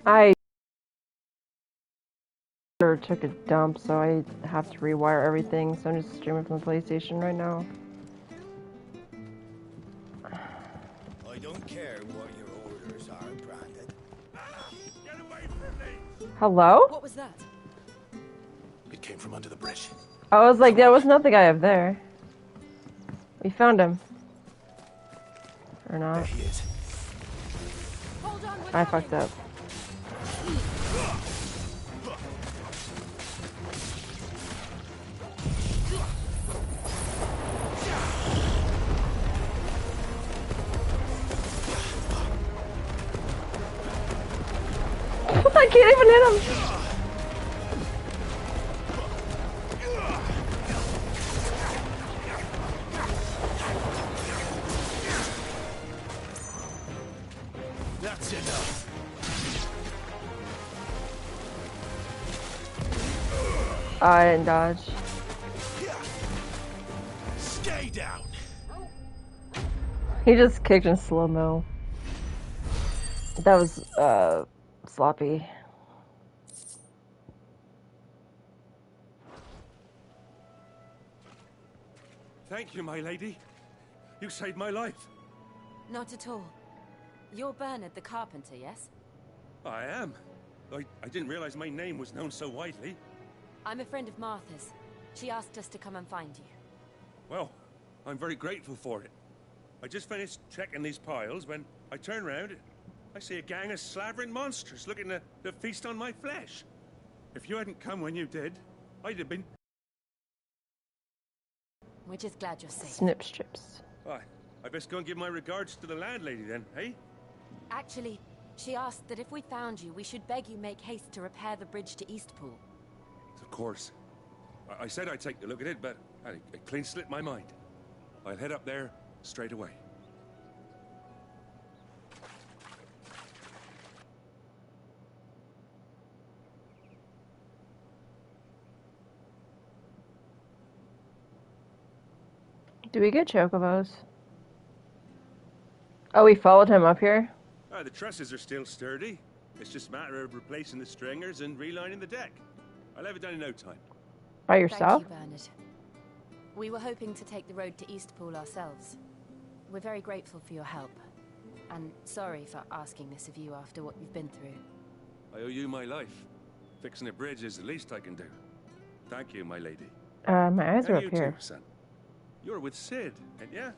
I took a dump, so I have to rewire everything, so I'm just streaming from the PlayStation right now. I don't care what your orders are, Brandon. Get away from me! Hello? What was that? It came from under the bridge. I was like, there was nothing guy up there. We found him. Or not. There he is. Hold on, I fucked up. I can't even hit him! That's enough. I didn't dodge. Stay down. He just kicked in slow-mo. That was, sloppy. Thank you, my lady. You saved my life. Not at all. You're Bernard the carpenter, yes? I am. I didn't realize my name was known so widely. I'm a friend of Martha's. She asked us to come and find you. Well, I'm very grateful for it. I just finished checking these piles when I turn around. I see a gang of slavering monsters looking to feast on my flesh. If you hadn't come when you did, I'd have been... We're just glad you're safe. Snip strips. Why, I best go and give my regards to the landlady then, eh? Actually, she asked that if we found you, we should beg you make haste to repair the bridge to Eastpool. Of course. I said I'd take a look at it, but it clean slipped my mind. I'll head up there straight away. Do we get chocobos? Oh, we followed him up here? The trusses are still sturdy. It's just a matter of replacing the stringers and relining the deck. I'll have it done in no time. By yourself? Thank you, Bernard. We were hoping to take the road to Eastpool ourselves. We're very grateful for your help. And sorry for asking this of you after what you've been through. I owe you my life. Fixing a bridge is the least I can do. Thank you, my lady. My eyes are And up you here. too, son. You're with Sid, ain't ya? Me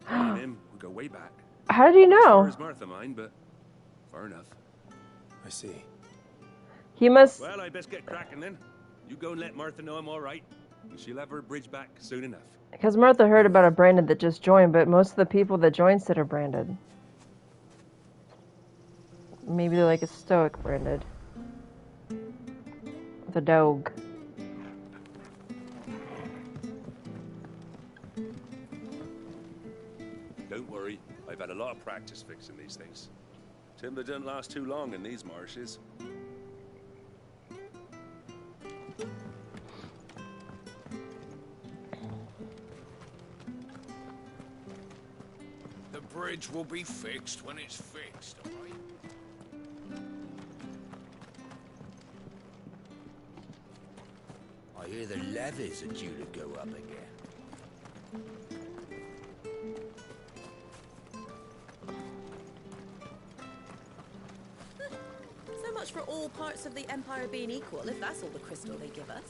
and him, we go way back. How did you As far know? as Martha mine, but far enough. I see. He must... Well, I best get cracking then. You go and let Martha know I'm all right, and she'll have her bridge back soon enough. Because Martha heard about a branded that just joined, but most of the people that joined Sid are branded. Maybe they're like a stoic branded. With a dog. Don't worry, I've had a lot of practice fixing these things. Timber doesn't last too long in these marshes. The bridge will be fixed when it's fixed, all right? I hear the levies are due to go up again. So much for all parts of the Empire being equal, if that's all the crystal they give us.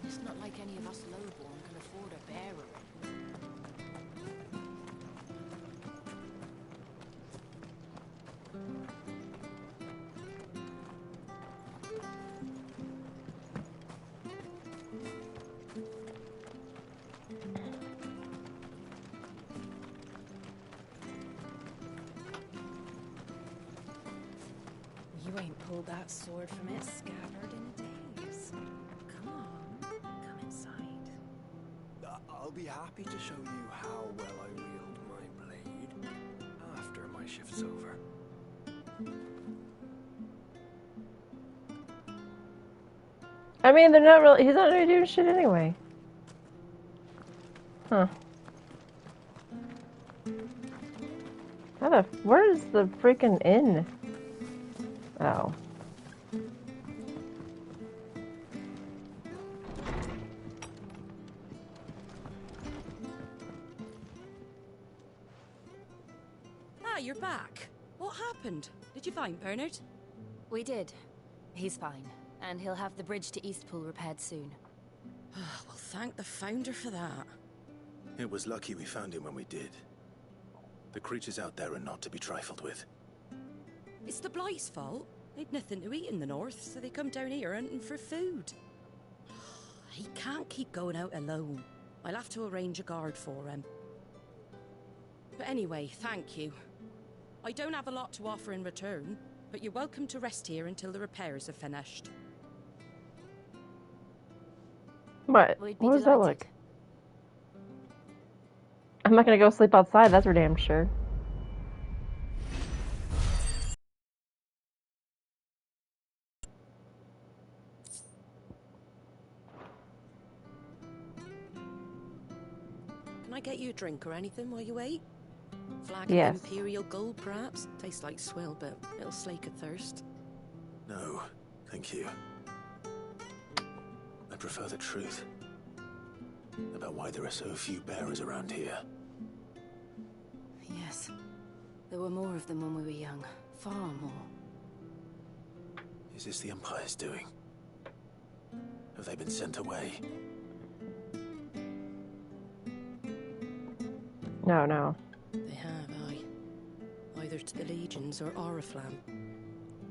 It's not like any of us lowborn can afford a bearer. You ain't pulled that sword from its scabbard in days. Come on, come inside. I'll be happy to show you how well I wield my blade after my shift's over. I mean, they're not really... He's not really doing shit anyway. Huh. Where's the freaking inn? Oh. Ah, you're back. What happened? Did you find Bernard? We did. He's fine, and he'll have the bridge to Eastpool repaired soon. Well, thank the Founder for that. It was lucky we found him when we did. The creatures out there are not to be trifled with. It's the Blight's fault. They'd nothing to eat in the north, so they come down here hunting for food. He can't keep going out alone. I'll have to arrange a guard for him. But anyway, thank you. I don't have a lot to offer in return, but you're welcome to rest here until the repairs are finished. What? We'd be What was that delighted. like? I'm not gonna go sleep outside, that's for damn sure. Can I get you a drink or anything while you wait? Flag Yes. of Imperial Gold, perhaps? Tastes like swill, but it'll slake a thirst. No, thank you. I prefer the truth. About why there are so few bearers around here. Yes. There were more of them when we were young. Far more. Is this the Empire's doing? Have they been sent away? No. They have, aye. Either to the Legions or Oriflamme.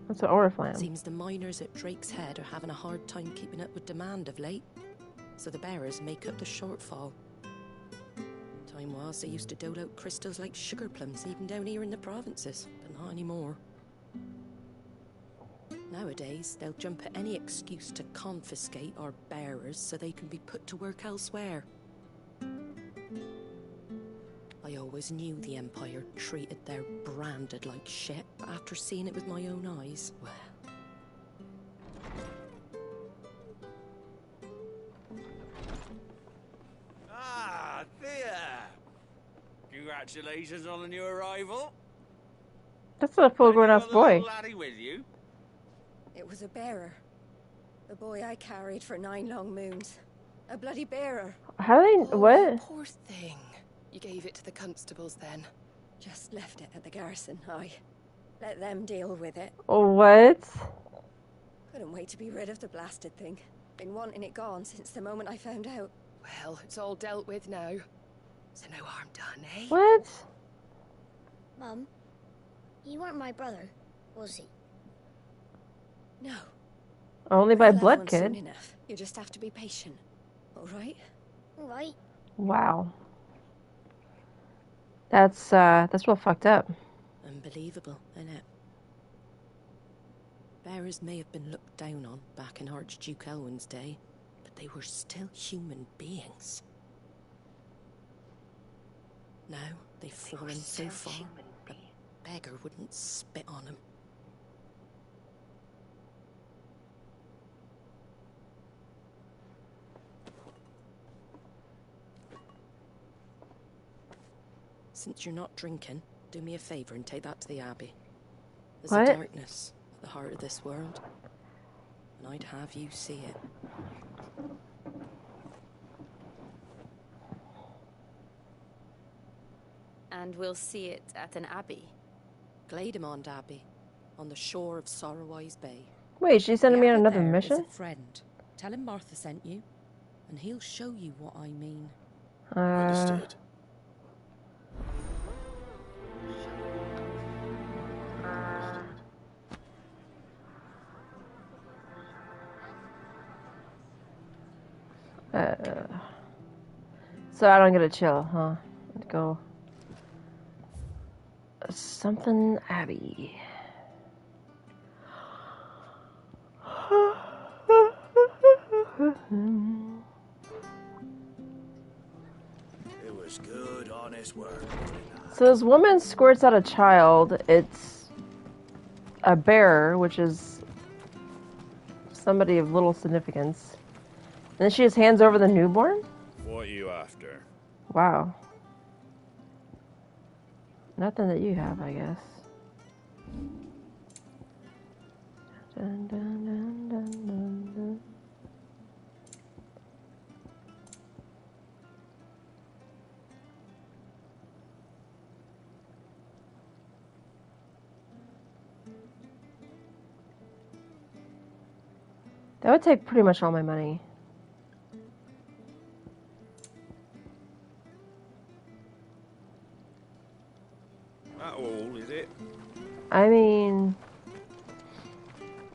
What's an Oriflamme? Seems the miners at Drake's Head are having a hard time keeping up with demand of late. So the bearers make up the shortfall. Time was they used to dole out crystals like sugar plums even down here in the provinces, but not anymore. Nowadays, they'll jump at any excuse to confiscate our bearers so they can be put to work elsewhere. I always knew the Empire treated their branded like shit, but after seeing it with my own eyes, well... Ah, Thea! Congratulations on the new arrival. That's a full grown ass Got the boy. little laddie with you? It was a bearer. The boy I carried for 9 long moons. A bloody bearer. How do they. What? Poor thing. You gave it to the constables then. Just left it at the garrison, I. Let them deal with it. What? Couldn't wait to be rid of the blasted thing. Been wanting it gone since the moment I found out. Well, it's all dealt with now. So no harm done, eh? What? Mum, you weren't my brother, was he? No. Only by I'll have blood, one soon kid. enough. You just have to be patient. All right? All right. Wow. That's real fucked up. Unbelievable, innit? Bearers may have been looked down on back in Archduke Elwin's day, but they were still human beings. Now they've fallen so far, a beggar wouldn't spit on them. Since you're not drinking, do me a favour and take that to the Abbey. There's What? a darkness at the heart of this world, and I'd have you see it. And we'll see it at an abbey. Glademond Abbey, on the shore of Sorrowwise Bay. Wait, she's sending The me on abbot another there is mission? a friend. Tell him Martha sent you, and he'll show you what I mean. Understood. So I don't get to chill, huh? Let's go. Something Abbey. It was good, honest work. So this woman squirts out a child. It's a bearer, which is somebody of little significance. And then she just hands over the newborn? What are you after? Wow. Nothing that you have, I guess. Dun, dun, dun, dun, dun, dun. That would take pretty much all my money. That all, is it? I mean,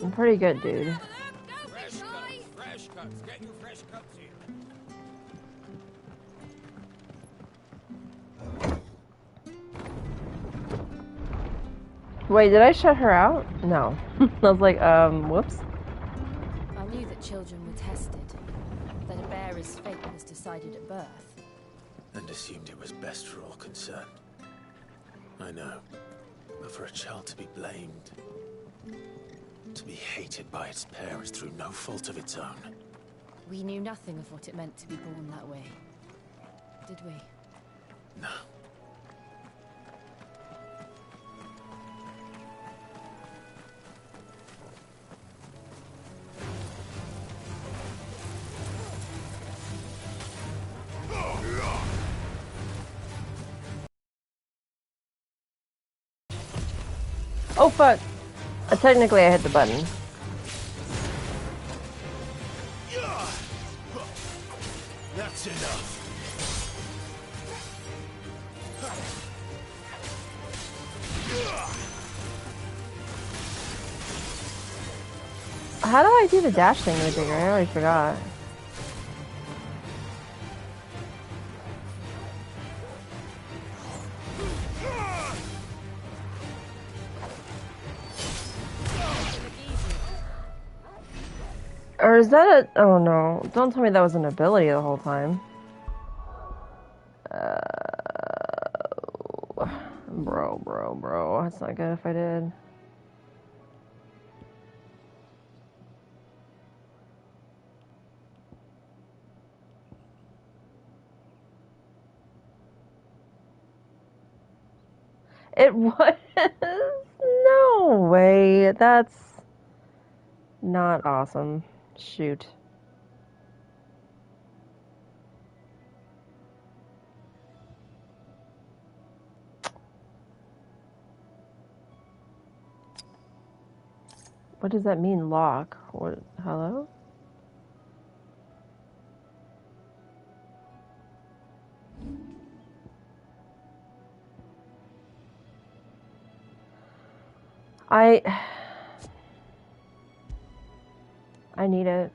I'm pretty good, dude. Fresh cuts. Get your fresh cuts here. Wait, did I shut her out? No. I was like, whoops. I knew that children were tested, that a bearer's fate was decided at birth. And assumed it was best for all concerned. I know. But for a child to be blamed, to be hated by its parents through no fault of its own. We knew nothing of what it meant to be born that way, did we? No. Oh fuck! Technically I hit the button. That's enough. How do I do the dash thing with bigger? I already forgot. Or is that a... Oh no. Don't tell me that was an ability the whole time. Bro. That's not good if I did. It was... No way. That's not awesome. Shoot. What does that mean, lock? What? Hello? I need it.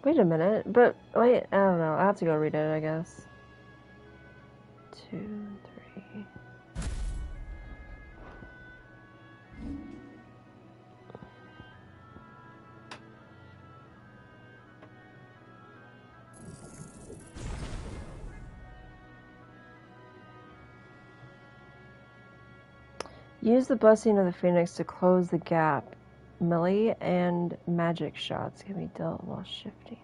Wait a minute, but wait, I don't know. I have to go read it, I guess. 2, 3. Use the blessing of the Phoenix to close the gap. Melee and magic shots can be dealt while shifting.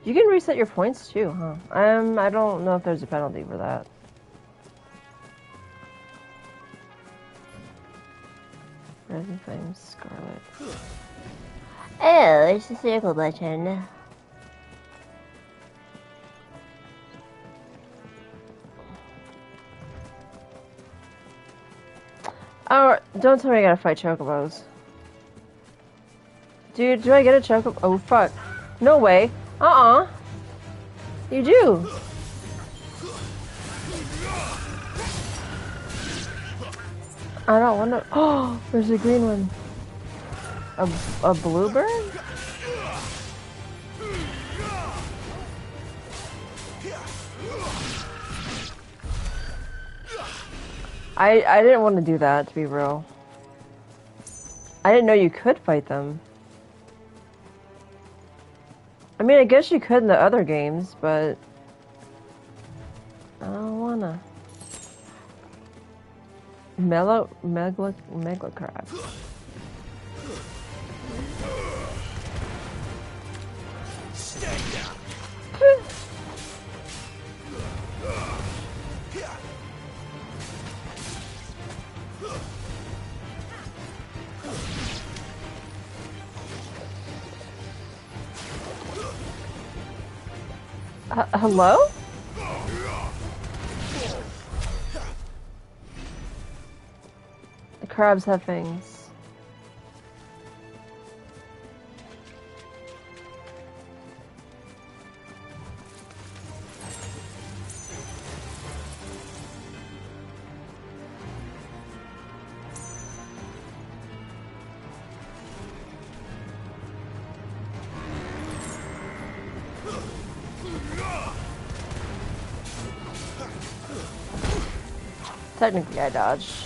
You can reset your points too, huh? I don't know if there's a penalty for that. Resin Flame Scarlet. Oh, it's the circle button. Oh, don't tell me I gotta fight chocobos. Dude, do I get a chocobo? Oh, fuck. No way. You do. I don't want to. Oh, there's a green one. A bluebird? I didn't want to do that, to be real. I didn't know you could fight them. I mean, I guess you could in the other games, but I don't wanna. Megla crab. Hello? The crabs have fangs. Technically, I dodged.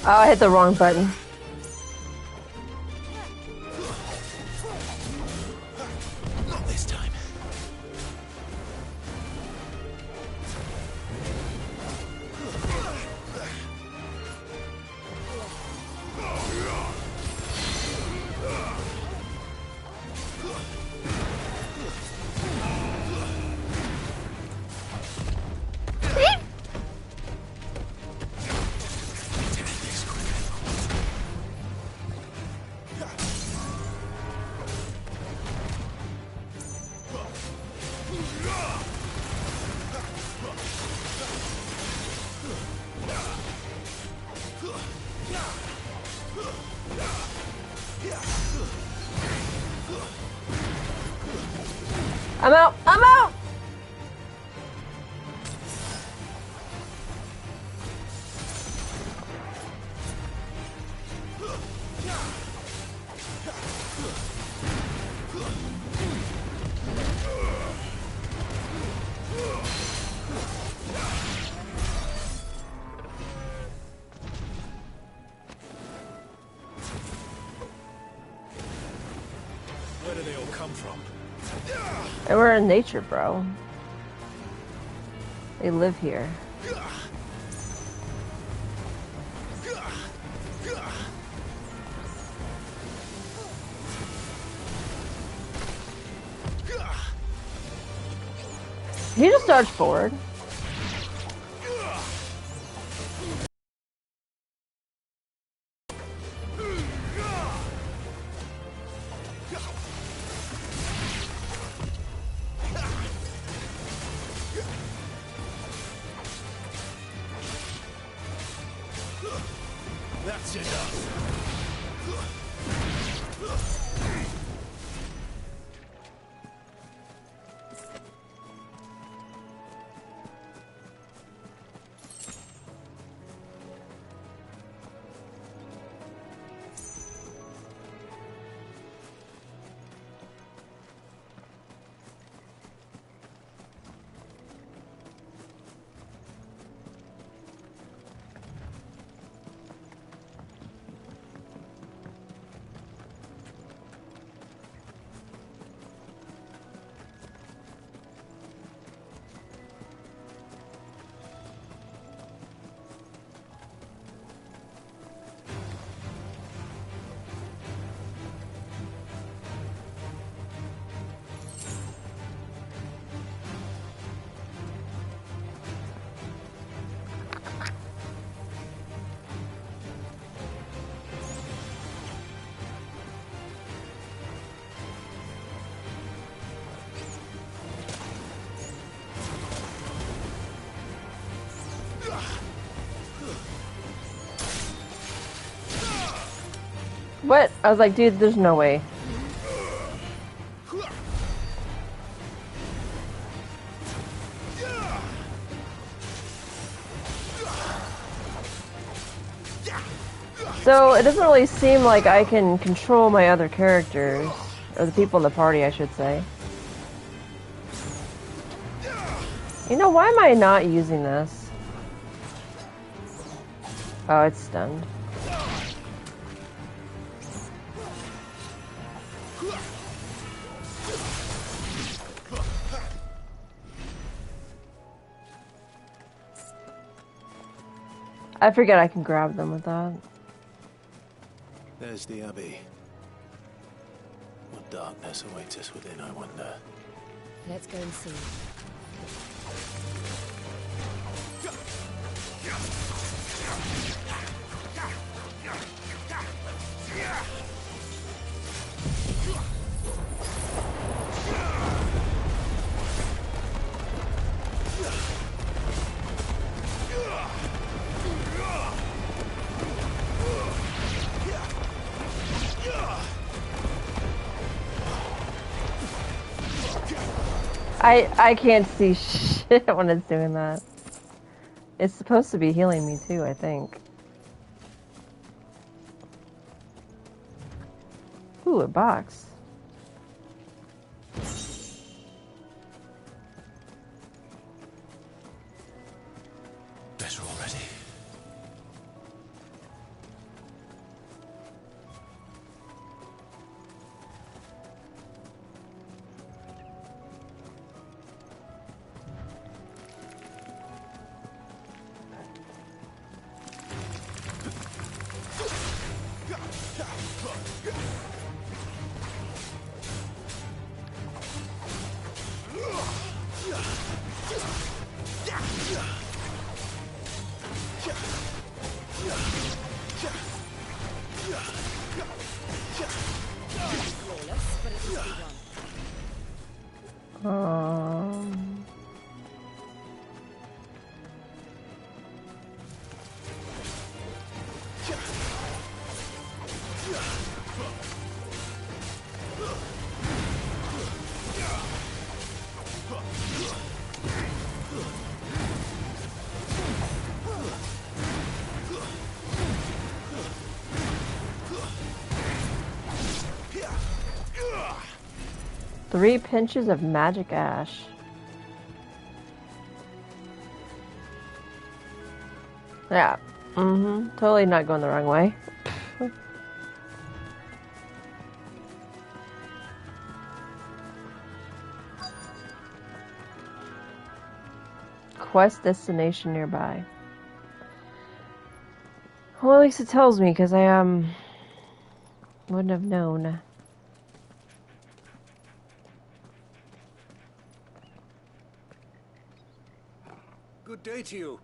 Oh, I hit the wrong button. Not this time. I'm out! I'm out! Where do they all come from? And we're in nature, bro. They live here. He just dodged forward. That's enough. What? I was like, dude, there's no way. So it doesn't really seem like I can control my other characters, or the people in the party, I should say. You know, why am I not using this? Oh, it's stunned. I forget I can grab them with that. There's the Abbey. What darkness awaits us within, I wonder. Let's go and see. I can't see shit when it's doing that. It's supposed to be healing me too, I think. Ooh, a box. Better already. Um, 3 pinches of magic ash. Yeah. Totally not going the wrong way. Quest destination nearby. Well, at least it tells me, because I wouldn't have known. Good day to you.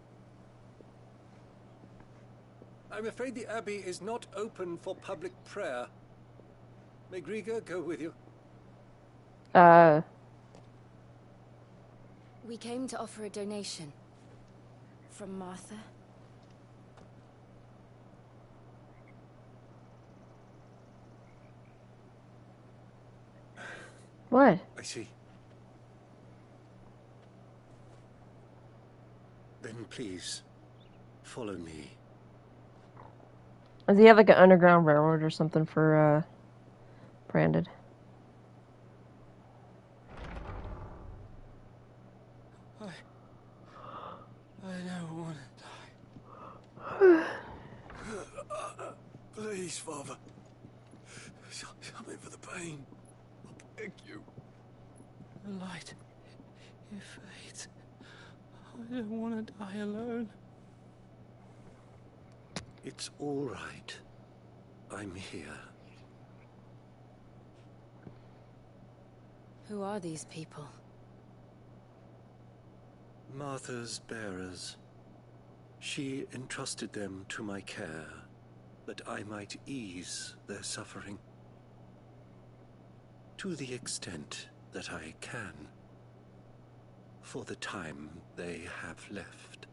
I'm afraid the Abbey is not open for public prayer. May Griga go with you? We came to offer a donation. From Martha. What? I see. Then please, follow me. Does he have like an underground railroad or something for, branded? I don't want to die. Please, Father. Something for the pain. I beg you. The light. It fades. I don't want to die alone. It's all right. I'm here. Who are these people? Martha's bearers. She entrusted them to my care, that I might ease their suffering. To the extent that I can, for the time they have left.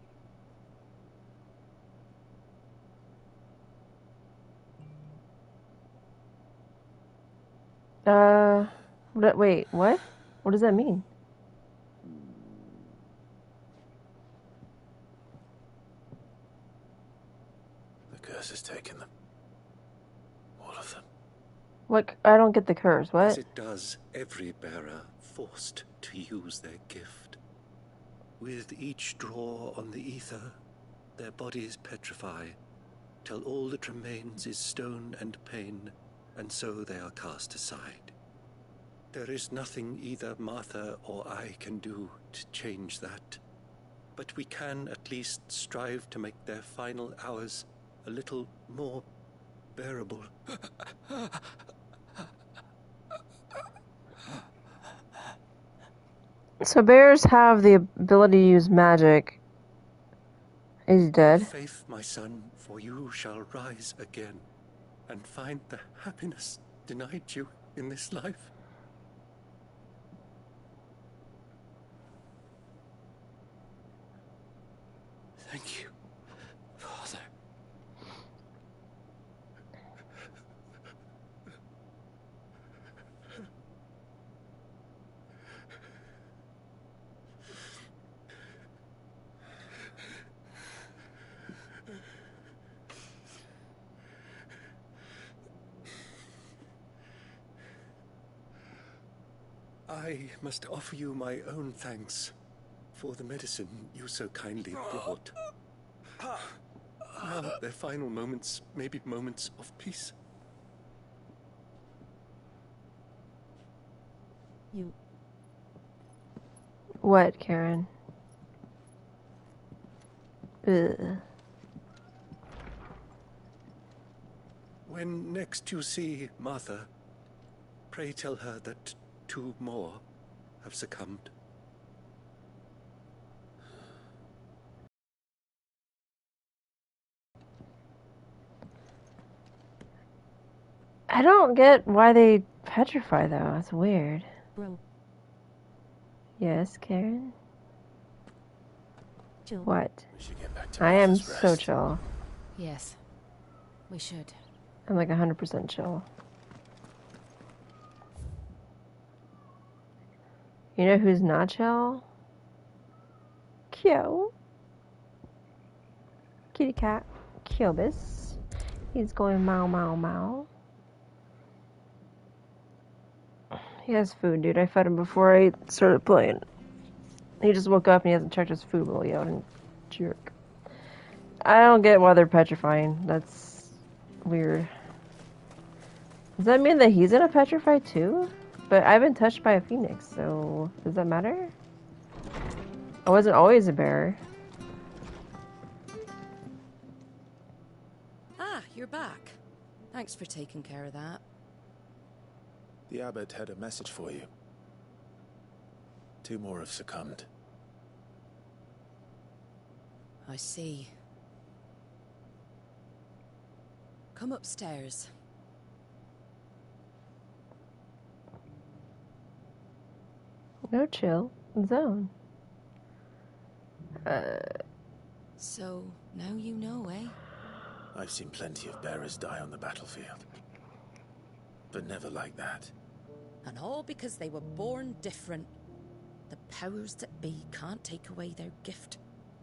Wait, what? What does that mean? The curse has taken them. All of them. What? I don't get the curse. What? As it does every bearer forced to use their gift. With each draw on the ether, their bodies petrify, till all that remains is stone and pain, and so they are cast aside. There is nothing either Martha or I can do to change that, but we can at least strive to make their final hours a little more bearable. So bears have the ability to use magic. He's dead. Have faith, my son, for you shall rise again, and find the happiness denied you in this life. Thank you, Father. I must offer you my own thanks for the medicine you so kindly brought. Now their final moments may be moments of peace. You... What, Karen? Ugh. When next you see Martha, pray tell her that 2 more have succumbed. I don't get why they petrify, though. That's weird. Bro. Yes, Karen? Chill. What? We should get back to I am Martha's so rest. chill. Yes, we should. I'm like 100% chill. You know who's not chill? Kyo. Kitty cat. Kyobis. He's going meow meow meow. He has food, dude. I fed him before I started playing. He just woke up and he hasn't checked his food bowl yet. And jerk. I don't get why they're petrifying. That's weird. Does that mean that he's gonna petrify too? But I've been touched by a phoenix, so does that matter? I wasn't always a bear. Ah, you're back. Thanks for taking care of that. The abbot had a message for you. 2 more have succumbed. I see. Come upstairs. No chill zone. So, now you know, eh? I've seen plenty of bearers die on the battlefield. But never like that. And all because they were born different. The powers that be can't take away their gift,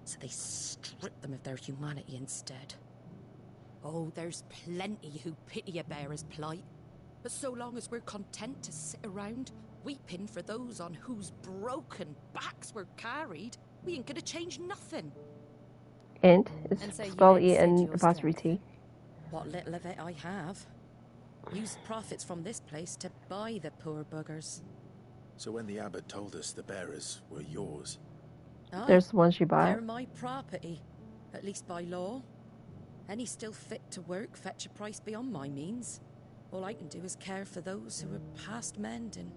so they strip them of their humanity instead. Oh, there's plenty who pity a bearer's plight. But so long as we're content to sit around, weeping for those on whose broken backs we're carried, we ain't gonna change nothing. Int is And so you spell don't E sit and your apostrophe strength. T. What little of it I have. Used profits from this place to buy the poor buggers. So when the abbot told us the bearers were yours, Aye, There's the one she bought. they're my property, at least by law. Any still fit to work fetch a price beyond my means. All I can do is care for those who are past mending.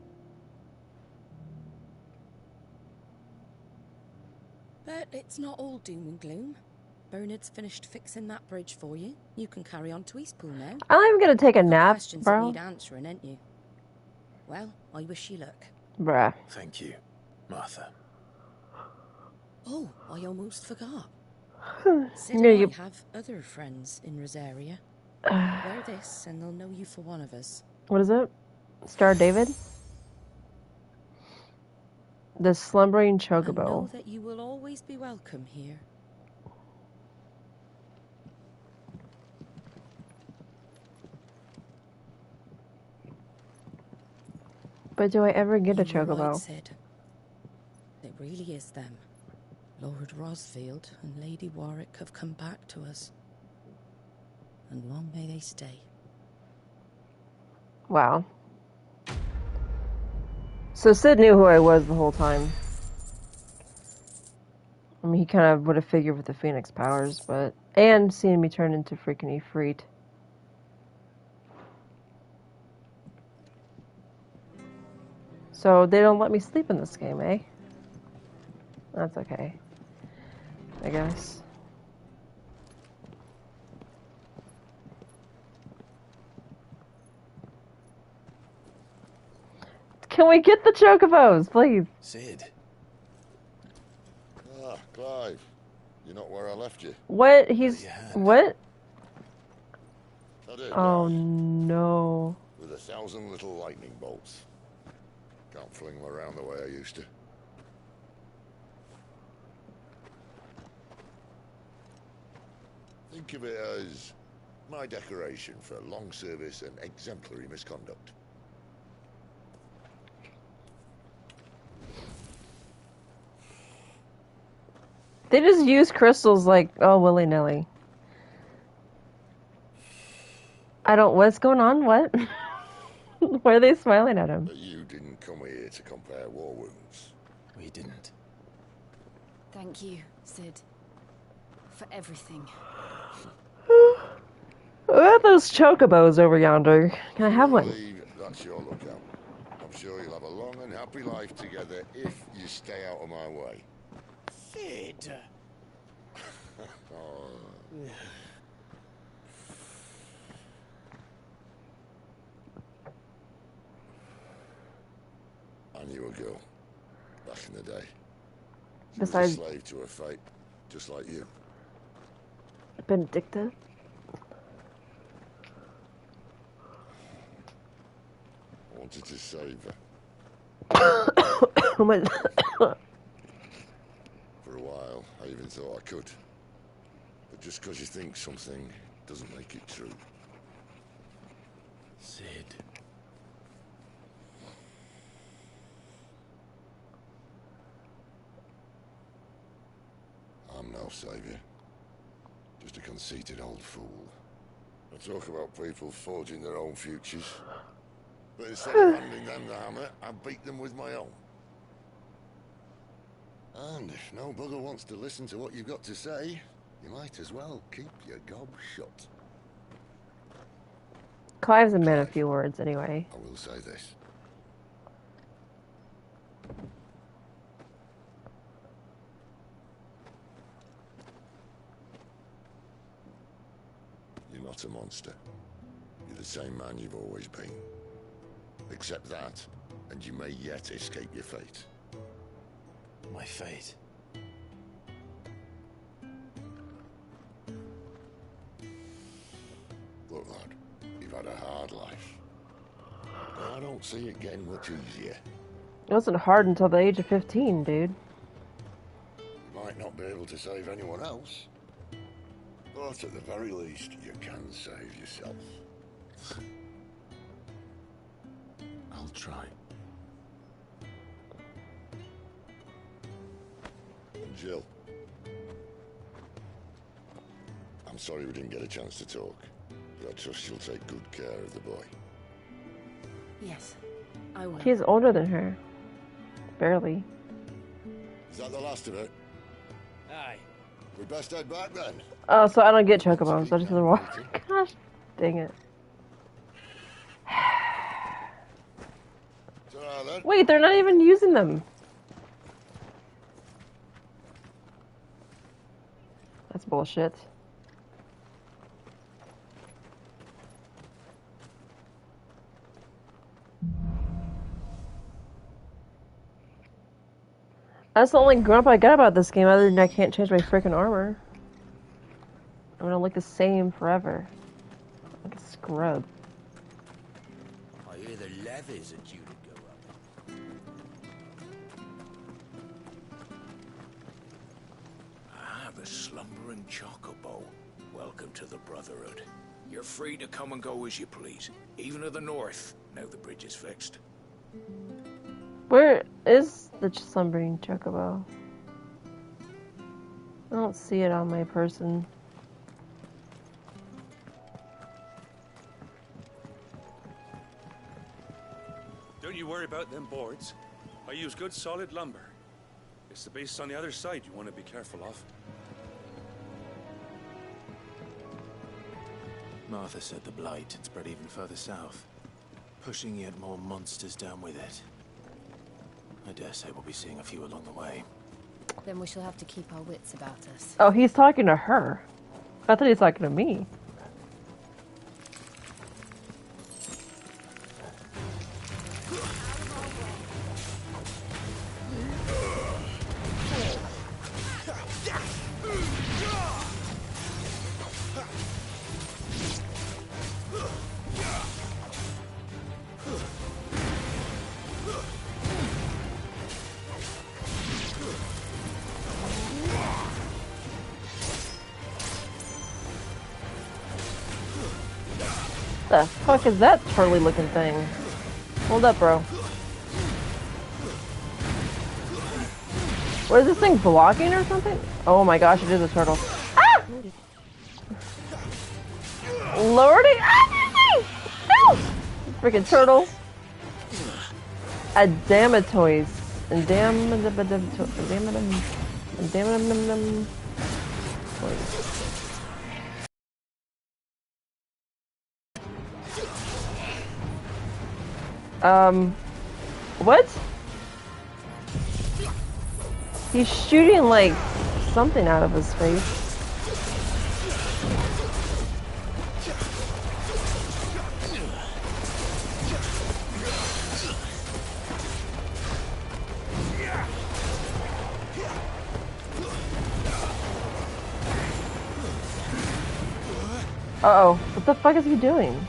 But it's not all doom and gloom. Bernard's finished fixing that bridge for you. You can carry on to Eastpool now. I'm not even gonna take a Got nap, questions that bro. need answering, ain't you? Well, I wish you luck. Bruh. thank you, Martha. Oh, I almost forgot. Sid Yeah, and you- I have other friends in Rosaria. Wear this and they'll know you for one of us. What is it? Star David? The slumbering And know chocobo. that you will always be welcome here. But do I ever get a You were right, chocobo? Sid. It really is them. Lord Rosfield and Lady Warwick have come back to us. And long may they stay. Wow. So Sid knew who I was the whole time. I mean, he kind of would have figured with the Phoenix powers, but... And seeing me turn into freaking Ifrit. So they don't let me sleep in this game, eh? That's okay. I guess. Can we get the chocobos, please? Sid. Ah, Clive. You're not where I left you. What? He's... What? I did, Oh, die. no. With 1,000 little lightning bolts. Can't fling them around the way I used to. Think of it as my decoration for long service and exemplary misconduct. They just use crystals like, oh, willy-nilly. I don't... What's going on? What? Why are they smiling at him? But you didn't come here to compare war wounds. We didn't. Thank you, Sid. For everything. What about those chocobos over yonder? Can I have one? That's your lookout. I'm sure you'll have a long and happy life together if you stay out of my way. Sid! Oh. I knew a girl back in the day. She was a slave to her fate, just like you. Benedicta? I wanted to save her. Oh my... For a while, I even thought I could. But just because you think something doesn't make it true. Sid. I'm no savior. Just a conceited old fool. I talk about people forging their own futures. But instead of handing them the hammer, I beat them with my own. And if no bugger wants to listen to what you've got to say, you might as well keep your gob shut. Clive's a man of few words, anyway. I will say this. You're not a monster. You're the same man you've always been. Accept that, and you may yet escape your fate. My fate. Look, lad, you've had a hard life. But I don't see it getting much easier. It wasn't hard until the age of 15, dude. You might not be able to save anyone else. But at the very least, you can save yourself. I'll try. And Jill. I'm sorry we didn't get a chance to talk. But I trust she'll take good care of the boy. Yes, I will. He's older than her. Barely. Is that the last of it? Aye. We best head back then. Oh, so I don't get chocobos. I just have to walk. Gosh, dang it. Wait, they're not even using them. That's bullshit. That's the only grump I got about this game, other than I can't change my freaking armor. I'm gonna look the same forever. Like a scrub. I hear the levies are due to go up. Ah, the slumbering chocobo. Welcome to the Brotherhood. You're free to come and go as you please, even to the north, now the bridge is fixed. Where is the slumbering chocobo? I don't see it on my person. Don't you worry about them boards. I use good solid lumber. It's the base on the other side you want to be careful of. Martha said the blight had spread even further south, pushing yet more monsters down with it. I dare say we'll be seeing a few along the way. Then we shall have to keep our wits about us. Oh, he's talking to her. I thought he was talking to me. The fuck is that turly looking thing? Hold up, bro. What is this thing blocking or something? Oh my gosh, it is a turtle. Ah! Lordy! Ah! No! Freaking turtle. Adamatoids. What? He's shooting like something out of his face. Uh-oh. What the fuck is he doing?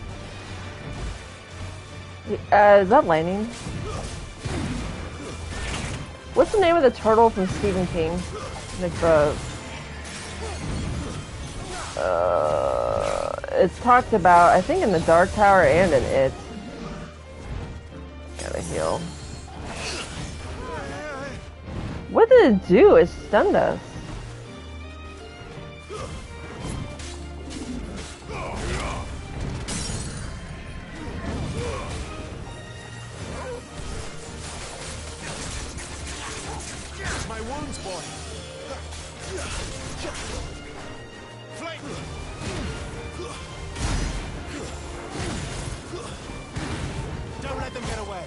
Is that lightning? What's the name of the turtle from Stephen King? Like the... it's talked about, I think, in the Dark Tower and in It. Gotta heal. What did it do? It stunned us. My wounds, boy. Flank. Don't let them get away.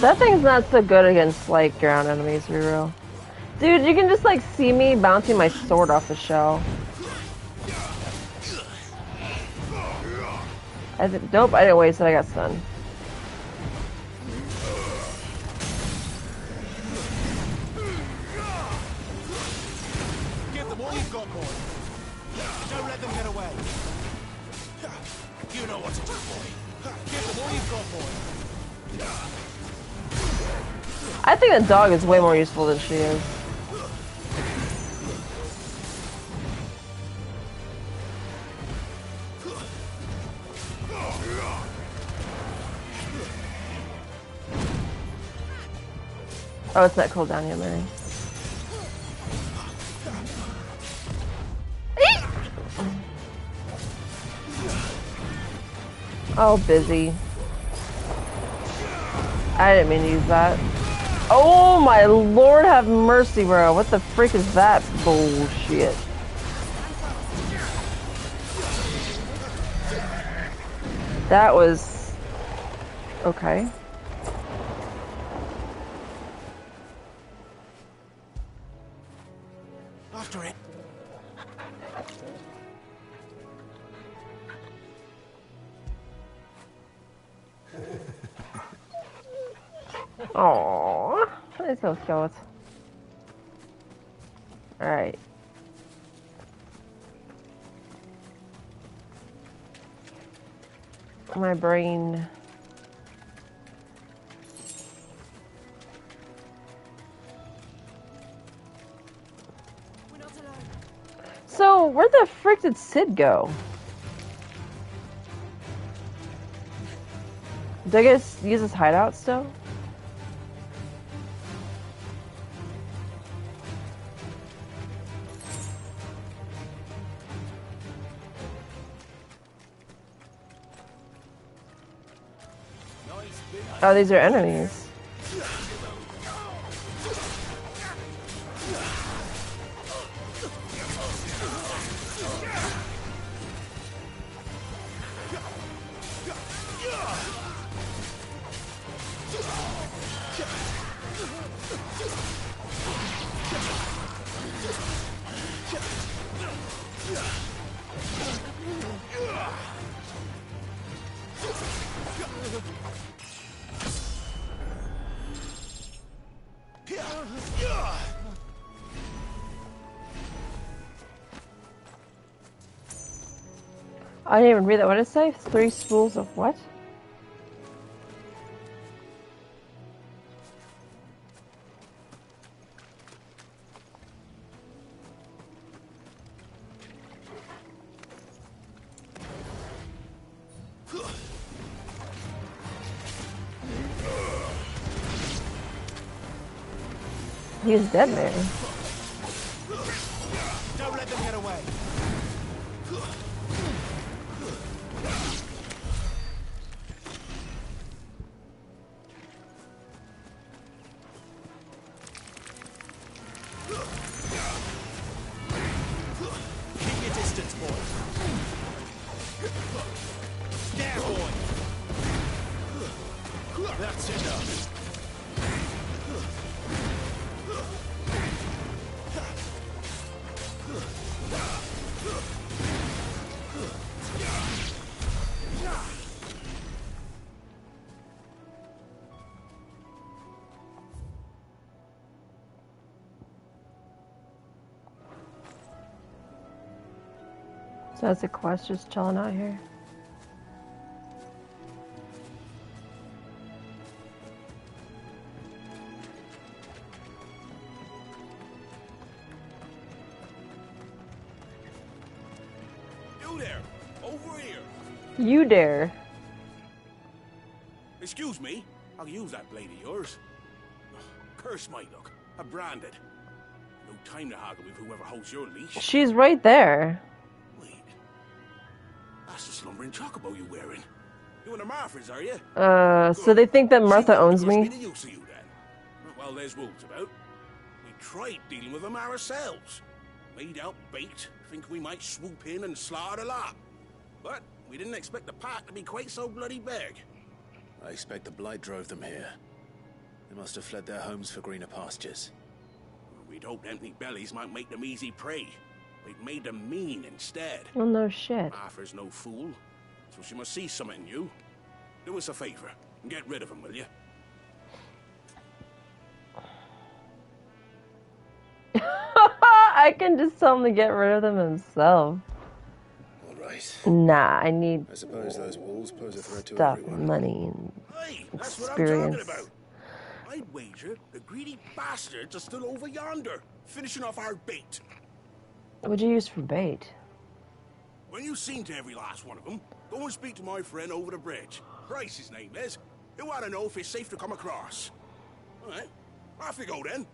That thing's not so good against, like, ground enemies, to be real. Dude, you can just, like, see me bouncing my sword off the shell. Nope, I didn't waste it, I got stunned. Give them all you've got, boy. Don't let them get away. You know what to do, boy. Give them all you've got, boy. I think the dog is way more useful than she is. Oh, it's not cooled down yet, Mary. Oh, busy. I didn't mean to use that. Oh my lord, have mercy, bro. What the freak is that bullshit? That was... okay. After it. Aww. It's so cute. Alright. My brain. So, where the frick did Sid go? Did I guess use his hideout still? Oh, these are enemies. I didn't even read that. What did it say? 3 spools of what? He's dead, man. Don't let them get away. Keep your distance, boy. There, boy. That's enough. So that's a quest just chilling out here. You there! Over here! You dare. Excuse me, I'll use that blade of yours. Ugh, curse my luck. I'm branded. No time to haggle with whoever holds your leash. She's right there. Wait. That's the slumbering chocobo you're wearing. You and the Marfords, are you? So they think that Martha owns me? Well, there's wolves about. We tried dealing with them ourselves. Made out bait, think we might swoop in and slaughter the lot. But we didn't expect the pack to be quite so bloody big. I expect the blight drove them here. They must have fled their homes for greener pastures. We'd hoped empty bellies might make them easy prey. We'd made them mean instead. Well, no shit. Martha's no fool, so she must see something in you. Do us a favor and get rid of them, will you? I can just tell him to get rid of them himself. All right. Nah, I need I suppose those wolves pose a threat to stuff, everyone. money, and Hey, that's experience. what I'm talking about. I'd wager the greedy bastards are still over yonder, finishing off our bait. What'd you use for bait? When you've seen to every last one of them, go and speak to my friend over the bridge. Bryce, his name is. He'll want to know if it's safe to come across. All right, off you go then.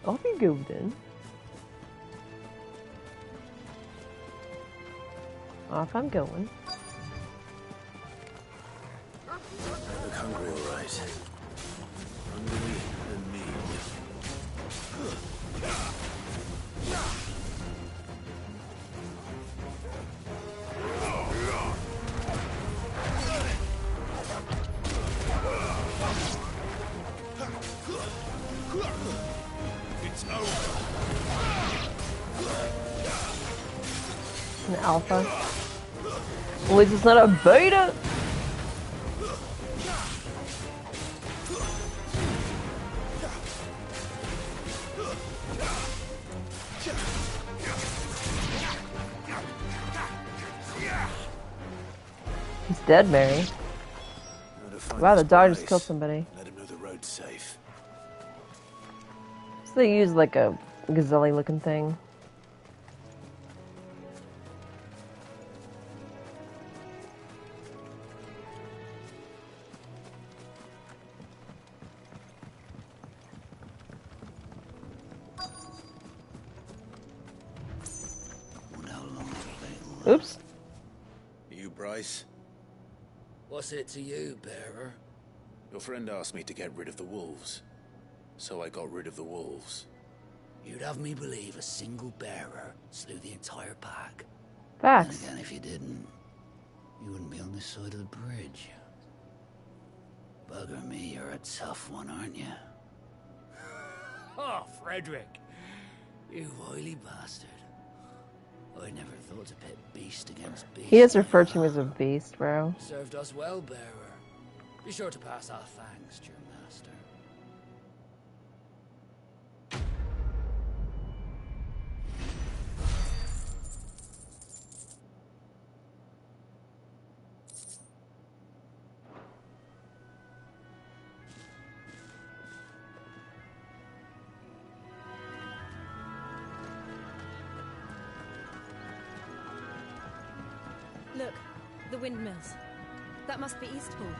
Off you go then. Off I'm going. I look hungry, all right. Hungry and mean. It's over. An alpha. At least it's not a beta. He's dead, Mary. Wow, the dog just killed somebody. Let him know the road's safe. So they use like a gazelle-looking thing. Oops. You, Bryce? What's it to you, bearer? Your friend asked me to get rid of the wolves. So I got rid of the wolves. You'd have me believe a single bearer slew the entire pack. Facts. And again, if you didn't, you wouldn't be on this side of the bridge. Bugger me, you're a tough one, aren't you? Oh, Frederick! You wily bastard. I never thought to pit beast against beast. He is referred to him as a beast, bro. Served us well, bearer. Be sure to pass our thanks to your master. Look, the windmills. That must be Eastpool.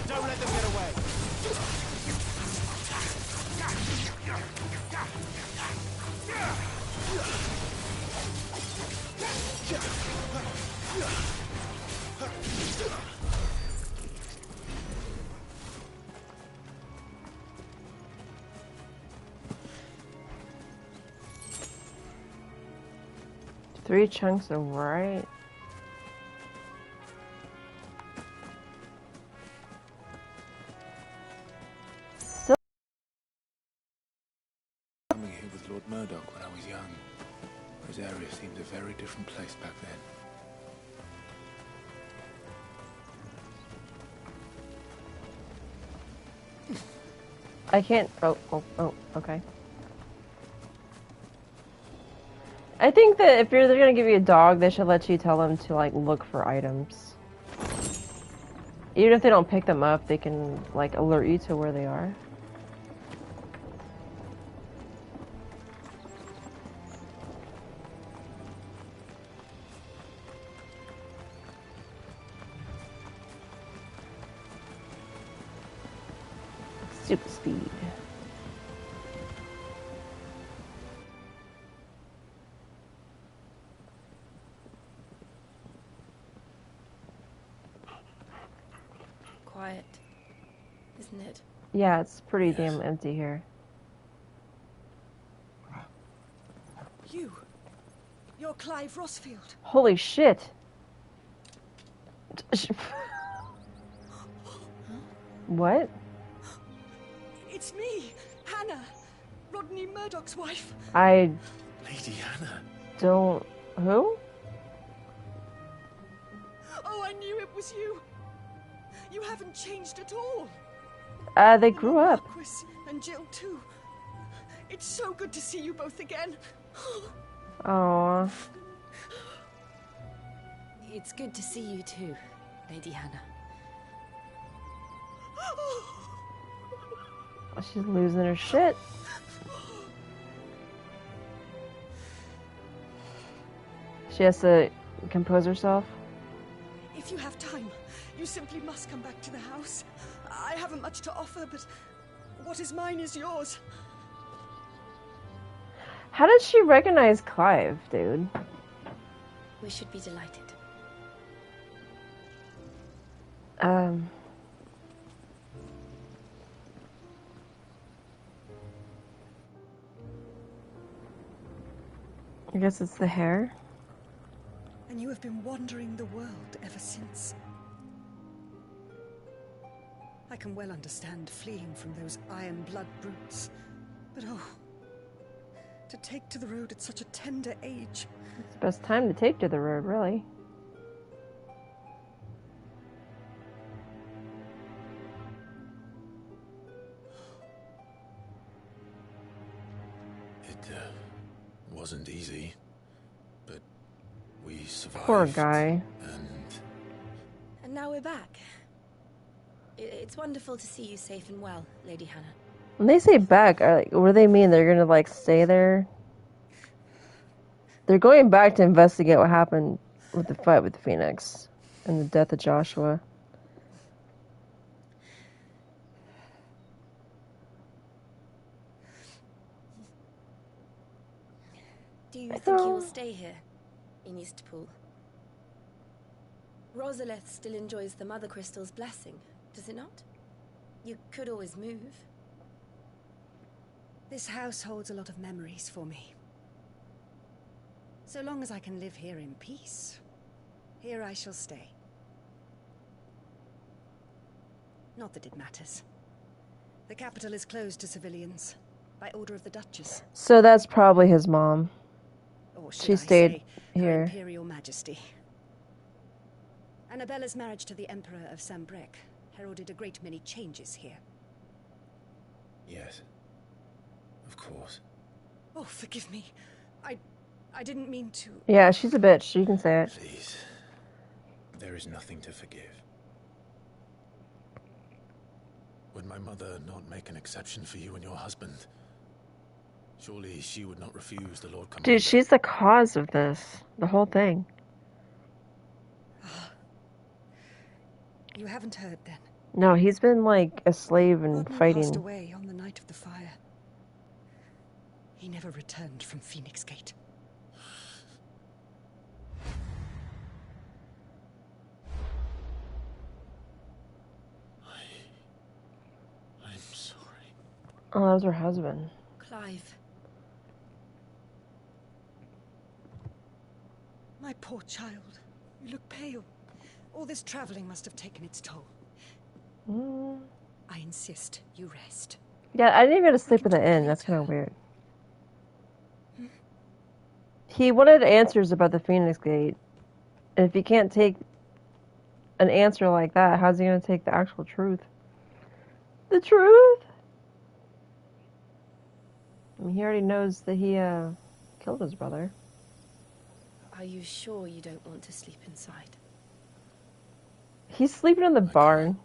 Don't let them get away. Three chunks of right. Still Coming here with Lord Murdoch when I was young. His area seemed a very different place back then. I can't. Oh, okay. I think that if they're gonna give you a dog, they should let you tell them to like look for items. Even if they don't pick them up, they can like alert you to where they are. Super speed. Quiet, isn't it? Yeah, it's pretty damn empty here. You're Clive Rossfield. Holy shit. What? It's me, Hannah, Rodney Murdoch's wife. I Lady Hannah. don't. Who? Oh, I knew it was you. You haven't changed at all. They grew up. Marquis and Jill too. It's so good to see you both again. Aww. It's good to see you too, Lady Hannah. She's losing her shit. She has to compose herself. If you have time, you simply must come back to the house. I haven't much to offer, but what is mine is yours. How did she recognize Clive, dude? We should be delighted. I guess it's the hair. And you have been wandering the world ever since. I can well understand fleeing from those iron blood brutes. But oh, to take to the road at such a tender age. It's the best time to take to the road, really. It wasn't easy, but we survived. Poor guy. And now we're back. It's wonderful to see you safe and well, Lady Hannah. When they say back, what do they mean? They're gonna like stay there? They're going back to investigate what happened with the fight with the Phoenix and the death of Joshua. Do you think you will stay here, in Eastpool? Rosalith still enjoys the Mother Crystal's blessing, does it not? You could always move. This house holds a lot of memories for me. So long as I can live here in peace, here I shall stay. Not that it matters. The capital is closed to civilians, by order of the Duchess. So that's probably his mom. Or should She I stayed say, here. Her Imperial Majesty. Annabella's marriage to the Emperor of Sambrec heralded a great many changes here. Yes. Of course. Oh, forgive me. I didn't mean to... Yeah, she's a bitch. You can say it. Please. There is nothing to forgive. Would my mother not make an exception for you and your husband? Surely she would not refuse the Lord Commander. Dude, she's the cause of this. The whole thing. You haven't heard, then? No, he's been like a slave and Rodman fighting. passed away on the night of the fire. He never returned from Phoenix Gate. I'm sorry. Oh, that was her husband. Clive. My poor child. You look pale. All this traveling must have taken its toll. I insist you rest. Yeah, I didn't even get to sleep at the inn. That's kind of weird. He wanted answers about the Phoenix Gate. And if he can't take an answer like that, how's he going to take the actual truth? The truth? I mean, he already knows that he killed his brother. Are you sure you don't want to sleep inside? He's sleeping in the barn.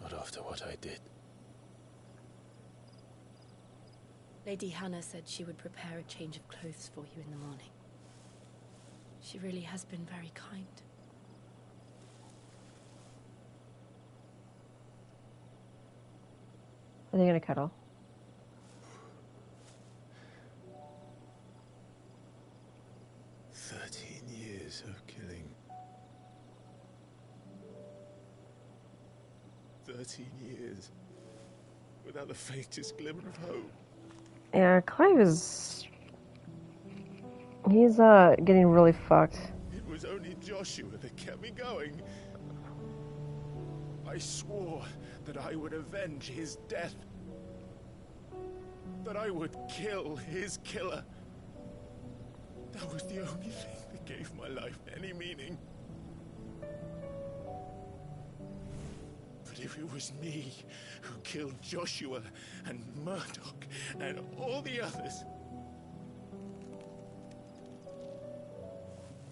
Not after what I did. Lady Hannah said she would prepare a change of clothes for you in the morning. She really has been very kind. Are they going to cuddle? Years of killing. 13 years. Without the faintest glimmer of hope. Yeah, Clive is... He's getting really fucked. It was only Joshua that kept me going. I swore that I would avenge his death. That I would kill his killer. That was the only thing that gave my life any meaning. But if it was me who killed Joshua and Murdoch and all the others,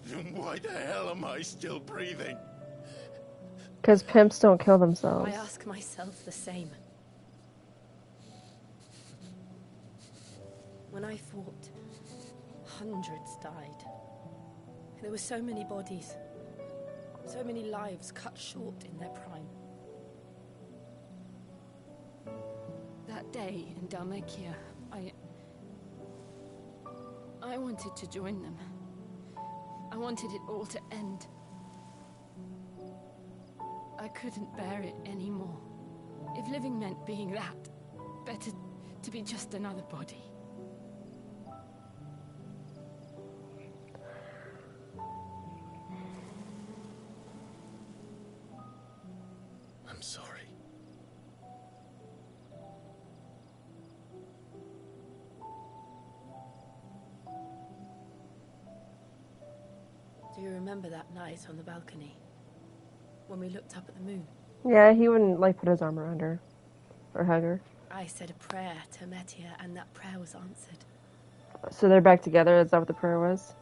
then why the hell am I still breathing? Because pimps don't kill themselves. I ask myself the same. When I fought, hundreds died. There were so many bodies, so many lives cut short in their prime. That day in Dalmekia, I wanted to join them. I wanted it all to end. I couldn't bear it anymore. If living meant being that, better to be just another body. I'm I'm sorry. Do you remember that night on the balcony? When we looked up at the moon? Yeah, he wouldn't like put his arm around her or hug her. I said a prayer to Metia, and that prayer was answered. So they're back together. Is that what the prayer was?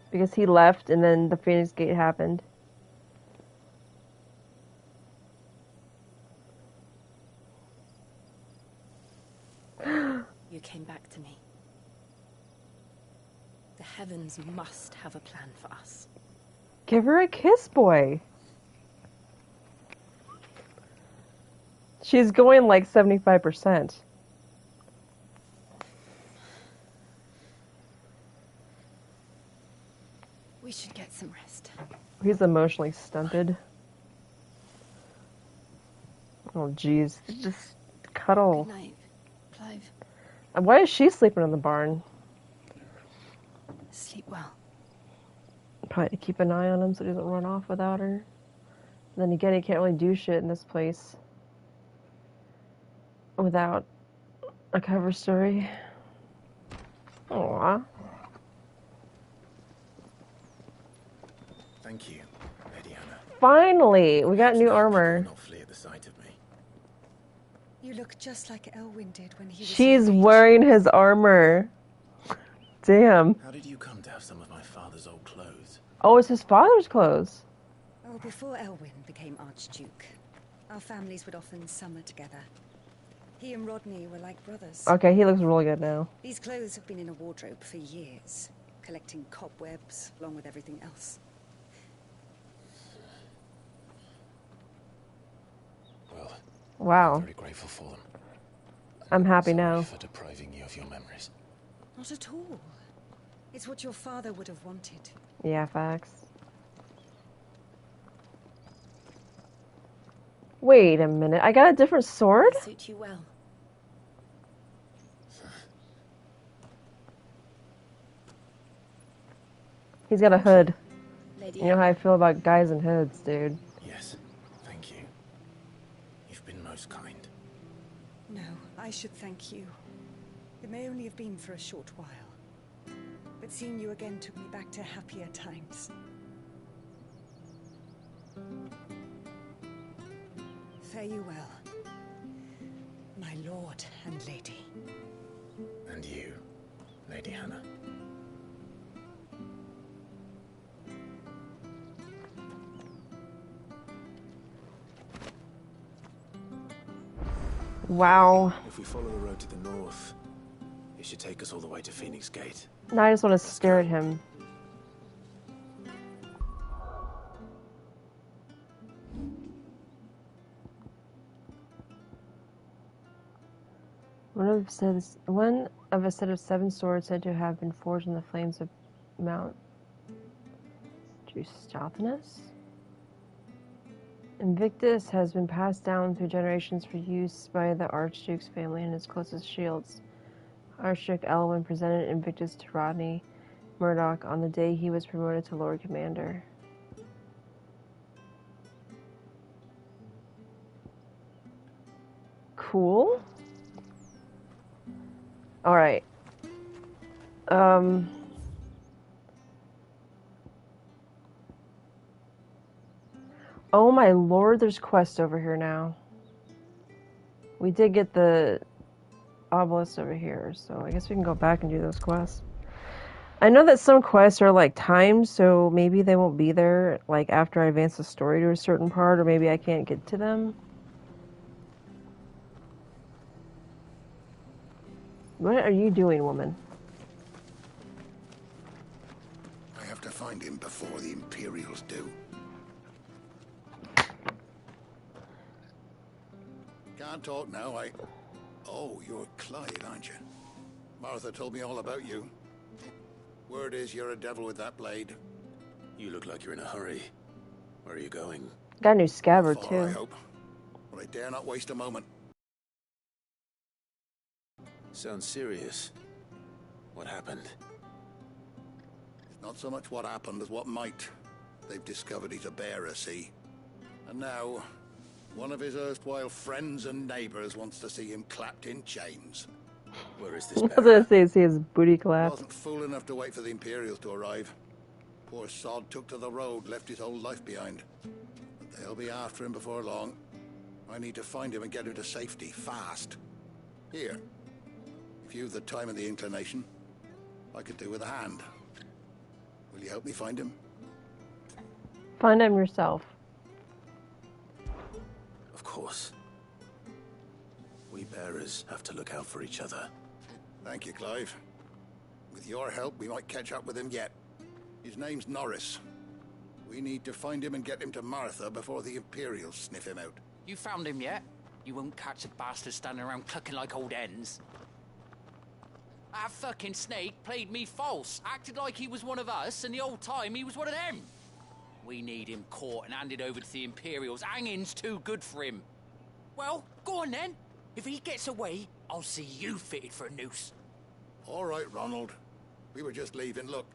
Because he left, and then the Phoenix Gate happened. You came back to me. The heavens must have a plan for us. Give her a kiss, boy. She's going like 75%. We should get some rest. He's emotionally stunted. Oh, jeez. Just cuddle. Good night, Clive. Why is she sleeping in the barn? Sleep well. Probably to keep an eye on him so he doesn't run off without her. And then again, he can't really do shit in this place without a cover story. Aww. Thank you, Lady Anna. Finally! We got new armor. Not flee at the sight of me. You look just like Elwyn did when he was She's your age. wearing his armor. Damn. How did you come to have some of my father's old clothes? Oh, it's his father's clothes. Oh, before Elwyn became Archduke, our families would often summer together. He and Rodney were like brothers. Okay, he looks really good now. These clothes have been in a wardrobe for years, collecting cobwebs along with everything else. Well, Wow. I'm very grateful for them. I'm happy Sorry now. for depriving you of your memories. Not at all. It's what your father would have wanted. Yeah, facts. Wait a minute. I got a different sword? They suit you well. He's got a hood. Lady You know how I feel about guys in hoods, dude. Yes, thank you. You've been most kind. No, I should thank you. It may only have been for a short while, but seeing you again took me back to happier times. Fare you well, my lord and lady. And you, Lady Hannah. Wow. If we follow the road to the north, it should take us all the way to Phoenix Gate. Now I just want to stare at him. One of a set of 7 swords said to have been forged in the flames of Mount Justothinus. Invictus has been passed down through generations for use by the Archduke's family and his closest shields. Archduke Elwyn presented Invictus to Rodney Murdoch on the day he was promoted to Lord Commander. Cool. Alright. Oh my lord, there's quests over here now. We did get the obelisk over here, so I guess we can go back and do those quests. I know that some quests are like timed, so maybe they won't be there like after I advance the story to a certain part, or maybe I can't get to them. What are you doing, woman? I have to find him before the Imperials do. Can't talk now, Oh, you're Clive, aren't you? Martha told me all about you. Word is you're a devil with that blade. You look like you're in a hurry. Where are you going? Got a new scabbard, Far, too. I hope. But I dare not waste a moment. Sounds serious. What happened? It's not so much what happened as what might. They've discovered he's a bearer, see? And now, One of his erstwhile friends and neighbors wants to see him clapped in chains. Where is I this was bearer? gonna say, see his booty He clap. wasn't fool enough to wait for the Imperials to arrive. Poor sod took to the road, left his whole life behind. But they'll be after him before long. I need to find him and get him to safety, fast. Here, if you've the time and the inclination, I could do with a hand. Will you help me find him? Find him yourself. Of course. We bearers have to look out for each other. Thank you, Clive. With your help, we might catch up with him yet. His name's Norris. We need to find him and get him to Martha before the Imperials sniff him out. You found him yet? You won't catch a bastard standing around clucking like old hens. That fucking snake played me false, acted like he was one of us, and the whole time he was one of them. We need him caught and handed over to the Imperials. Hanging's too good for him. Well, go on then. If he gets away, I'll see you fitted for a noose. All right, Ronald. We were just leaving. Look,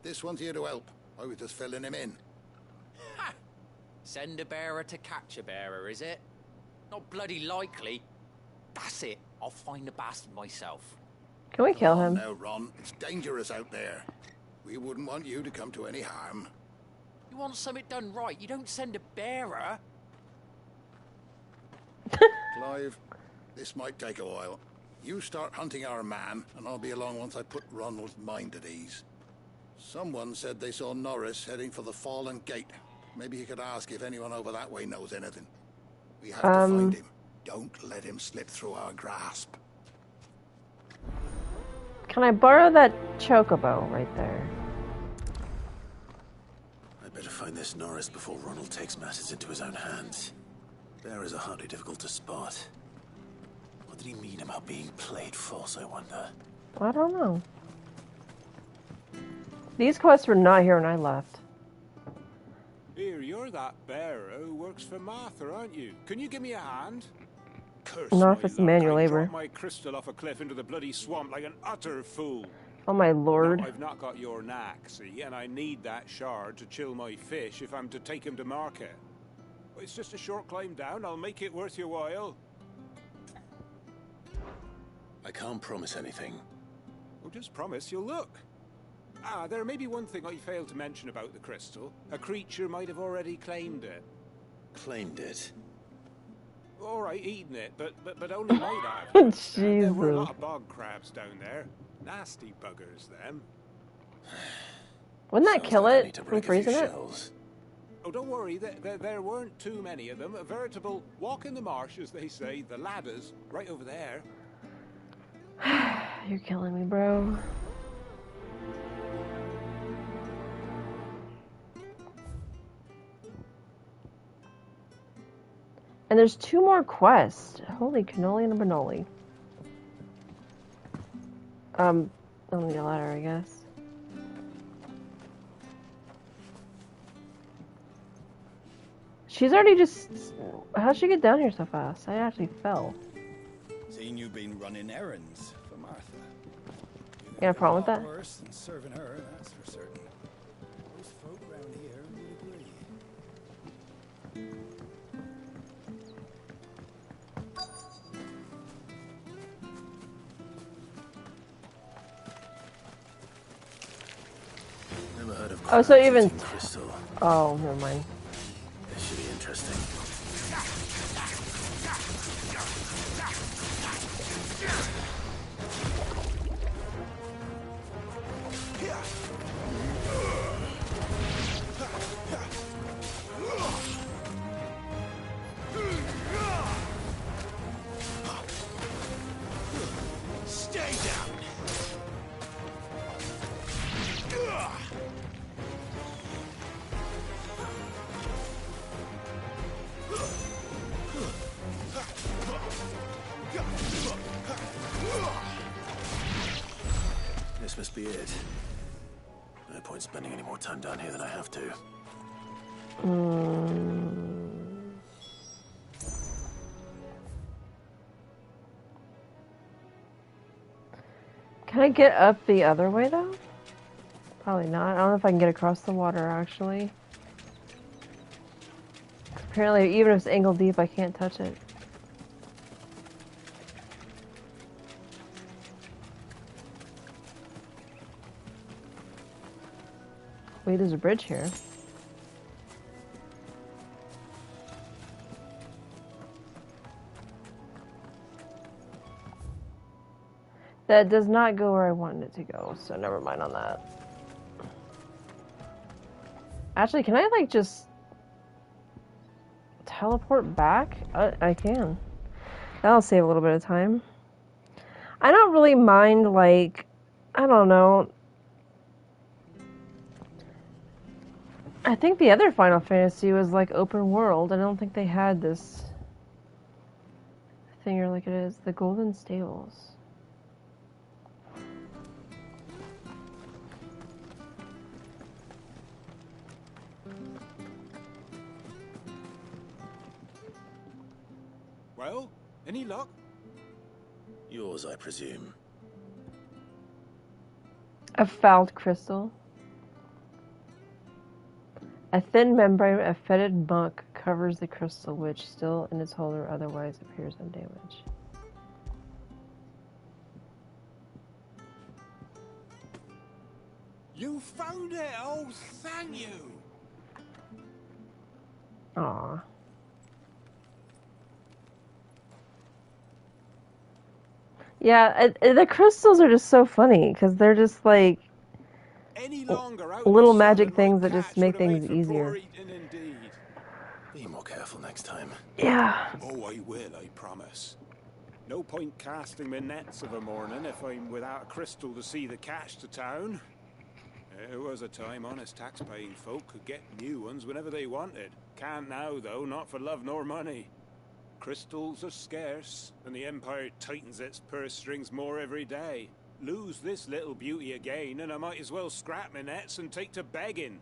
this one's here to help. I was just filling him in. Ha! Send a bearer to catch a bearer, is it? Not bloody likely. That's it. I'll find the bastard myself. Can we kill him? Now, Ron, it's dangerous out there. We wouldn't want you to come to any harm. You want something done right, you don't send a bearer. Clive, this might take a while. You start hunting our man, and I'll be along once I put Ronald's mind at ease. Someone said they saw Norris heading for the Fallen Gate. Maybe you could ask if anyone over that way knows anything. We have to find him. Don't let him slip through our grasp. Can I borrow that chocobo right there? I better find this Norris before Ronald takes matters into his own hands. Bearers are hardly difficult to spot. What did he mean about being played false, I wonder? I don't know. These quests were not here when I left. Here, you're that bearer who works for Martha, aren't you? Can you give me a hand? Curse Not my if it's luck, manual I labor. dropped my crystal off a cliff into the bloody swamp like an utter fool. Oh my lord. Now, I've not got your knack, see, and I need that shard to chill my fish if I'm to take him to market. It's just a short climb down. I'll make it worth your while. I can't promise anything. Well, just promise you'll look. Ah, there may be one thing I failed to mention about the crystal. A creature might have already claimed it. Claimed it? All right, eaten it, but only might have. There were a Jesus. lot of bog crabs down there. Nasty buggers, them. Wouldn't that kill it from freezing it? Oh, don't worry, there weren't too many of them. A veritable walk in the marsh, as they say, the ladders, right over there. You're killing me, bro. And there's 2 more quests. Holy cannoli and banoli. I'll need a ladder, I guess. She's already just... How'd she get down here so fast? I actually fell. Seen you been running errands for Martha. You got a problem with that? Worse than serving her, that's for certain. Most folk round here would agree. Never heard of Oh, so crabs even... eating crystal. Oh, never mind. This should be interesting. Stay down. This must be it. No point spending any more time down here than I have to. Can I get up the other way, though? Probably not. I don't know if I can get across the water, actually. Apparently, even if it's ankle deep, I can't touch it. Wait, there's a bridge here. That does not go where I wanted it to go, so never mind on that. Actually, can I, like, just teleport back? I can. That'll save a little bit of time. I don't really mind, like, I don't know. I think the other Final Fantasy was, like, open world. I don't think they had this thing here like it is. The Golden Stables. Well, any luck? Yours, I presume. A fouled crystal. A thin membrane of fetid muck covers the crystal, which, still in its holder, otherwise appears undamaged. You found it! Oh, thank you! Aww. Yeah, the crystals are just so funny, because they're just like little magic things that just make things easier. Be more careful next time. Yeah. Oh, I will, I promise. No point casting my nets of a morning if I'm without a crystal to see the cash to town. There was a time honest tax-paying folk could get new ones whenever they wanted. Can't now, though, not for love nor money. Crystals are scarce, and the Empire tightens its purse strings more every day. Lose this little beauty again, and I might as well scrap my nets and take to begging.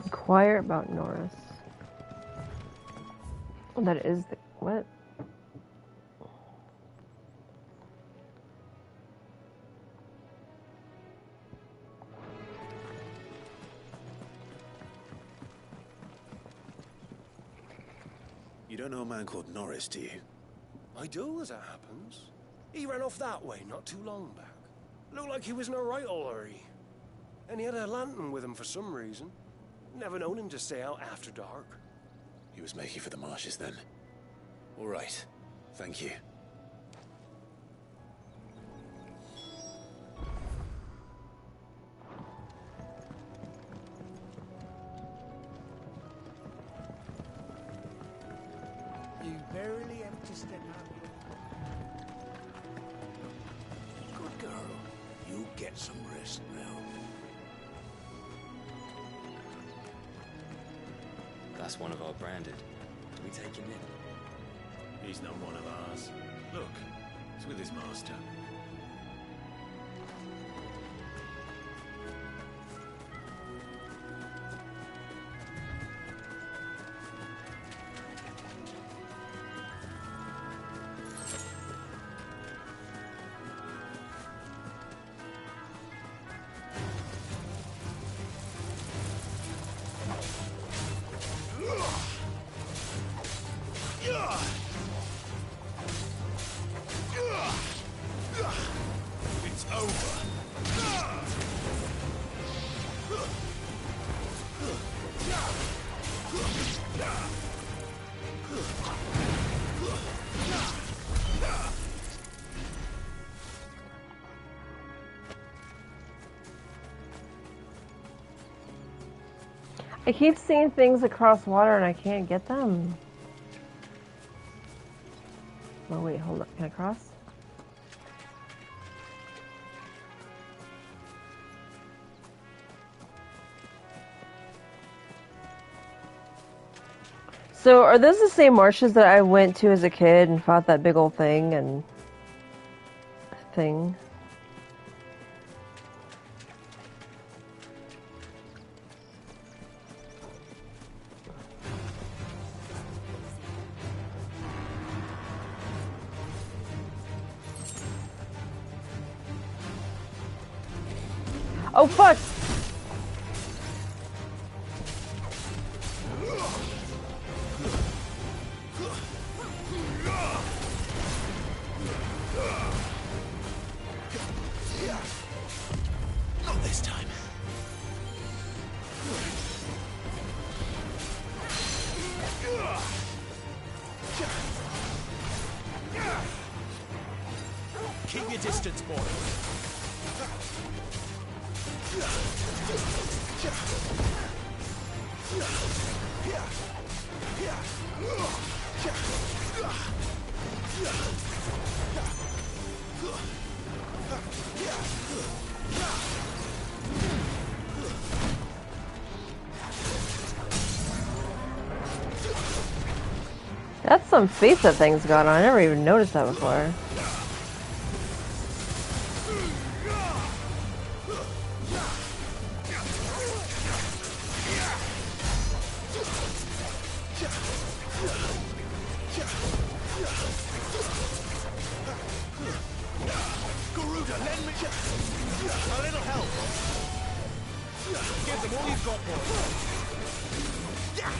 Inquire about Norris. That is the... what? You don't know a man called Norris, do you? I do, as it happens. He ran off that way not too long back. Looked like he was in a right old hurry. And he had a lantern with him for some reason. Never known him to stay out after dark. He was making for the marshes then. All right. Thank you. You barely have to step out. Good girl. You get some rest now. That's one of our branded. Do we take him in? He's not one of ours. Look, he's with his master. It's over. I keep seeing things across water and I can't get them. Oh wait, hold up. Can I cross? So are those the same marshes that I went to as a kid and fought that big old thing and thing. Oh fuck! Not this time. Keep your distance, boy. That's some face that thing's got on. I never even noticed that before. Garuda, lend me a little help. Give them all you've got, boy. Yeah.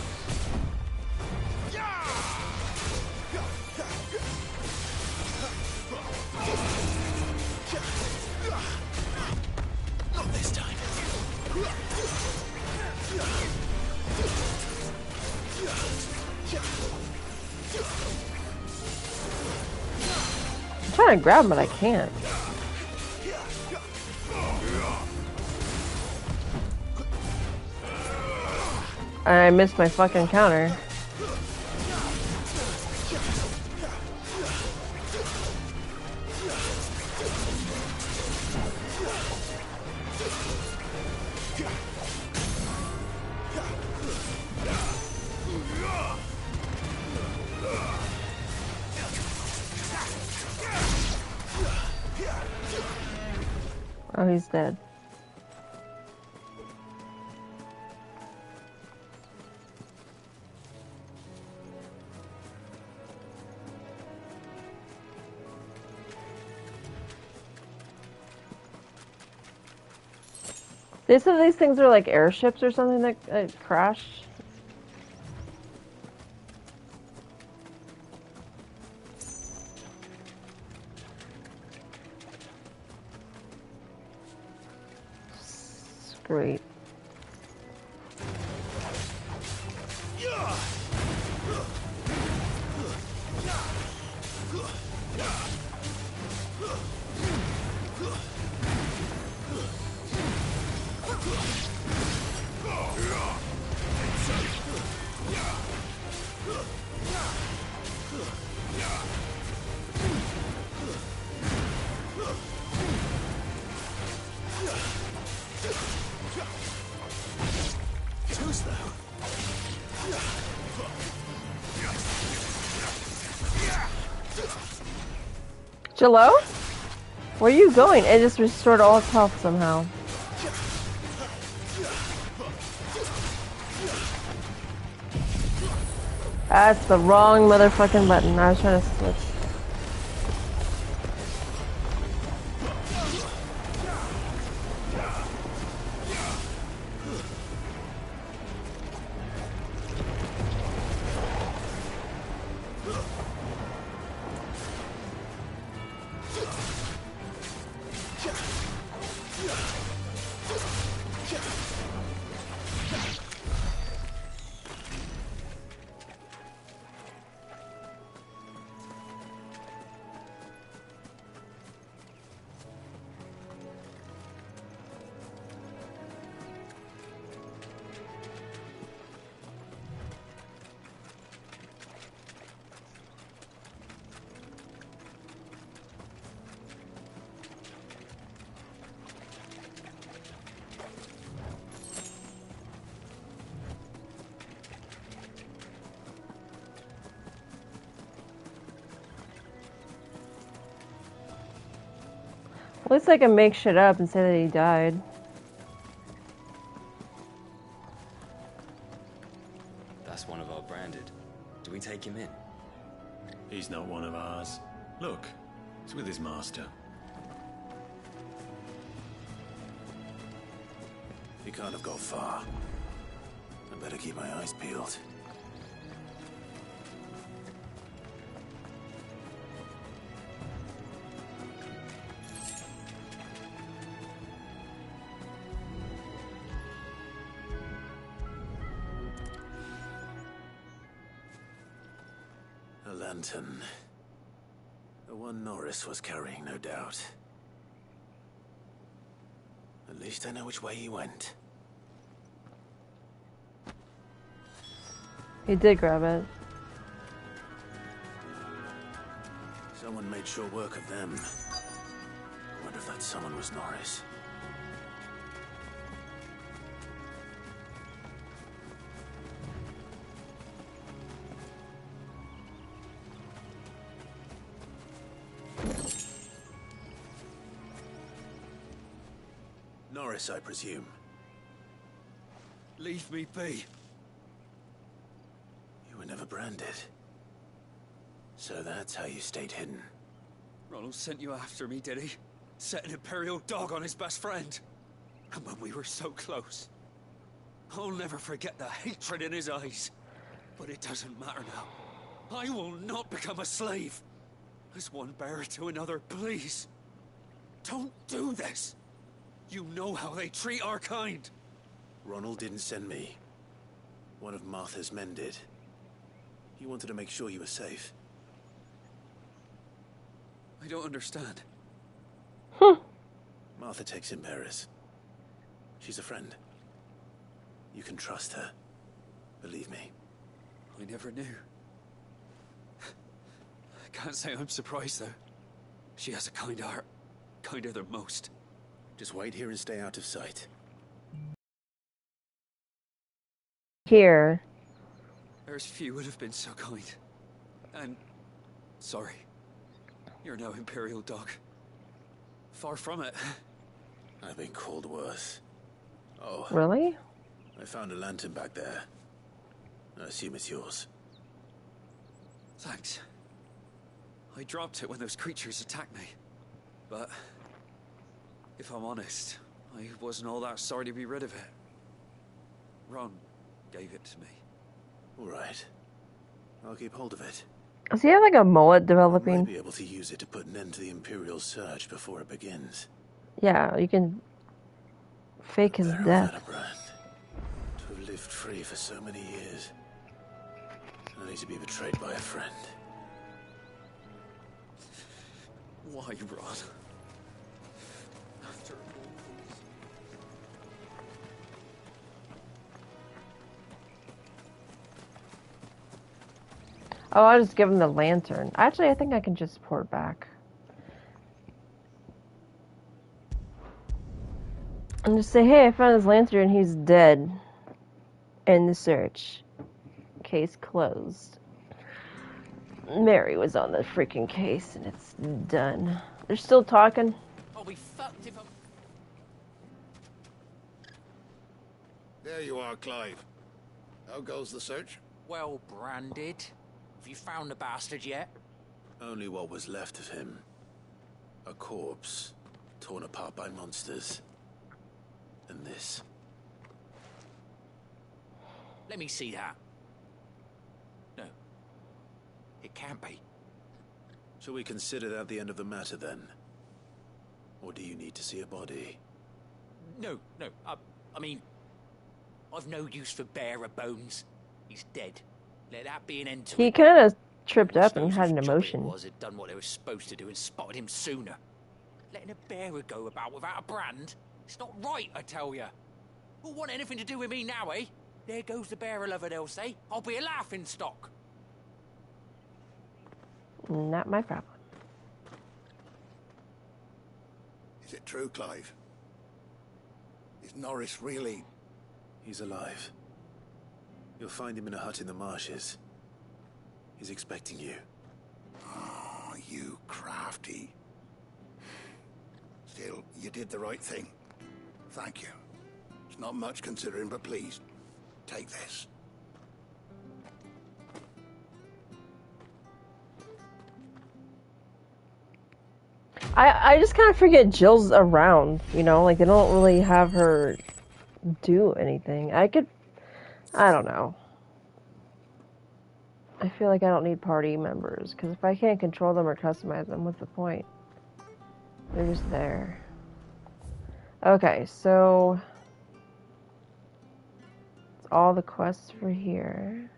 Not this time. I'm trying to grab him, but I can't. I missed my fucking counter. Oh, he's dead. They said these things are like airships or something that crashed. Great. Jello? Where are you going? It just restored all its health somehow. That's the wrong motherfucking button. I was trying to switch. At least I can make shit up and say that he died. That's one of our branded. Do we take him in? He's not one of ours. Look, he's with his master. He can't have got far. I better keep my eyes peeled. A lantern. The one Norris was carrying, no doubt. At least I know which way he went. He did grab it. Someone made short work of them. I wonder if that someone was Norris. Norris, I presume. Leave me be. You were never branded. So that's how you stayed hidden. Ronald sent you after me, did he? Set an Imperial dog on his best friend. And when we were so close. I'll never forget the hatred in his eyes. But it doesn't matter now. I will not become a slave. As one bearer to another, please. Don't do this. You know how they treat our kind. Ronald didn't send me. One of Martha's men did. He wanted to make sure you were safe. I don't understand. Martha takes in bearers. She's a friend. You can trust her. Believe me. I never knew. I can't say I'm surprised, though. She has a kind heart. Kinder than most. Just wait here and stay out of sight. Here. There's few would have been so kind. And... sorry. You're no Imperial dog. Far from it. I've been called worse. Oh. Really? I found a lantern back there. I assume it's yours. Thanks. I dropped it when those creatures attacked me. But... if I'm honest, I wasn't all that sorry to be rid of it. Ron gave it to me. All right. I'll keep hold of it. Does he have like a mullet I developing? might be able to use it to put an end to the Imperial surge before it begins. Yeah, you can fake his death. To have lived free for so many years. Only to be betrayed by a friend. Why, Ron? After Oh, I'll just give him the lantern. Actually, I think I can just pour it back. And just say, hey, I found his lantern. He's dead. End the search. Case closed. Mary was on the freaking case, and it's done. They're still talking. I'll be fucked if I'm... There you are, Clive. How goes the search? Well branded. Have you found the bastard yet? Only what was left of him. A corpse, torn apart by monsters. And this. Let me see that. No. It can't be. Shall we consider that the end of the matter, then? Or do you need to see a body? No. I mean... I've no use for bearer bones. He's dead. Let that be an end to it. He kind of tripped up and had an emotion. Was had done what they were supposed to do and spotted him sooner. Letting a bearer go about without a brand? It's not right, I tell you. Who'll want anything to do with me now, eh? There goes the bearer lover, they'll say. I'll be a laughing stock. Not my problem. Is it true, Clive? Is Norris really... He's alive. You'll find him in a hut in the marshes. He's expecting you. Oh, you crafty. Still You did the right thing. Thank you. It's not much considering, but please, take this. I just kind of forget Jill's around, you know? Like, they don't really have her do anything. I don't know. I feel like I don't need party members, because if I can't control them or customize them, what's the point? They're just there. Okay, so it's all the quests for here.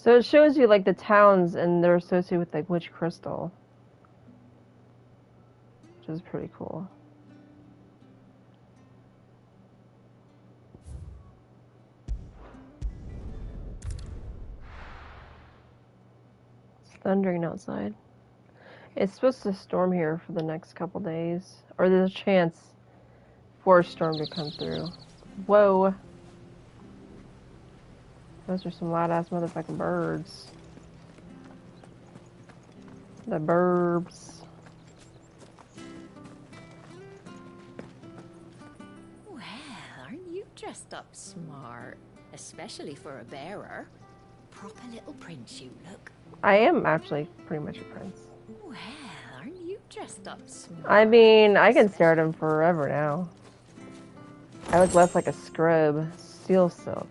So it shows you like the towns and they're associated with like which crystal. Which is pretty cool. It's thundering outside. It's supposed to storm here for the next couple days. Or there's a chance for a storm to come through. Whoa. Those are some loud ass motherfucking birds. The burbs. Well, aren't you dressed up smart? Especially for a bearer. Proper little prince you look. I am actually pretty much a prince. Well, aren't you dressed up smart? I mean, I can stare at him forever now. I look less like a scrub. Steel silk.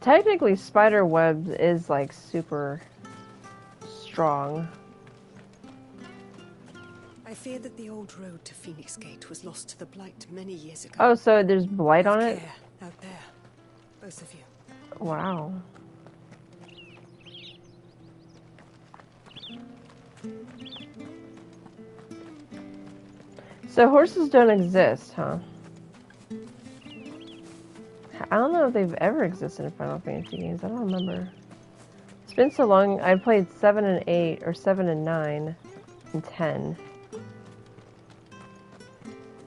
Technically, spider webs is like super strong. I fear that the old road to Phoenix Gate was lost to the Blight many years ago. Oh, so there's blight on it? Care out there, both of you. Wow. So horses don't exist, huh? I don't know if they've ever existed in Final Fantasy games. I don't remember. It's been so long. I played 7 and 8, or 7 and 9, and 10.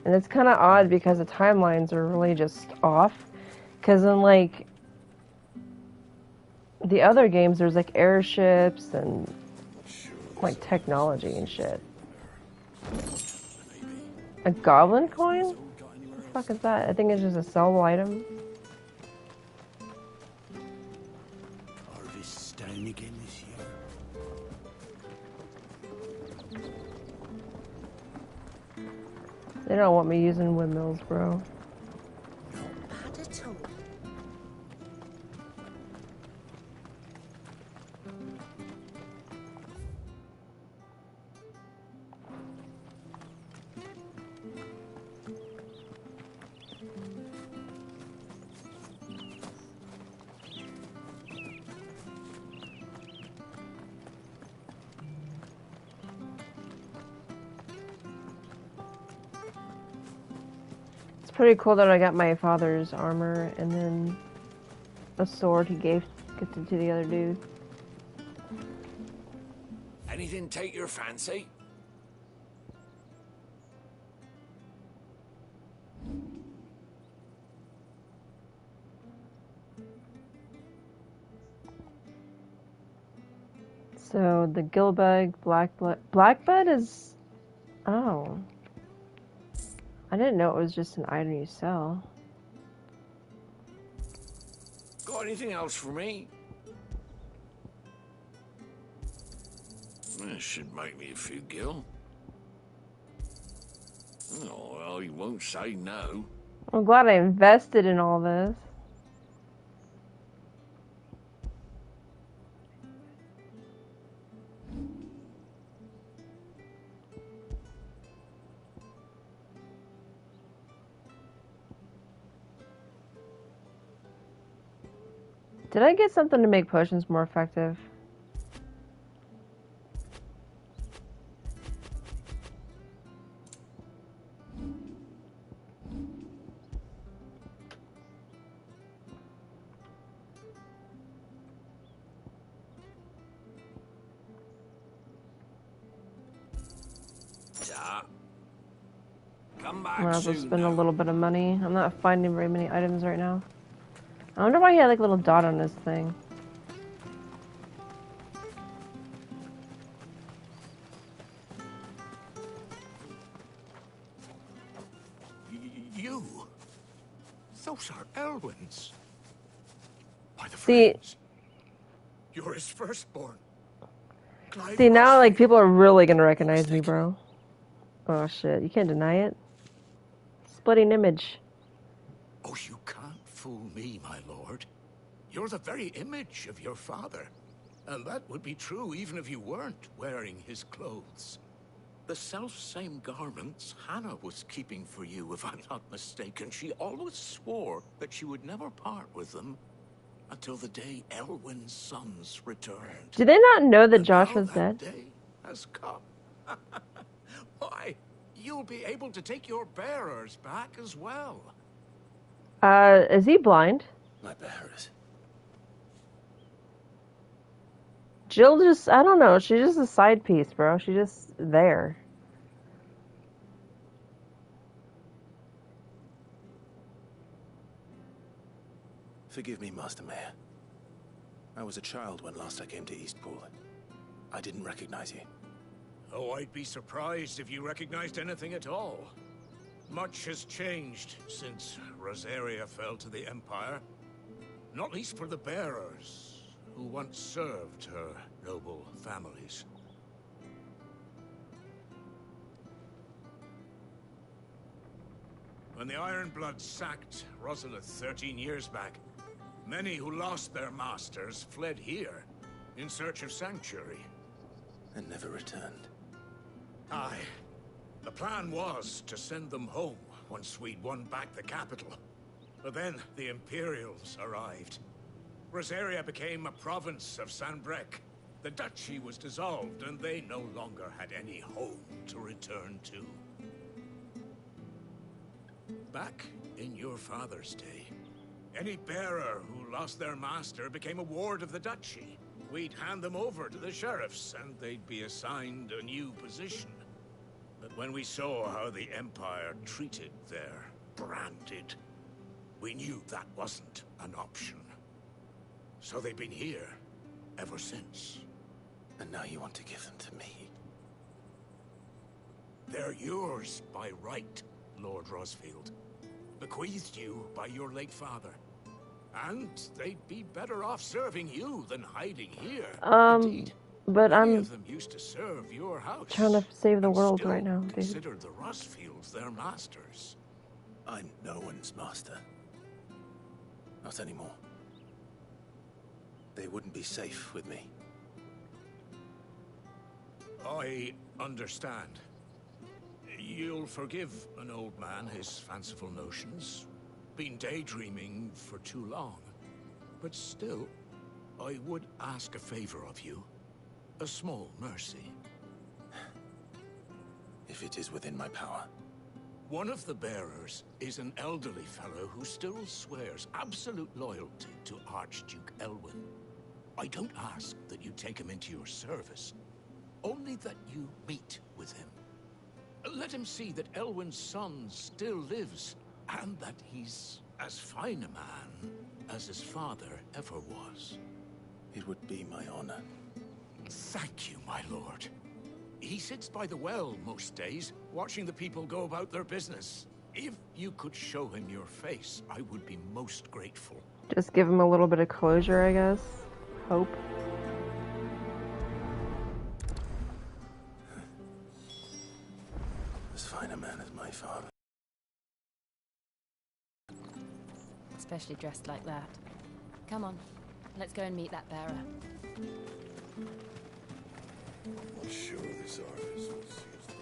And it's kind of odd because the timelines are really just off. Because in, like, the other games, there's, like, airships and, like, technology and shit. A goblin coin? What the fuck is that? I think it's just a sellable item. Again this year. They don't want me using windmills, bro. Bad at all. Pretty cool that I got my father's armor and then a sword he gave to the other dude. Anything take your fancy? So the gillbug, blackbud is... Oh. I didn't know it was just an item you sell. Got anything else for me? This should make me a few gil. Oh, well, you won't say no. I'm glad I invested in all this. Did I get something to make potions more effective? that. Come back Might as well soon spend a now. little bit of money. I'm not finding very many items right now. I wonder why he had like a little dot on his thing. You? Those are Elwyn's. By the See, frames. You're his firstborn. Clive see now like Rosfield. people are really gonna recognize me, bro. Oh shit, you can't deny it. Splitting image. Oh, you can't fool me, my lord. You're the very image of your father. And that would be true even if you weren't wearing his clothes. The self-same garments Hannah was keeping for you, if I'm not mistaken. She always swore that she would never part with them until the day Elwyn's sons returned. Did they not know that And Josh now was that dead? day has come. Why, you'll be able to take your bearers back as well. Is he blind? My bearers. Jill just, I don't know, she's just a side piece, bro. She's just there. Forgive me, Master Mayor. I was a child when last I came to Eastpool. I didn't recognize you. Oh, I'd be surprised if you recognized anything at all. Much has changed since Rosaria fell to the Empire. Not least for the bearers, who once served her noble families. When the Ironbloods sacked Rosalith 13 years back, many who lost their masters fled here in search of sanctuary. And never returned. Aye. The plan was to send them home once we'd won back the capital. But then the Imperials arrived. Rosaria became a province of Sanbreque. The duchy was dissolved, and they no longer had any home to return to. Back in your father's day, any bearer who lost their master became a ward of the duchy. We'd hand them over to the sheriffs, and they'd be assigned a new position. But when we saw how the Empire treated their branded, we knew that wasn't an option. So they've been here ever since. And now you want to give them to me? They're yours by right, Lord Rosfield. Bequeathed you by your late father. And they'd be better off serving you than hiding here. Indeed, but many I'm of them used to serve your house. trying to save the and world still right now, dude. consider the Rosfields their masters. I'm no one's master. Not anymore. They wouldn't be safe with me. I understand. You'll forgive an old man his fanciful notions. Been daydreaming for too long. But still, I would ask a favor of you. A small mercy. If it is within my power. One of the bearers is an elderly fellow who still swears absolute loyalty to Archduke Elwyn. I don't ask that you take him into your service, only that you meet with him. Let him see that Elwyn's son still lives, and that he's as fine a man as his father ever was. It would be my honor. Thank you, my lord. He sits by the well most days, watching the people go about their business. If you could show him your face, I would be most grateful. Just give him a little bit of closure, I guess. Hope. As fine a man as my father. Especially dressed like that. Come on, let's go and meet that bearer. I'm sure this artist was seriously.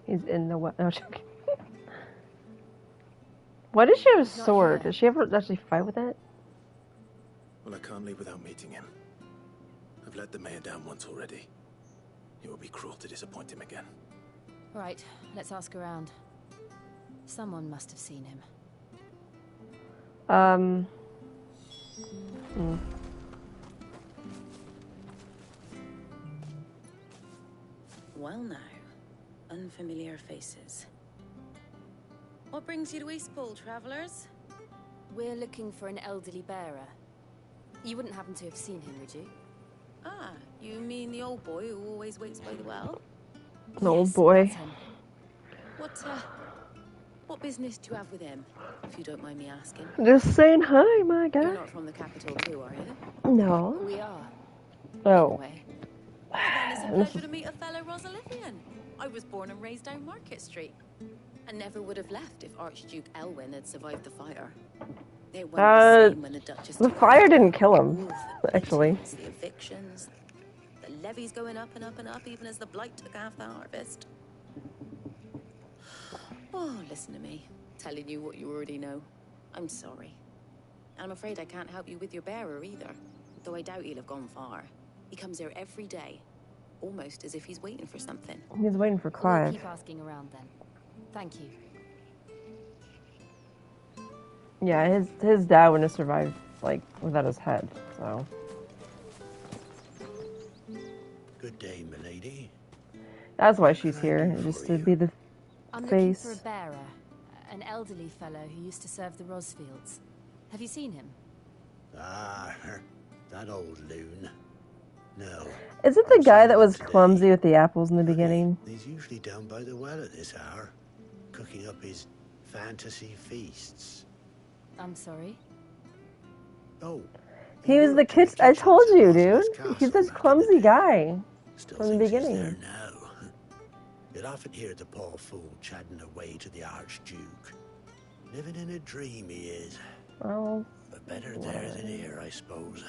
He's in the what? No, I'm joking. Why does she have a sword? Does she ever actually fight with it? Well, I can't leave without meeting him. I've let the mayor down once already. It would be cruel to disappoint him again. Right, let's ask around. Someone must have seen him. Well now, unfamiliar faces. What brings you to Eastpool, travellers? We're looking for an elderly bearer. You wouldn't happen to have seen him, would you? Ah, you mean the old boy who always waits by the well? An old boy. That's him. What business do you have with him, if you don't mind me asking? Just saying hi, my guy. You're not from the capital too, are you? No. We are. Oh. Then it's a pleasure to meet a fellow Rosalithian. I was born and raised down Market Street. And never would have left if Archduke Elwyn had survived the fire. It wasn't the same when the Duchess the took fire over. didn't kill him, All the actually. beatings, the evictions, the levies going up and up and up, even as the blight took half the harvest. Oh, listen to me, telling you what you already know. I'm sorry. I'm afraid I can't help you with your bearer either, though I doubt he'll have gone far. He comes here every day, almost as if he's waiting for something. He's waiting for Clive. We'll keep asking around then. Thank you. Yeah, his dad wouldn't have survived, like, without his head, so. Good day, milady. That's why she's here, just to be the I'm face. looking for a bearer, an elderly fellow who used to serve the Rosfields. Have you seen him? Ah, that old loon. No. Is it the guy that was clumsy with the apples in the beginning? He's usually down by the well at this hour, cooking up his fantasy feasts. I'm sorry? Oh. He was the kid. I told you, dude. He's this clumsy guy from the beginning. You'd often hear the poor fool chatting away to the Archduke. Living in a dream he is. Oh. But better there than here, I suppose.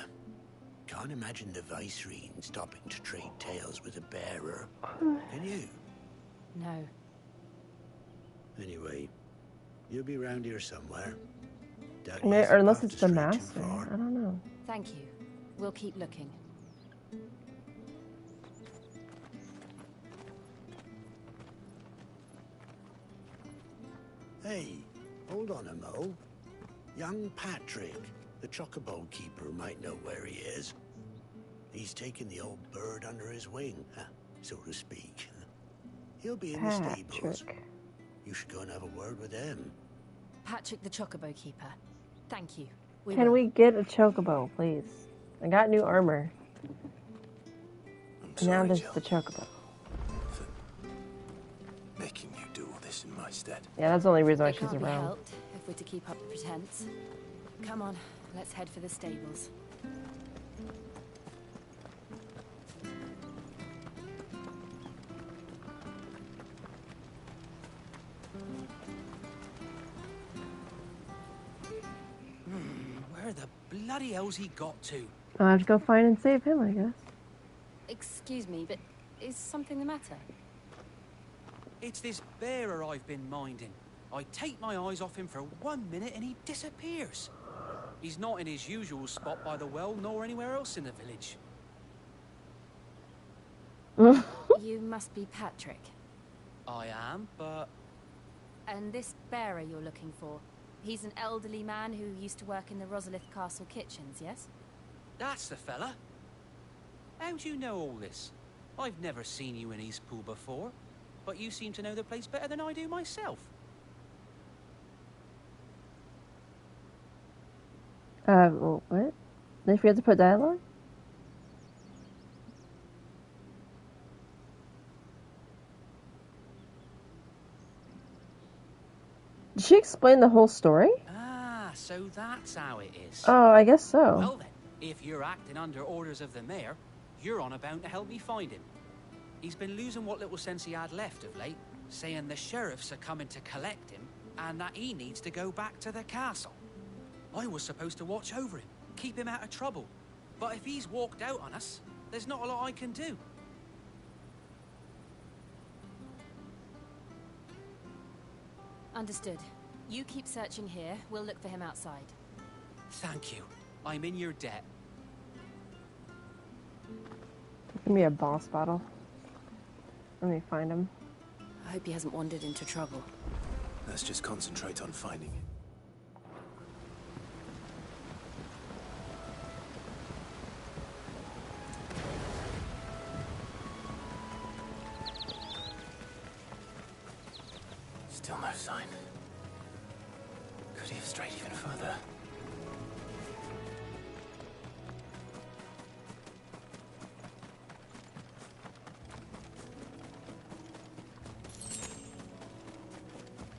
Can't imagine the Viceroy stopping to trade tales with a bearer. Can you? No. Anyway, you'll be round here somewhere. Or unless it's the master. I don't know. Thank you. We'll keep looking. Hey, hold on a mo. Young Patrick, the chocobo keeper, might know where he is. He's taken the old bird under his wing, so to speak. He'll be in the stables. You should go and have a word with him. Patrick the chocobo keeper. Thank you. Can we get a chocobo, please? I got new armor. Now this is the chocobo. Making you do all this in my stead. Yeah, that's the only reason why It she's can't be around. helped if we're to keep up the pretense. Come on, let's head for the stables. Where the bloody hell's he got to? I'll have to go find and save him, I guess. Excuse me, but is something the matter? It's this bearer I've been minding. I take my eyes off him for 1 minute and he disappears. He's not in his usual spot by the well, nor anywhere else in the village. You must be Patrick. I am, but... And this bearer you're looking for, he's an elderly man who used to work in the Rosalith Castle kitchens, yes? That's the fella. How do you know all this? I've never seen you in Eastpool before, but you seem to know the place better than I do myself. Well, what? Did I forget to put dialogue? Did she explain the whole story? Ah, so that's how it is. Oh, I guess so. Well then, if you're acting under orders of the mayor, you're on about to help me find him. He's been losing what little sense he had left of late, saying the sheriffs are coming to collect him, and that he needs to go back to the castle. I was supposed to watch over him, keep him out of trouble. But if he's walked out on us, there's not a lot I can do. Understood. You keep searching here, we'll look for him outside. Thank you. I'm in your debt. Give me a boss battle. Let me find him. I hope he hasn't wandered into trouble. Let's just concentrate on finding him. sign. Could he have strayed even further?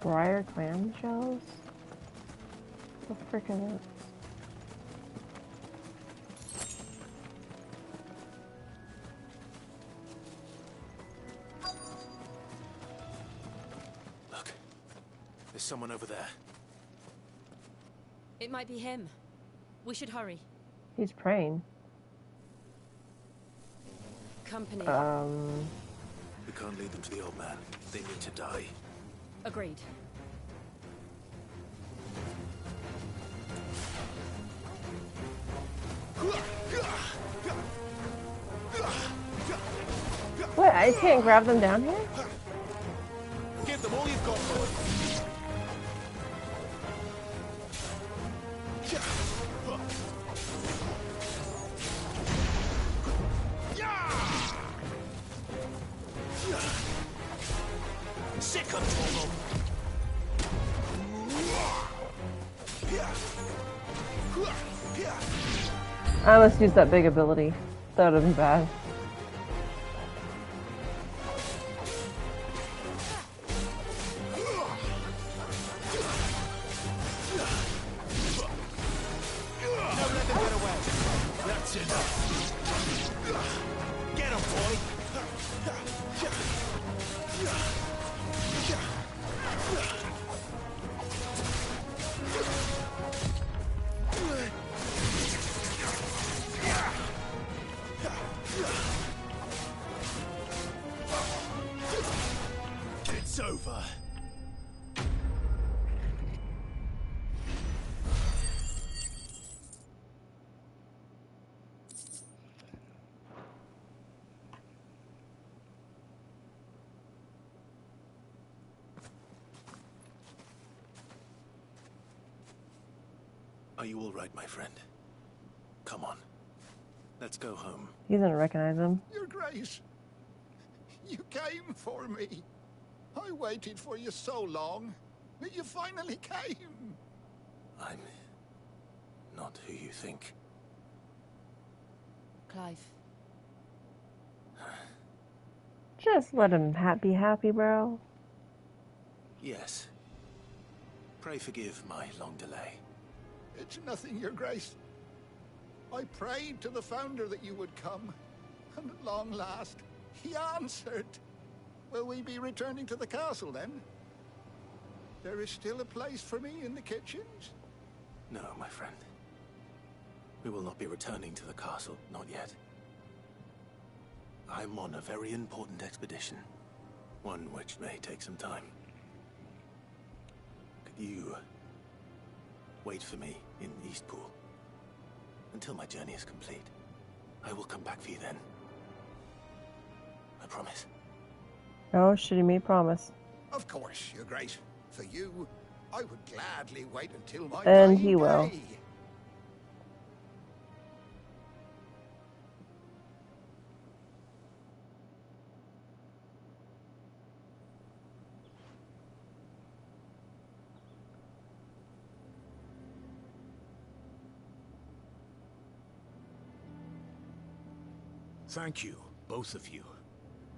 Briar clam shells? The frick is it? Look. There's someone over there. It might be him. We should hurry. He's praying. Company. We can't lead them to the old man. They need to die. Agreed. What? I can't grab them down here? Give them all you've got, boy. Sick of trouble. I almost used that big ability. That would have been bad. That's enough. Get him, boy. It's over. Are you all right, my friend? Come on. Let's go home. He doesn't recognize him. Your Grace, you came for me. I waited for you so long, but you finally came. I'm not who you think. Clive. Just let him be happy, bro. Yes. Pray forgive my long delay. It's nothing, Your Grace. I prayed to the Founder that you would come, and at long last, he answered. Will we be returning to the castle, then? There is still a place for me in the kitchens? No, my friend. We will not be returning to the castle, not yet. I'm on a very important expedition. One which may take some time. Could you wait for me in Eastpool until my journey is complete? I will come back for you then. I promise. Oh, should he made promise. Of course, Your Grace. For you, I would gladly wait until my And dying he will. day. Thank you, both of you.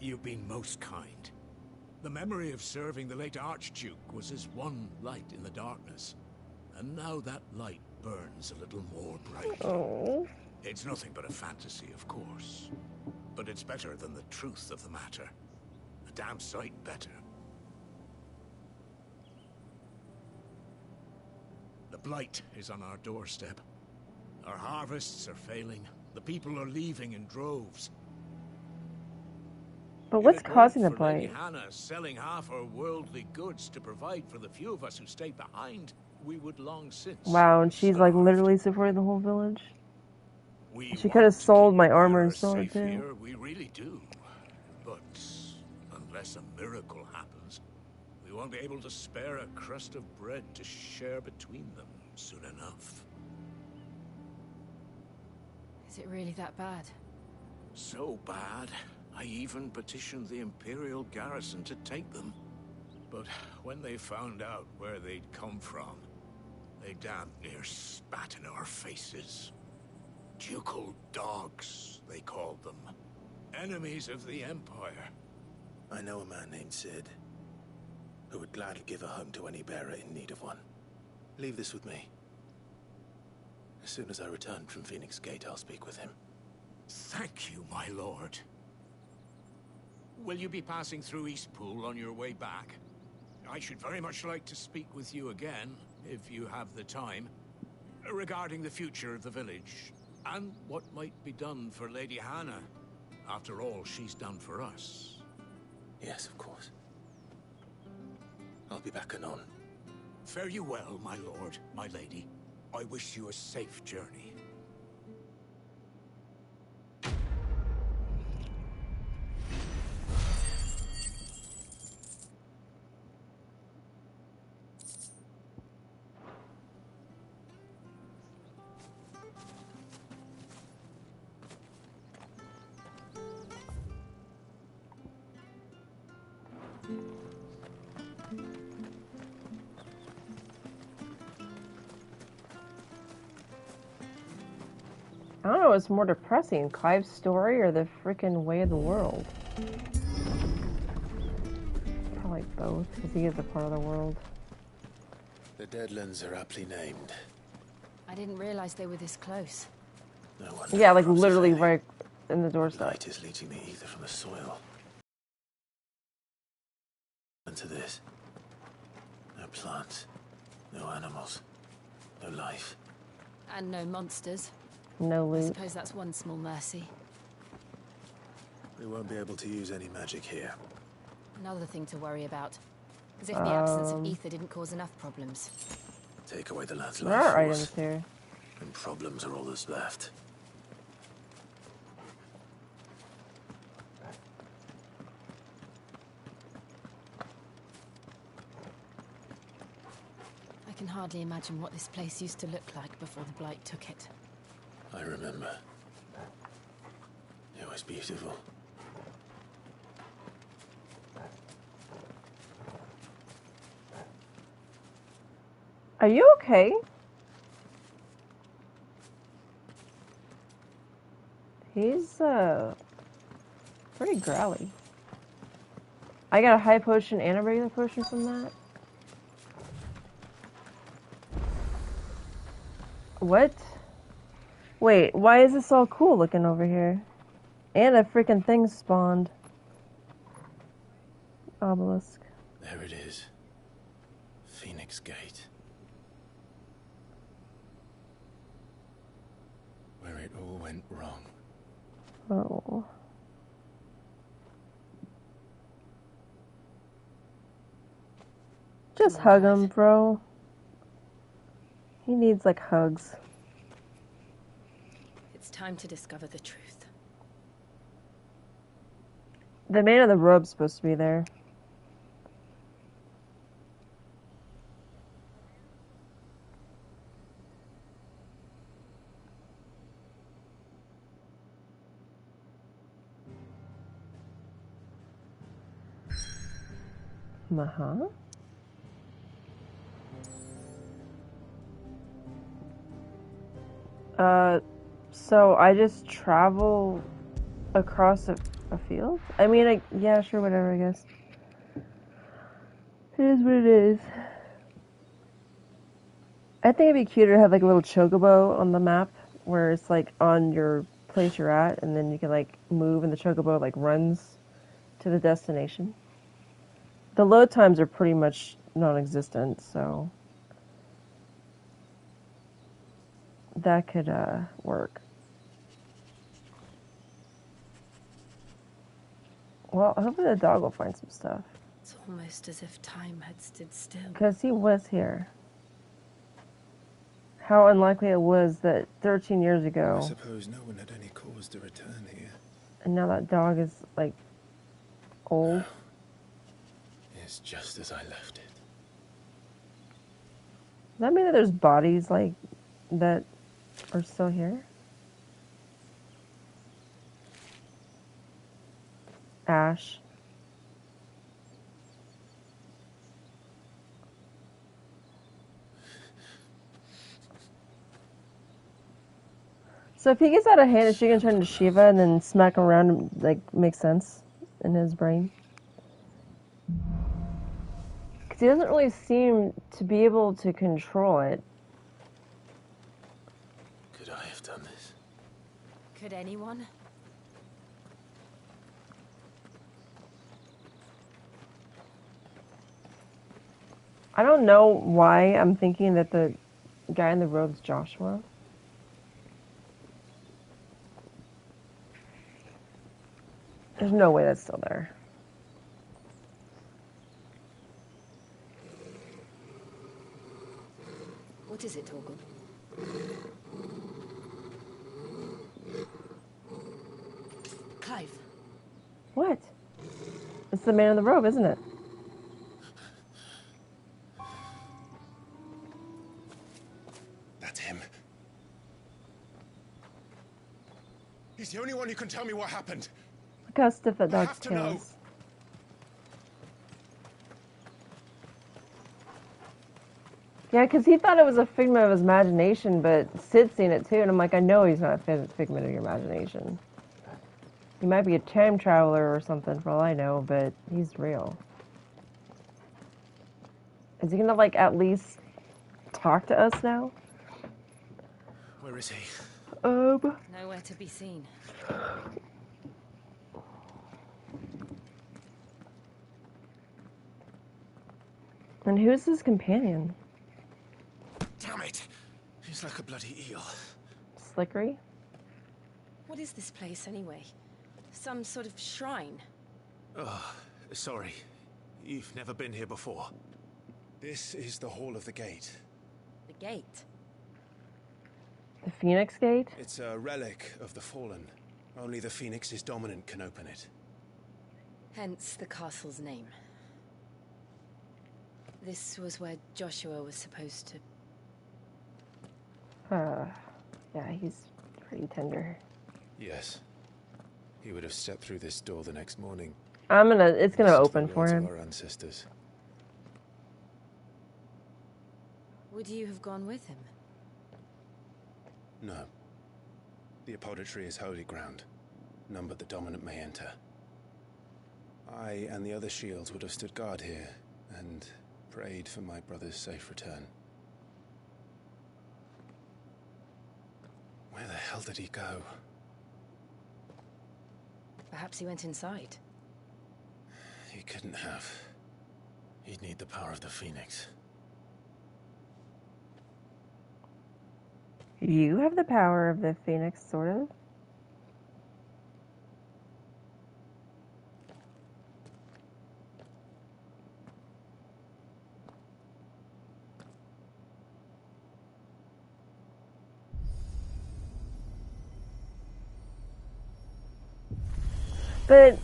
You've been most kind. The memory of serving the late Archduke was as one light in the darkness. And now that light burns a little more brightly. Oh. It's nothing but a fantasy, of course. But it's better than the truth of the matter. A damn sight better. The blight is on our doorstep. Our harvests are failing. The people are leaving in droves. But what's causing the For Lady blight? Hannah selling half her worldly goods to provide for the few of us who stayed behind, we would long since. Wow, and she's like literally supporting the whole village. We She could have want to sold keep my the armor and bearers sword safe too. here, we really do. But unless a miracle happens, we won't be able to spare a crust of bread to share between them soon enough. Is it really that bad? So bad, I even petitioned the Imperial garrison to take them. But when they found out where they'd come from, they damn near spat in our faces. Ducal dogs, they called them. Enemies of the Empire. I know a man named Sid, who would gladly give a home to any bearer in need of one. Leave this with me. As soon as I return from Phoenix Gate, I'll speak with him. Thank you, my lord. Will you be passing through Eastpool on your way back? I should very much like to speak with you again, if you have the time, regarding the future of the village, and what might be done for Lady Hannah. After all she's done for us. Yes, of course. I'll be back anon. Fare you well, my lord, my lady. I wish you a safe journey. I don't know what's more depressing, Clive's story or the freaking way of the world. Probably both, because he is a part of the world. The Deadlands are aptly named. I didn't realize they were this close. No wonder. Yeah, like literally right in the doorstep. Light is leaching the ether from the soil. And to this. No plants, no animals, no life. And no monsters. No I loot. suppose that's one small mercy. We won't be able to use any magic here. Another thing to worry about. As if the absence of ether didn't cause enough problems. Take away the lad's There are life items force, here. and problems are all that's left. I can hardly imagine what this place used to look like before the Blight took it. I remember. It was beautiful. Are you okay? He's, pretty growly. I got a high potion and a regular potion from that. What? Wait, why is this all cool looking over here? And a freaking thing spawned. Obelisk. There it is. Phoenix Gate. Where it all went wrong. Oh. Just hug him, bro. He needs, like, hugs. It's time to discover the truth. The man in the robe's supposed to be there. Uh-huh. So I just travel across a field? I mean, yeah, sure, whatever, I guess. It is what it is. I think it'd be cuter to have, like, a little chocobo on the map, where it's, like, on your place you're at, and then you can, like, move, and the chocobo, like, runs to the destination. The load times are pretty much non-existent, so that could, work. Well, hopefully the dog will find some stuff. It's almost as if time had stood still. Because he was here. How unlikely it was that 13 years ago. I suppose no one had any cause to return here. And now that dog is, like, old. It's just as I left it. Does that mean that there's bodies, like, that are still here? Ash. So if he gets out of hand, is she gonna turn into Shiva and then smack him around and, like, make sense in his brain? Because he doesn't really seem to be able to control it. Could I have done this? Could anyone? I don't know why I'm thinking that the guy in the robe's Joshua. There's no way that's still there. What is it, Torgal? Clive. What? It's the man in the robe, isn't it? That's him. He's the only one who can tell me what happened. Look how stiff that I dog's have to tail know. is. Yeah, because he thought it was a figment of his imagination, but Sid's seen it too, and I'm like, I know he's not a figment of your imagination. He might be a time traveler or something, for all I know, but he's real. Is he gonna, like, at least talk to us now? Where is he? Nowhere to be seen. And who's his companion? Damn it! He's like a bloody eel. Slickery? What is this place, anyway? Some sort of shrine? Oh, sorry. You've never been here before. This is the Hall of the Gate. The gate? The Phoenix Gate? It's a relic of the Fallen. Only the Phoenix's dominant can open it. Hence the castle's name. This was where Joshua was supposed to... Yeah, he's pretty tender. Yes. He would have stepped through this door the next morning. It's gonna Listened to open the for words of him. our ancestors. Would you have gone with him? No. The apodatory is holy ground. None but the dominant may enter. I and the other shields would have stood guard here and prayed for my brother's safe return. Where the hell did he go? Perhaps he went inside. He couldn't have. He'd need the power of the Phoenix. You have the power of the Phoenix, sort of. But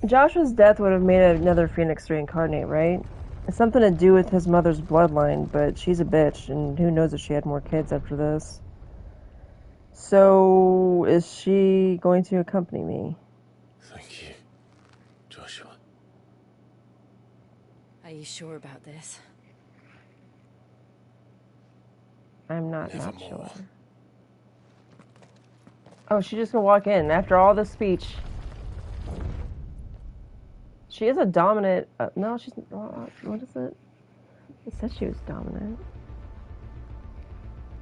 Joshua's death would have made another Phoenix reincarnate, right? It's something to do with his mother's bloodline, but she's a bitch, and who knows if she had more kids after this. So, is she going to accompany me? Thank you, Joshua. Are you sure about this? I'm not Nevermore. sure. Oh, she's just gonna walk in after all this speech. She is a dominant. No, she's. What is it? It said she was dominant.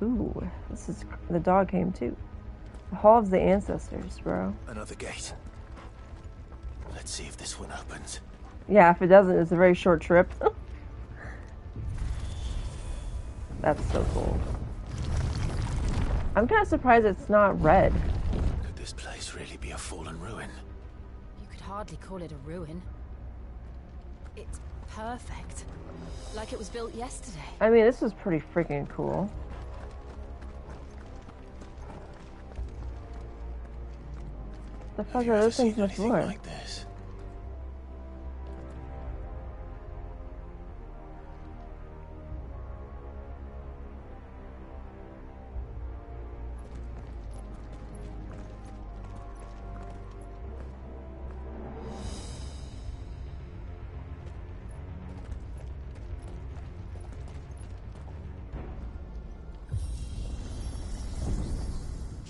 Ooh, this is. The dog came too. The Hall of the Ancestors, bro. Another gate. Let's see if this one opens. Yeah, if it doesn't, it's a very short trip. That's so cool. I'm kind of surprised it's not red. Could this place really be a fallen ruin? You could hardly call it a ruin. It's perfect. Like it was built yesterday. I mean, this is pretty freaking cool. The fuck are those things on the floor? Like this?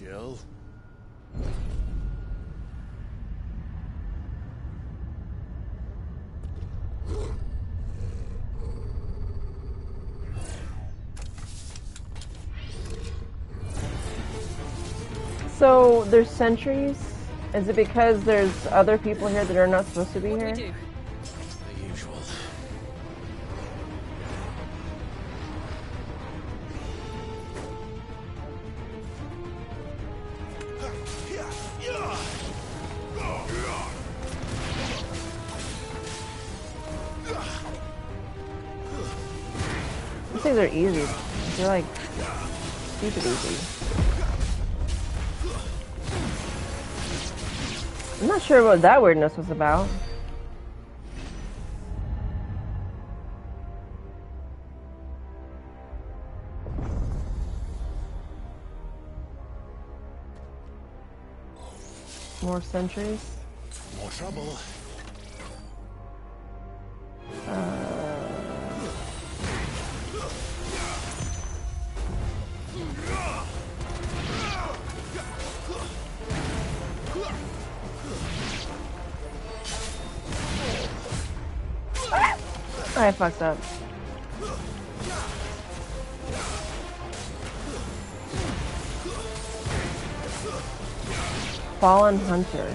Jill? So there's sentries? Is it because there's other people here that are not supposed to be here? The usual. These things are easy. They're like stupid easy. I'm not sure what that weirdness was about. More sentries. More trouble. I fucked up. Fallen Hunter.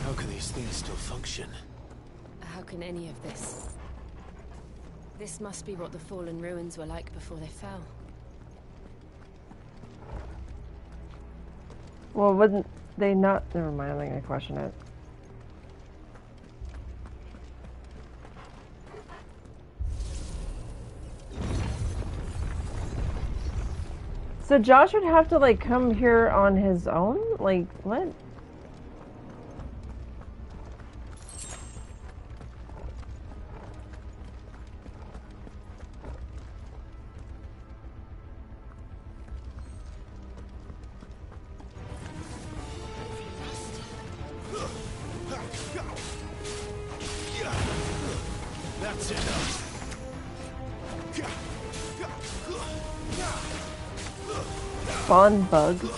How can these things still function? How can any of this? This must be what the fallen ruins were like before they fell. Well, wouldn't they not? Never mind, I'm not gonna question it. So Josh would have to like come here on his own? Like, what? That's enough. Spawn bug.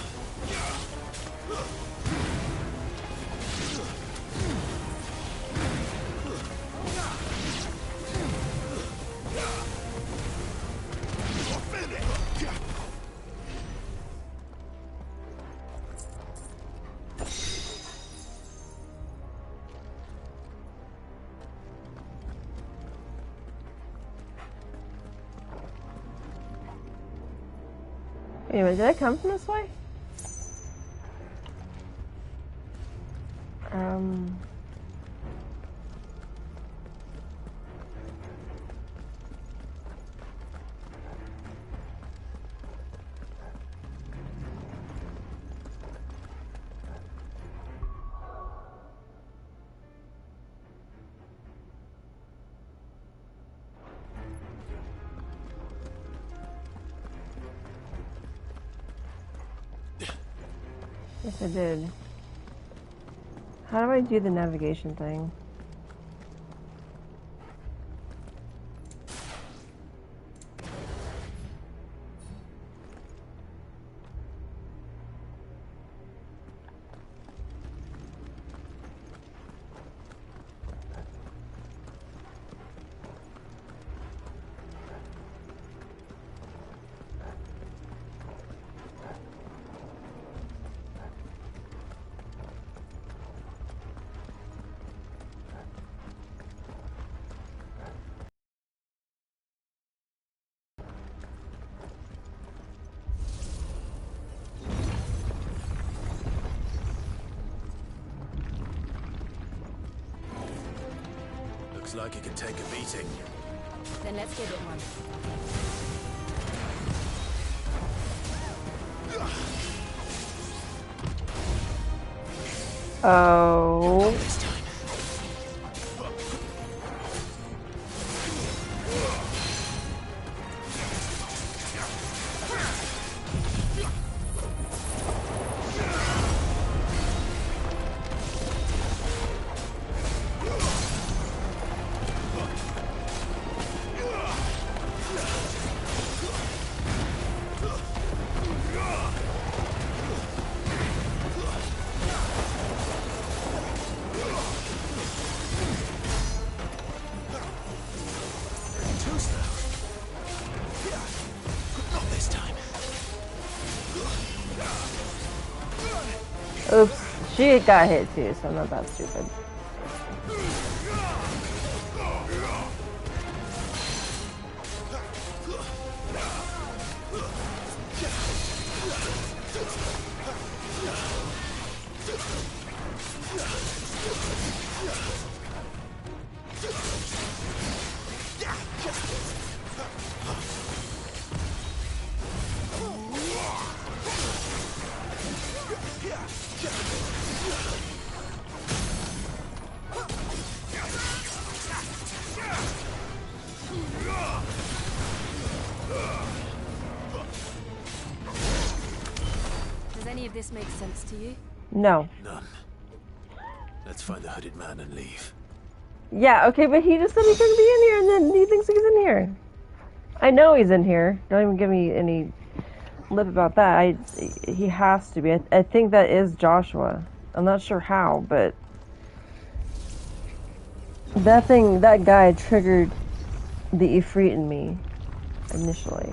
Anyway, did I come from this way? Yes, I did. How do I do the navigation thing? Looks like it can take a beating. Then let's give it one. Oh. She got hit too, so I'm not that stupid. Does any of this make sense to you? No. None. Let's find the hooded man and leave. Yeah, okay, but he just said he couldn't be in here, and then he thinks he's in here. I know he's in here. Don't even give me any lip about that. He has to be. I think that is Joshua. I'm not sure how, but that guy triggered the Ifrit in me initially.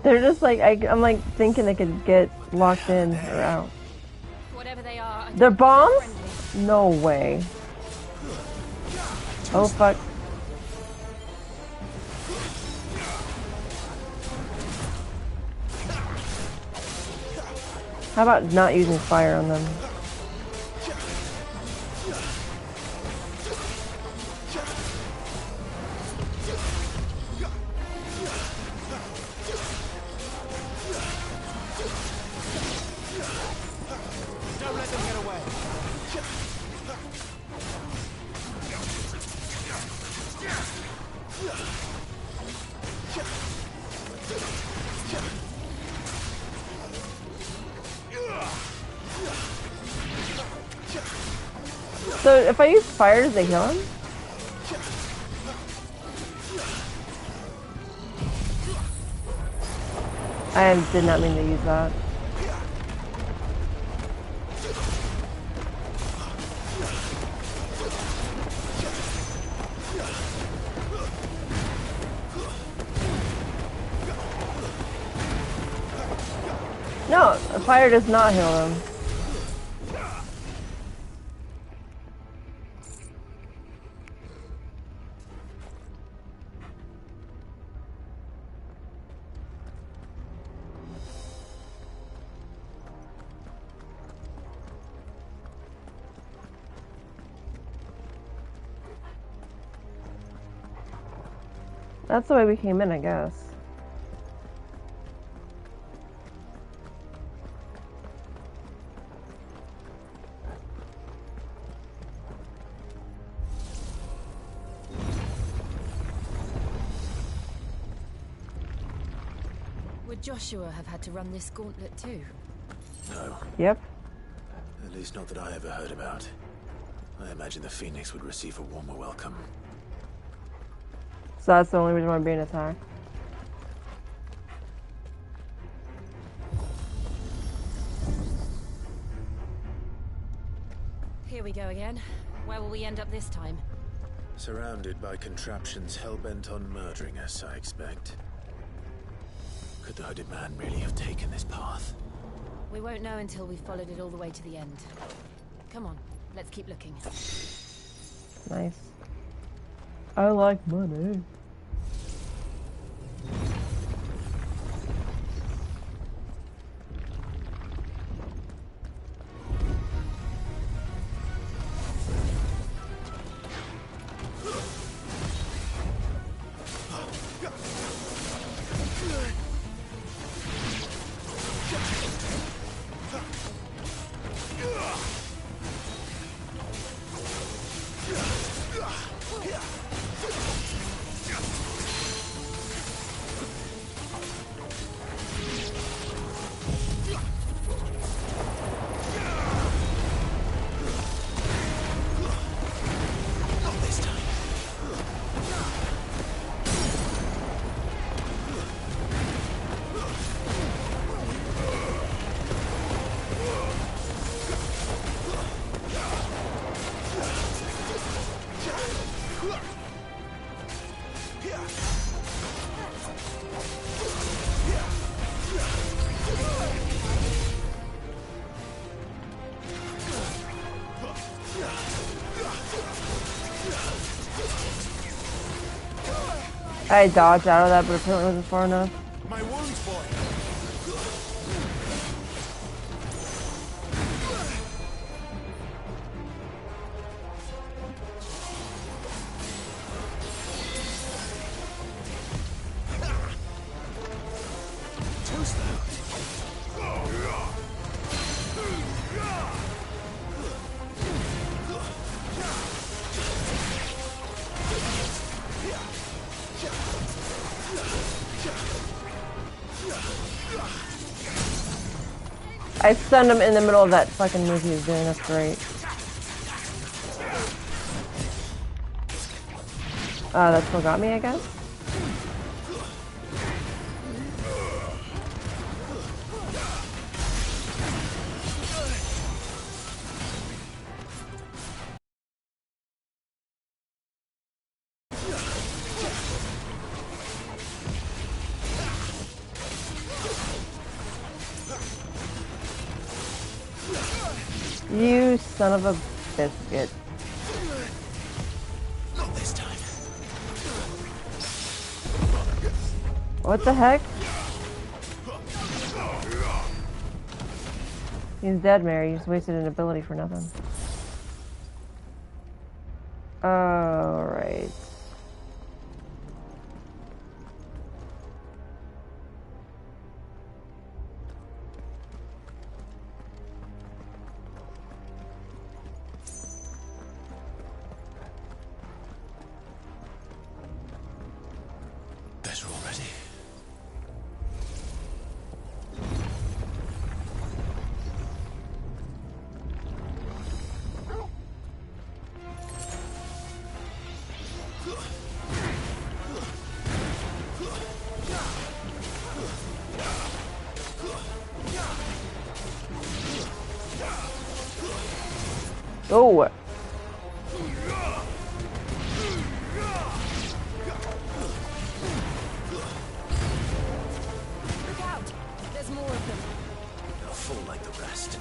They're just like, I'm like thinking they could get locked in or out. Whatever they are, They're bombs? No way. Oh fuck. How about not using fire on them? Don't let them get away. So if I use fire, does it kill him? I did not mean to use that. No, fire does not heal them. That's the way we came in, I guess. Would Joshua have had to run this gauntlet too? No. Yep. At least not that I ever heard about. I imagine the Phoenix would receive a warmer welcome. So that's the only reason why I'm being attacked. Here we go again. Where will we end up this time? Surrounded by contraptions hell-bent on murdering us, I expect. Could the hooded man really have taken this path? We won't know until we've followed it all the way to the end. Come on, let's keep looking. Nice. I like money. I dodged out of that, but apparently wasn't far enough. My wounds, boy. I stunned him in the middle of that fucking move he was doing. That's great. That still got me, I guess. You son of a biscuit. Not this time. What the heck? He's dead, Mary. You just wasted an ability for nothing. Alright. Better already. Oh! Look out! There's more of them. They'll fall like the rest.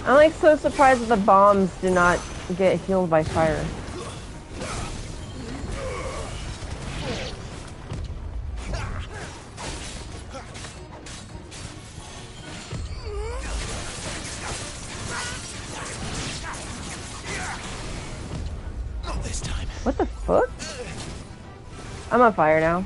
I'm like so surprised that the bombs do not get healed by fire. Not this time. What the fuck? I'm on fire now.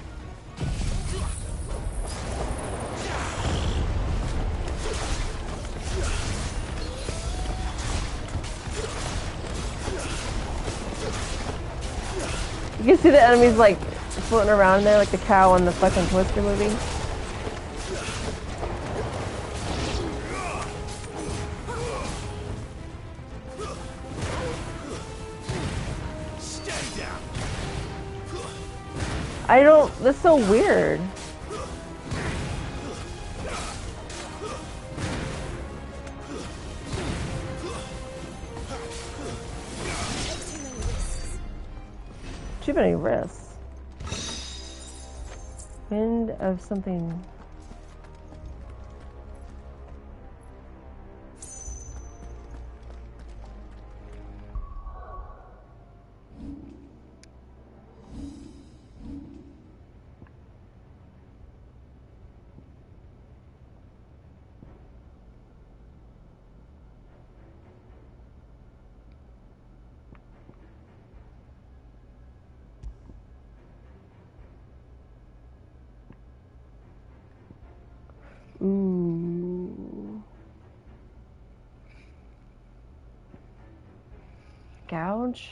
You can see the enemies like floating around there like the cow in the fucking Twister movie. Stay down. I don't, that's so weird. Too many risks. Wind of something. Ooh. Gouge?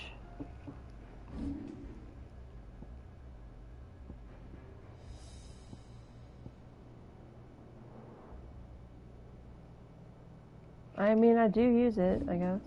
I mean, I do use it, I guess.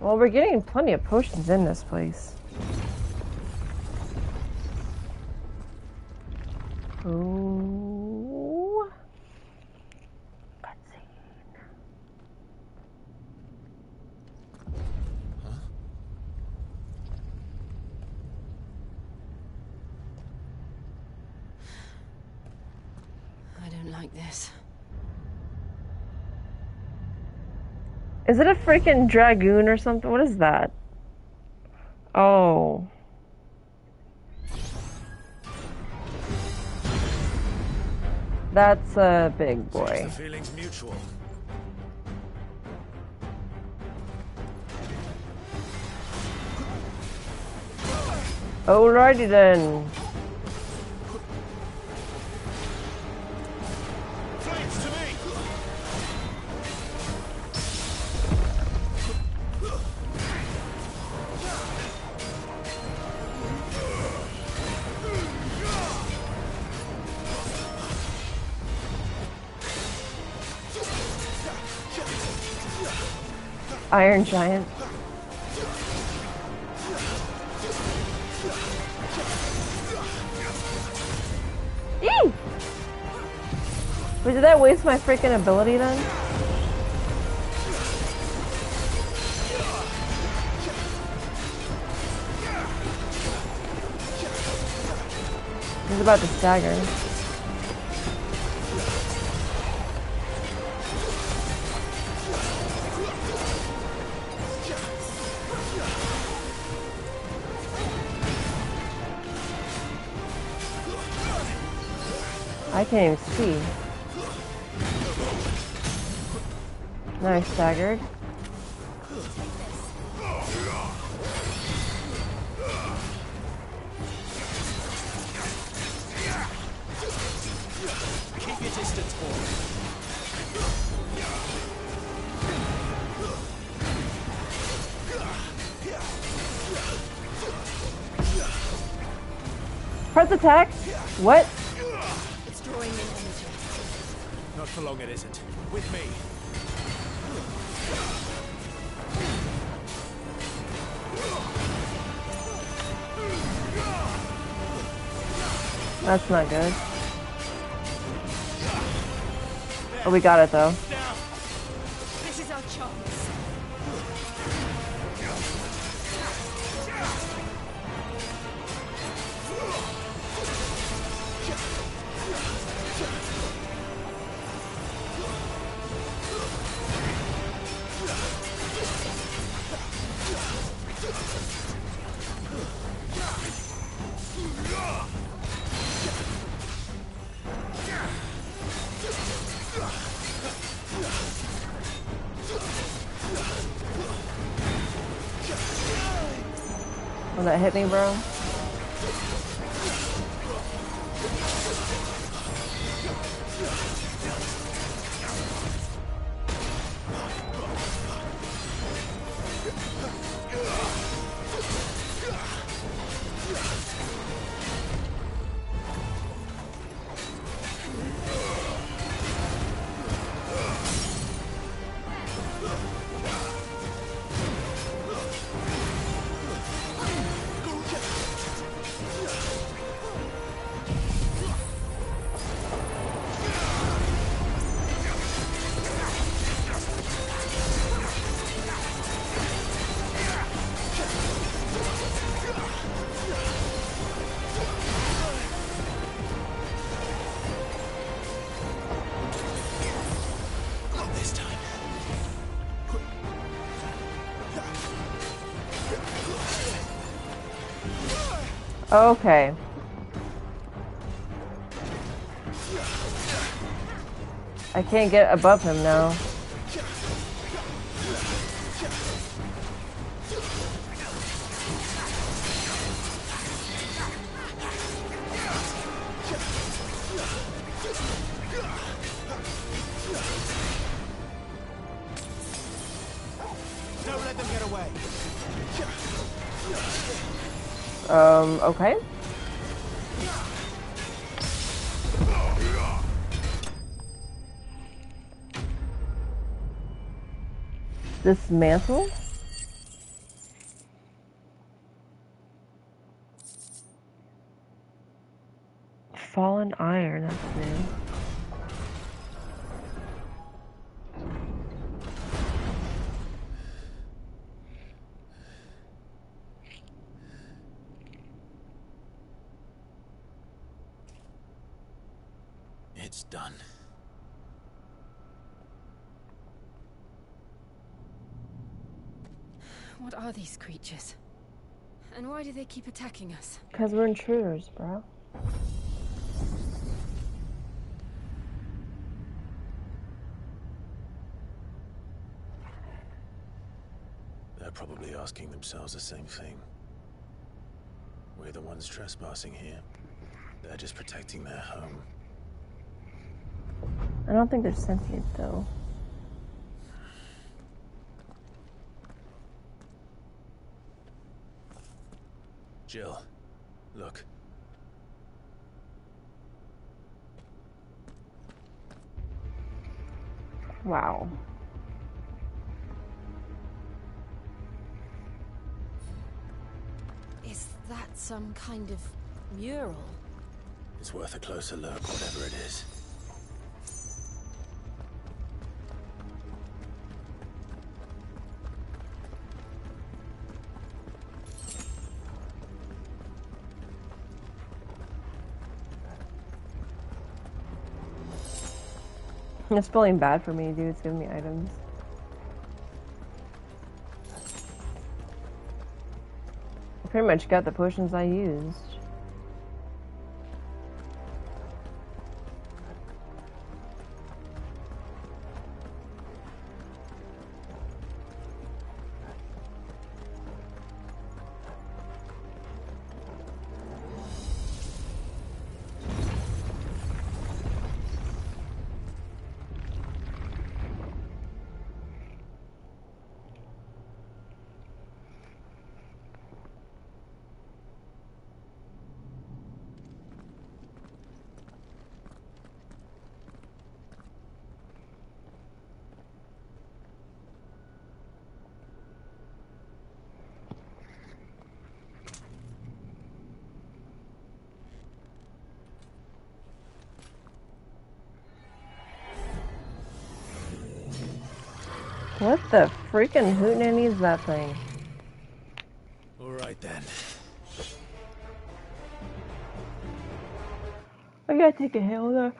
Well, we're getting plenty of potions in this place. Ooh. I don't like this. Is it a freaking dragoon or something? What is that? Oh. That's a big boy. The feeling's mutual. Alrighty then. Flames to me! Iron Giant. Eee! Wait, did that waste my freaking ability then? He's about to stagger. I can't even see. Now I staggered. Keep your distance, boy. Press attack? What? It's drawing in energy. Not for long it isn't. With me. That's not good. Oh, we got it though. This is our chance. Oh, that hit me, bro. Okay. I can't get above him now. Don't let them get away. Okay. Dismantle? fallen iron, that's new. It's done. What are these creatures? And why do they keep attacking us? Because we're intruders, bro. They're probably asking themselves the same thing. We're the ones trespassing here. They're just protecting their home. I don't think they're sentient, though. Jill, look. Wow. Is that some kind of mural? It's worth a closer look, whatever it is. It's feeling bad for me, dude. It's giving me items. I pretty much got the potions I used. What the freaking hootenanny is that thing? All right then. I gotta take a hill there.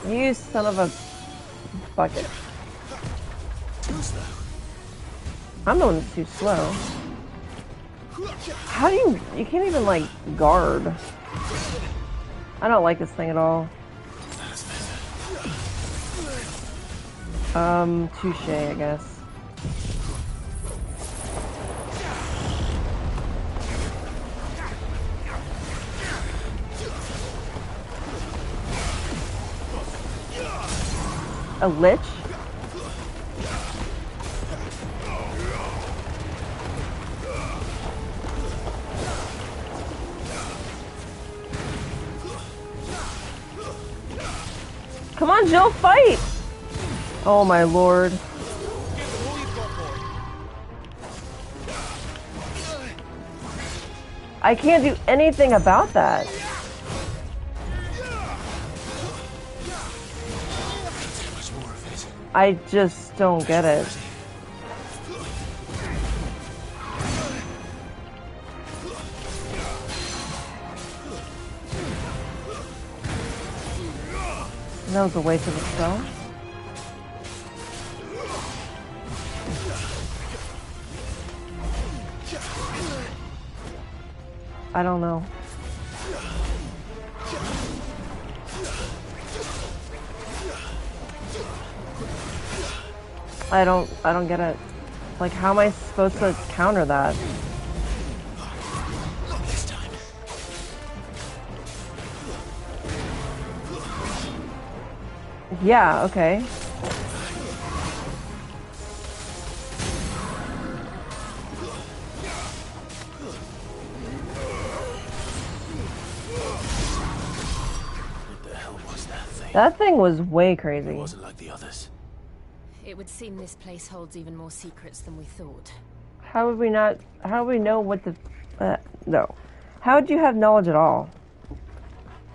You son of a bucket. Too slow. I'm the one that's too slow. How do you can't even like guard. I don't like this thing at all. Touche, I guess. A lich? Come on, Jill, fight! Oh my lord. I can't do anything about that. I just don't get it. That was a waste of a spell. I don't know. I don't get it. Like, how am I supposed to counter that? Yeah, okay. What the hell was that thing? That thing was way crazy. It wasn't like the others. It would seem this place holds even more secrets than we thought. How would we not... How would we know what the... no. How would you have knowledge at all?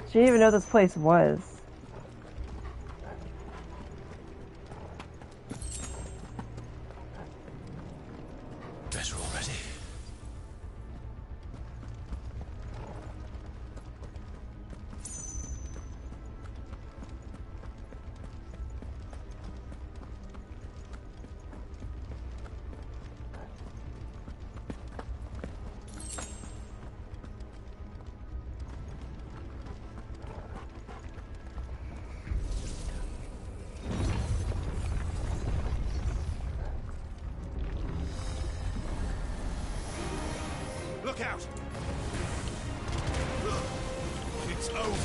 She didn't even know this place was. Guess we're all ready. Look out! It's over.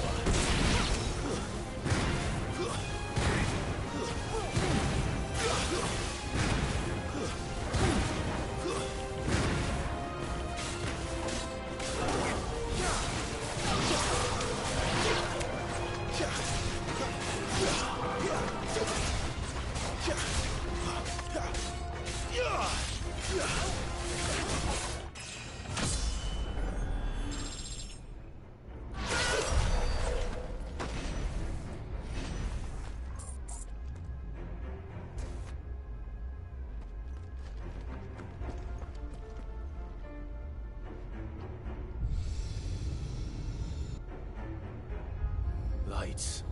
Lights.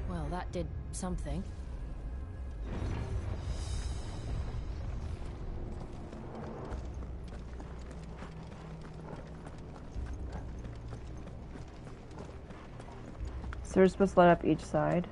Well, that did something. So we're supposed to light up each side.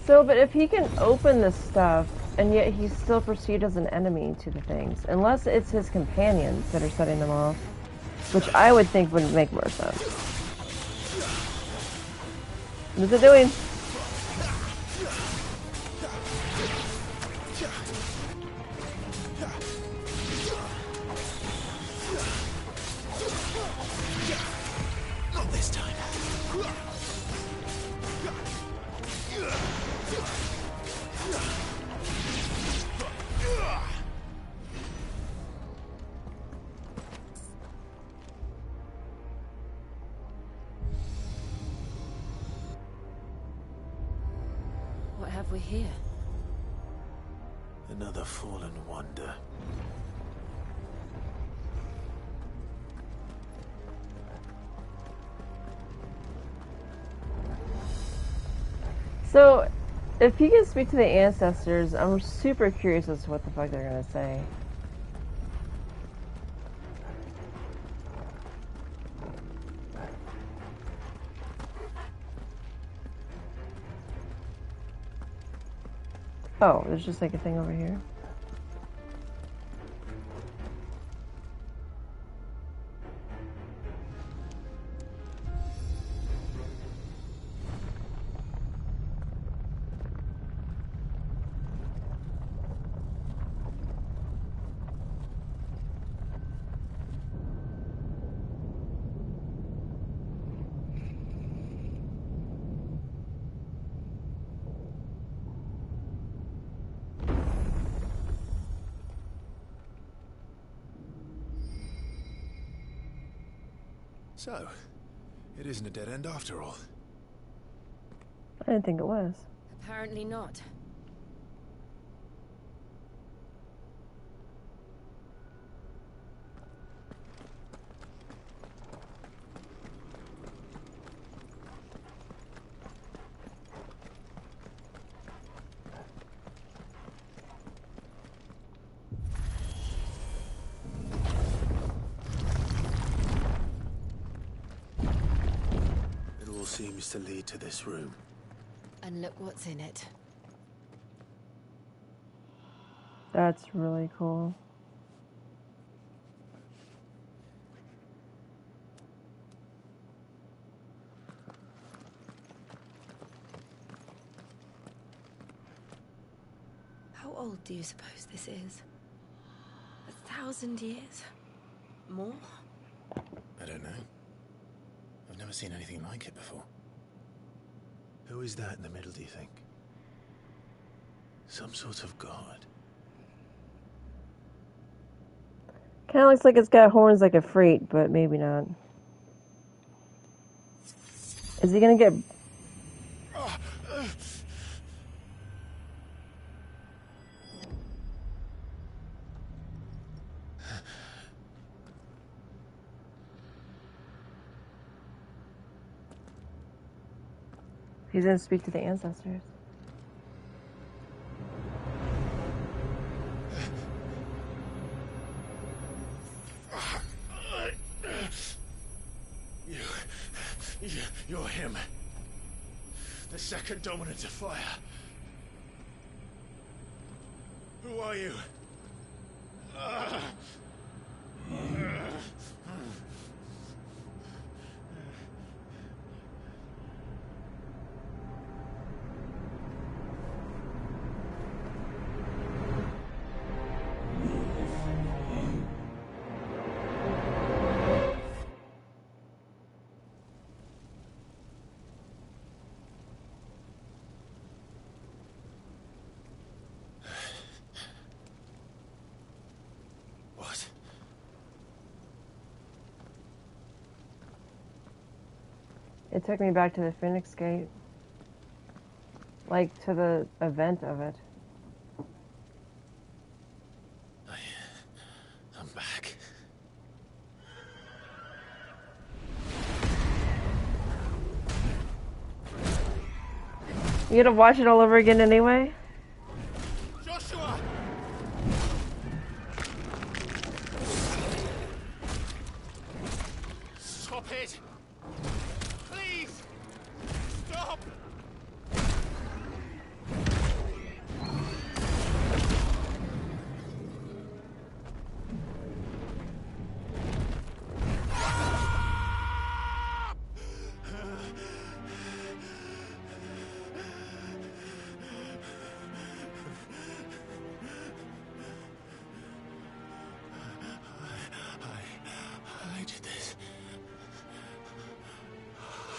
So, but if he can open this stuff, and yet he's still perceived as an enemy to the things, unless it's his companions that are setting them off, which I would think would make more sense. What is it doing? Not this time. What have we here? Another fallen wonder. So, if he can speak to the ancestors, I'm super curious as to what the fuck they're gonna say. Oh, there's just like a thing over here. So, it isn't a dead end after all. I didn't think it was. Apparently not. seems to lead to this room. And look what's in it. That's really cool. How old do you suppose this is? 1,000 years? More? I don't know. I've never seen anything like it before. Who is that in the middle, do you think? Some sort of god? Kind of looks like it's got horns like a freight, but maybe not. Is he gonna get... He's gonna speak to the ancestors. You're him. The second dominant of fire. Who are you? It took me back to the Phoenix Gate. Like, to the event of it. I'm back. You gotta watch it all over again anyway? Joshua! Stop it! Please! Stop! I did this.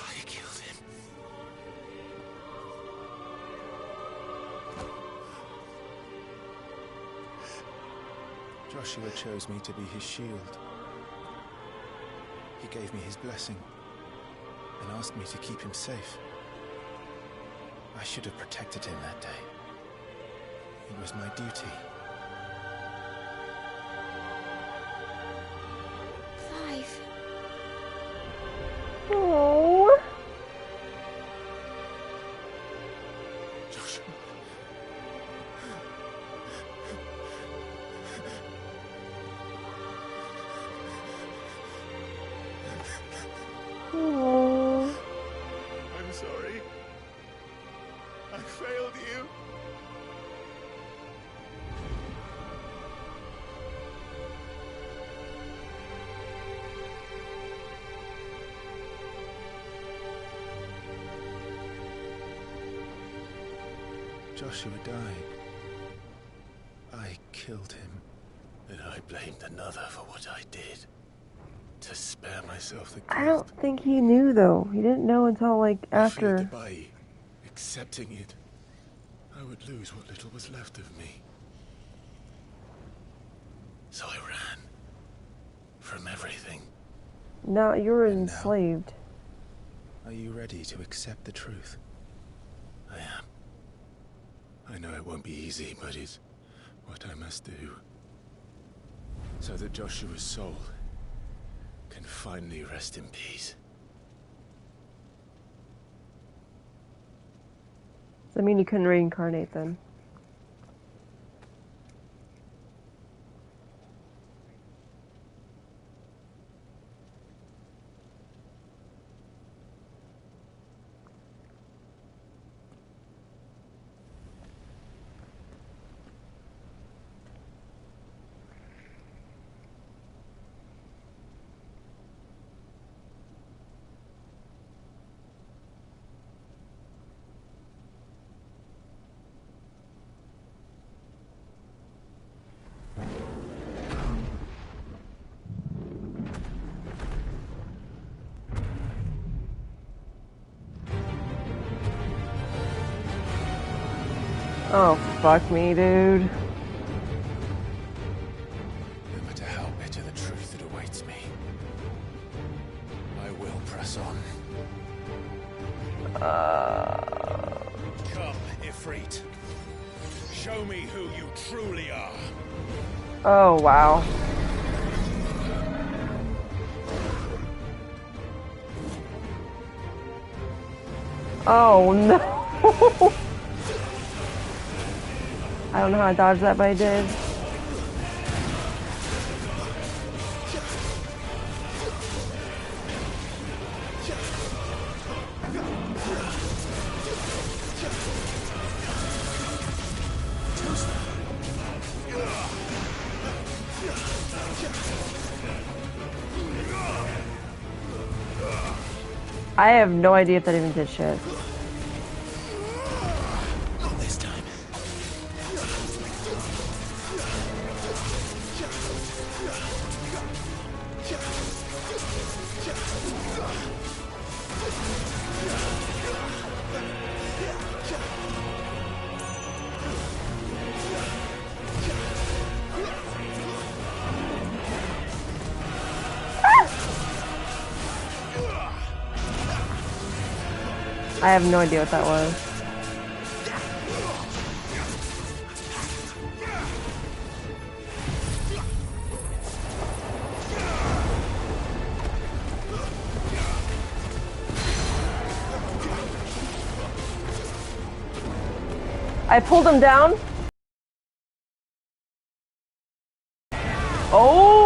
I killed him. Joshua chose me to be his shield. He gave me his blessing and asked me to keep him safe. I should have protected him that day. It was my duty. Clive. Oh. Joshua. Oh. I'm sorry. I failed you. Joshua died. I killed him. And I blamed another for what I did. To spare myself the guilt. I don't think he knew, though. He didn't know until, like, I feared after. that by accepting it, I would lose what little was left of me. So I ran. From everything. No, you were And now? enslaved. Are you ready to accept the truth? I am. I know it won't be easy, but it's what I must do. So that Joshua's soul can finally rest in peace. Does that mean you couldn't reincarnate then? Oh, fuck me, dude. No matter how bitter the truth that awaits me, I will press on. Come, Ifrit. Show me who you truly are. Oh, wow. Oh, no. I don't know how I dodged that, but I did. I have no idea if that even did shit. Not this time. I have no idea what that was. I pulled him down. Oh!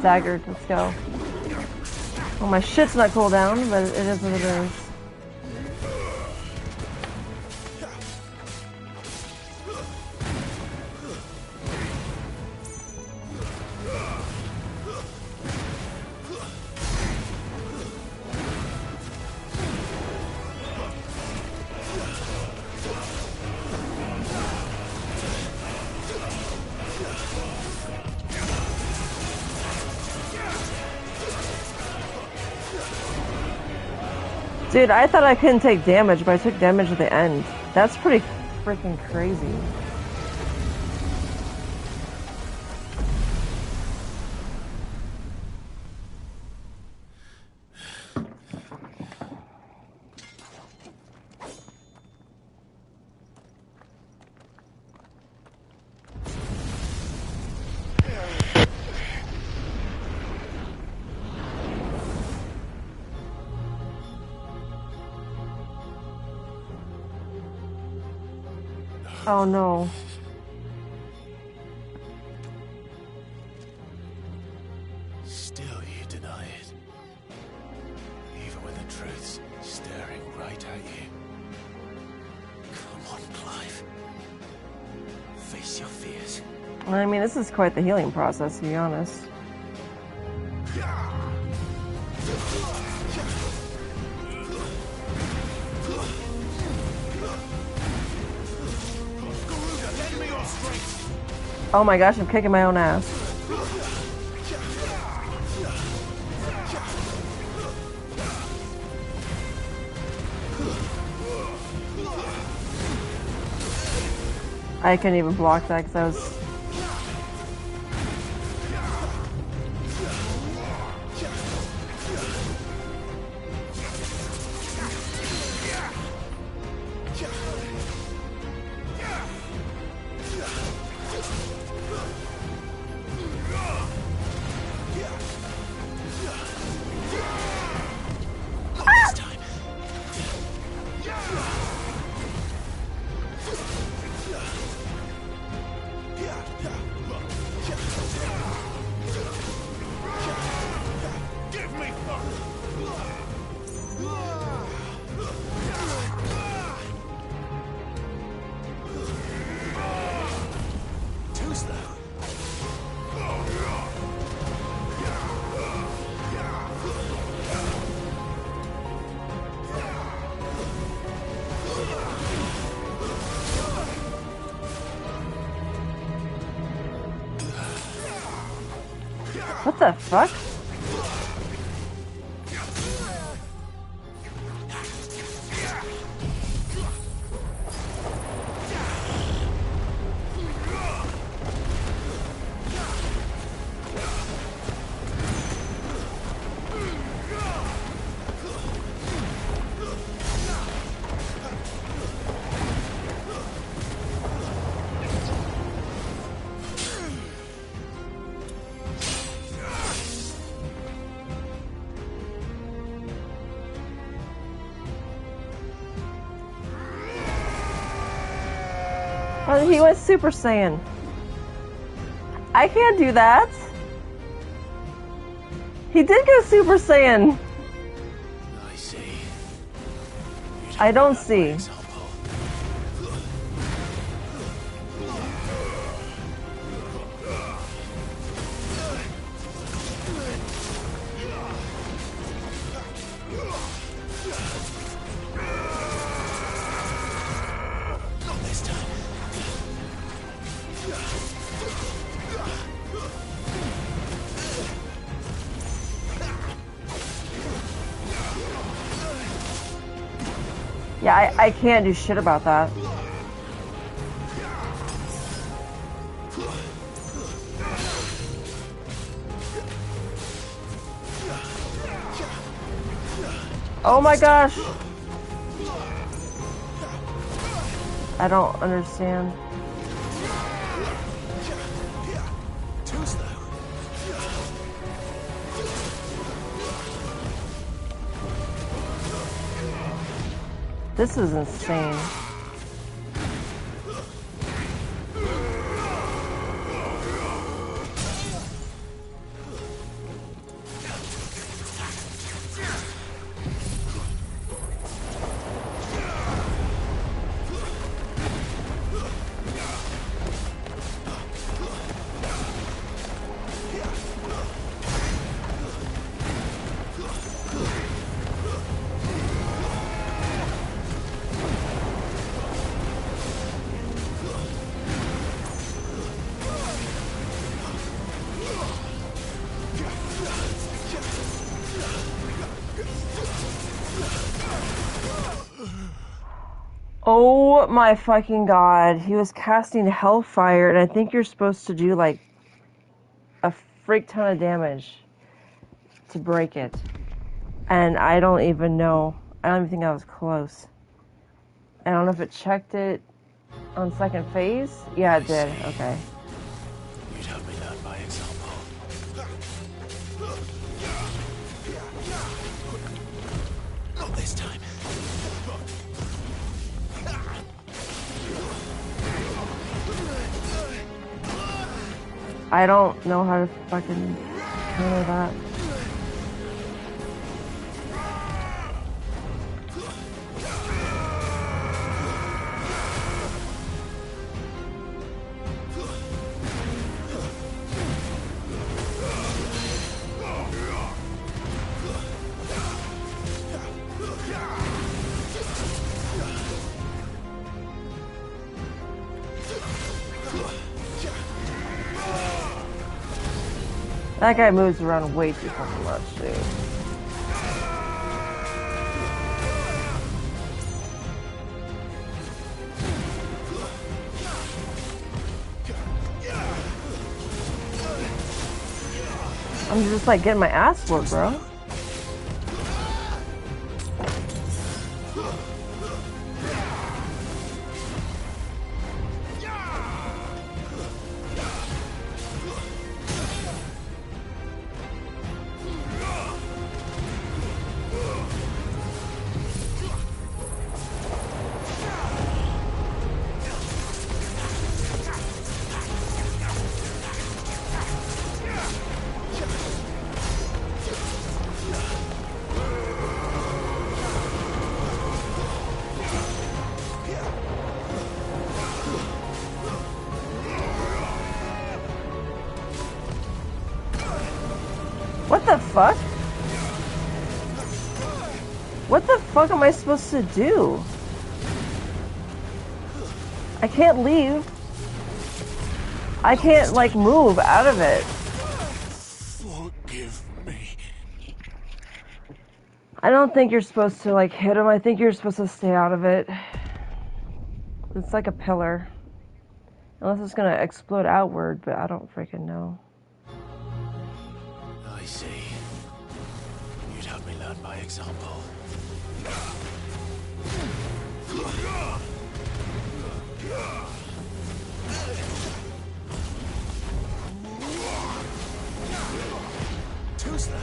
Staggered, let's go. Well, my shit's not cooldown, but it is what it is. Dude, I thought I couldn't take damage, but I took damage at the end. That's pretty freaking crazy. Oh no. Still you deny it. Even when the truth's staring right at you. Come on, Clive. Face your fears. I mean, this is quite the healing process, to be honest. Oh my gosh, I'm kicking my own ass. I couldn't even block that because I was... What the fuck? Oh, he went Super Saiyan. I can't do that. He did go Super Saiyan. I see. I don't see. Yeah, I can't do shit about that. Oh my gosh! I don't understand. Too slow. This is insane. Oh my fucking god. He was casting Hellfire, and I think you're supposed to do like a freak ton of damage to break it. And I don't even know. I don't even think I was close. I don't know if it checked it on second phase. Yeah, it did. Okay. You'd help me learn by example. Not this time. I don't know how to fucking counter that. That guy moves around way too fucking much, dude. I'm just like getting my ass whooped, bro. What the fuck? What the fuck am I supposed to do? I can't leave. I can't, like, move out of it. I don't think you're supposed to like hit him. I think you're supposed to stay out of it. It's like a pillar. Unless it's gonna explode outward, but I don't freaking know. I see. You'd have me learn by example. Too slow.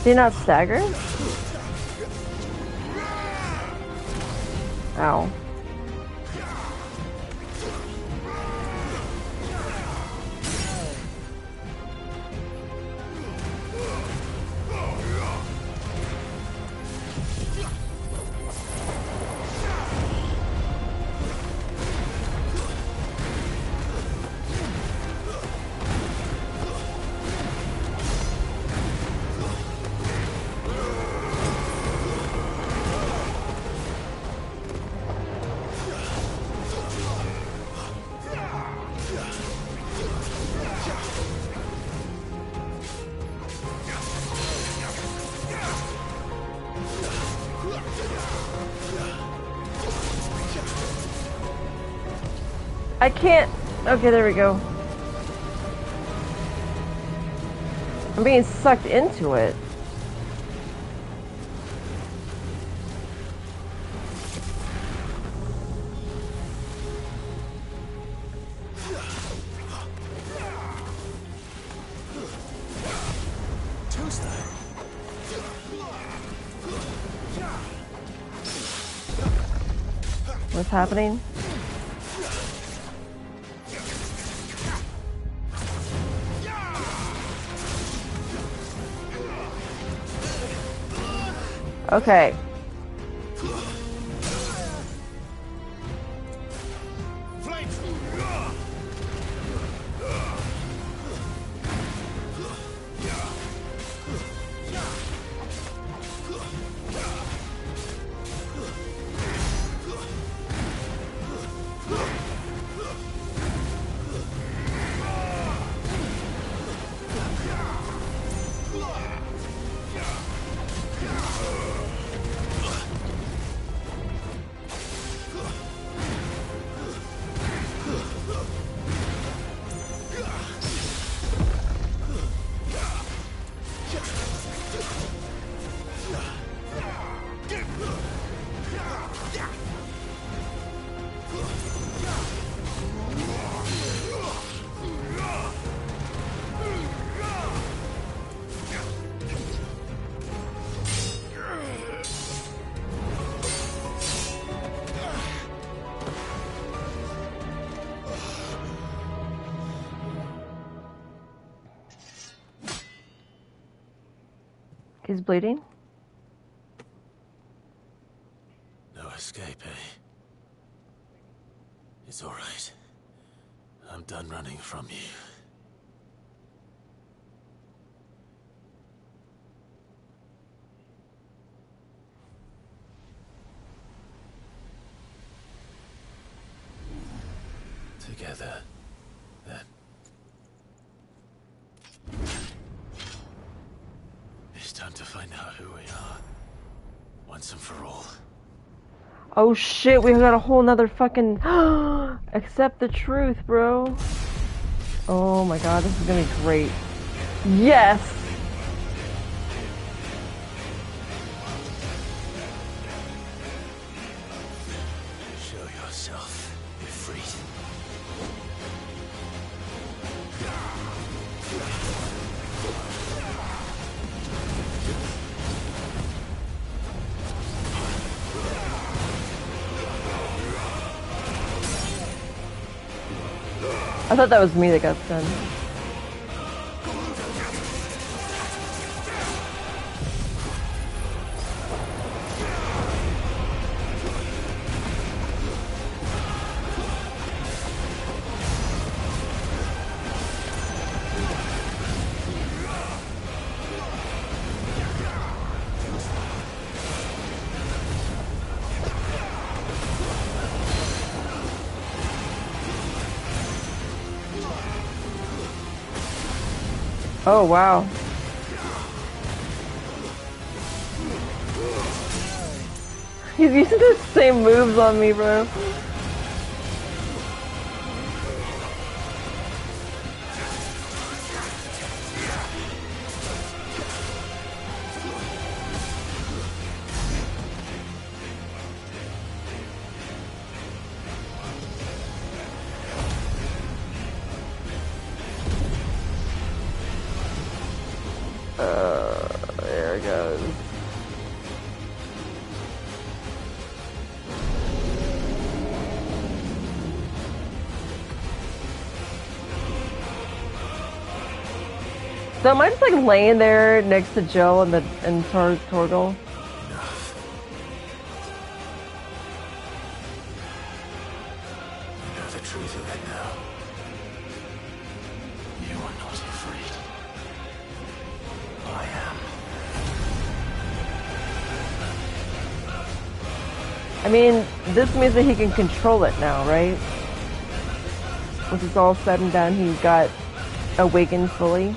Did he not stagger? Ow. I can't. Okay, there we go. I'm being sucked into it. What's happening? Okay. He's bleeding? No escape, eh? It's all right. I'm done running from you. Together, then. It's time to find out who we are. Once and for all. Oh shit, we got a whole nother fucking... Accept the truth, bro. Oh my god, this is gonna be great. Yes! Show yourself, Ifrit. I thought that was me that got stunned. Oh, wow. He's using the same moves on me, bro. There it goes. So am I just like laying there next to Jill and Torgal? I know the truth of it now. You are not afraid. I am. I mean, this means that he can control it now, right? Once it's all said and done, he got awakened fully.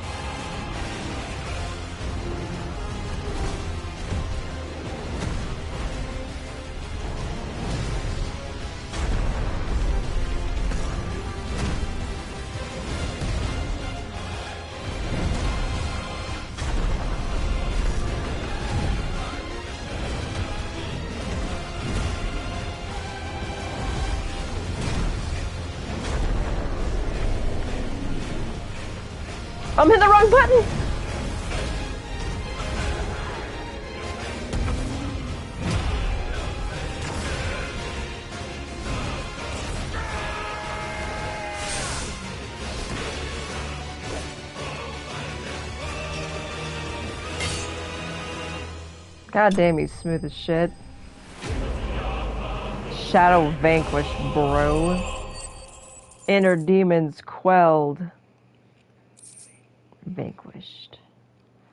I'm hitting the wrong button! God damn, he's smooth as shit. Shadow vanquished, bro. Inner demons quelled. Vanquished.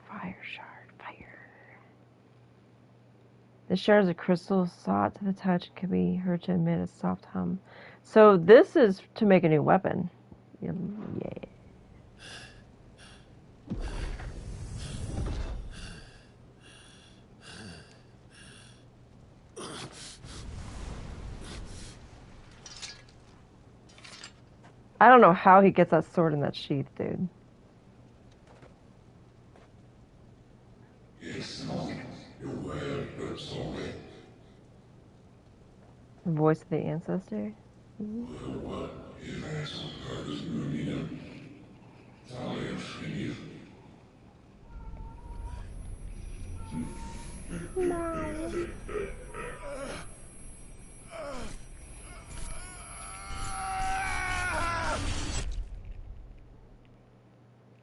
Fire shard, fire. The shards of crystal sought to the touch can be heard to emit a soft hum. So this is to make a new weapon. Yeah. I don't know how he gets that sword in that sheath, dude. The voice of the ancestor?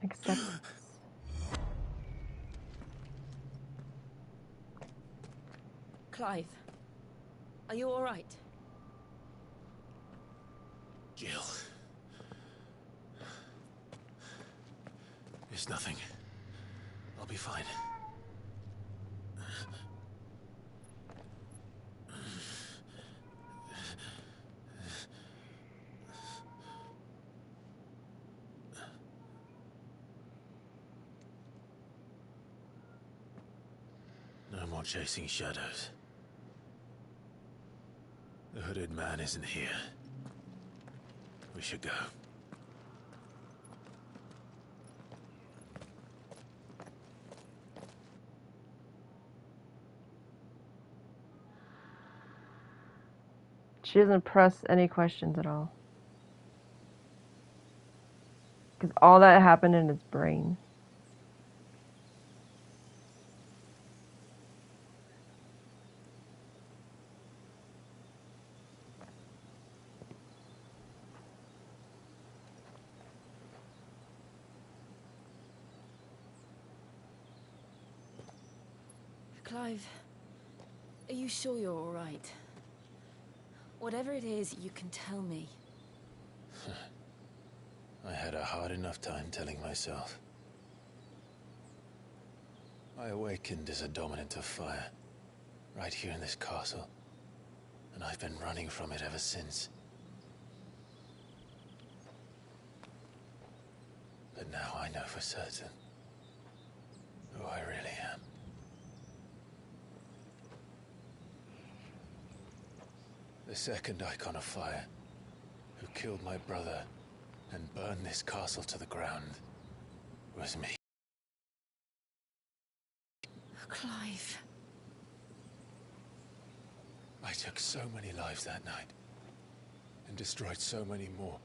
Acceptance. Clive, are you all right? Jill. It's nothing. I'll be fine. No more chasing shadows. The hooded man isn't here. We should go. She doesn't press any questions at all. Because all that happened in his brain. Clive, are you sure you're all right? Whatever it is, you can tell me. I had a hard enough time telling myself. I awakened as a dominant of fire, right here in this castle, and I've been running from it ever since. But now I know for certain who I really am. The second icon of fire, who killed my brother and burned this castle to the ground, was me. Clive. I took so many lives that night, and destroyed so many more,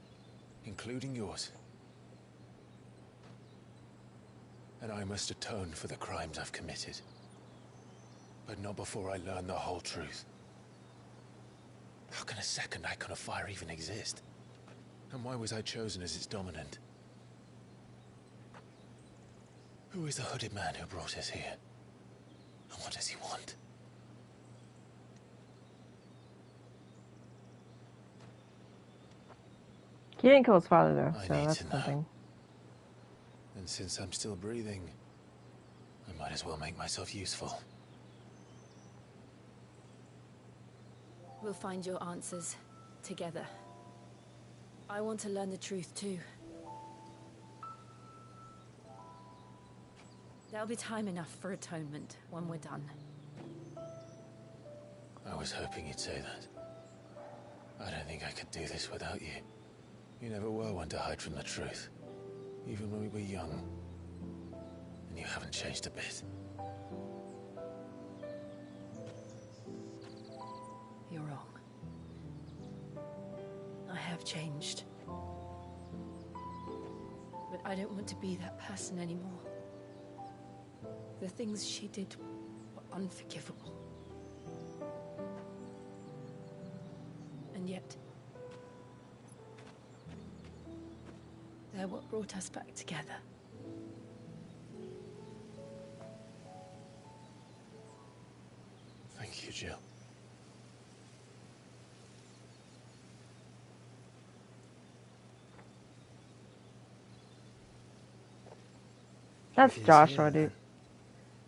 including yours. And I must atone for the crimes I've committed. But not before I learn the whole truth. How can a second icon of fire even exist? And why was I chosen as its dominant? Who is the hooded man who brought us here? And what does he want? He didn't kill his father, though, I so need that's to know. something. And since I'm still breathing, I might as well make myself useful. We'll find your answers together. I want to learn the truth too. There'll be time enough for atonement when we're done. I was hoping you'd say that. I don't think I could do this without you. You never were one to hide from the truth, even when we were young. And you haven't changed a bit. You're wrong. I have changed. But I don't want to be that person anymore. The things she did were unforgivable. And yet, they're what brought us back together. Thank you, Jill. That's He's Joshua, here, dude.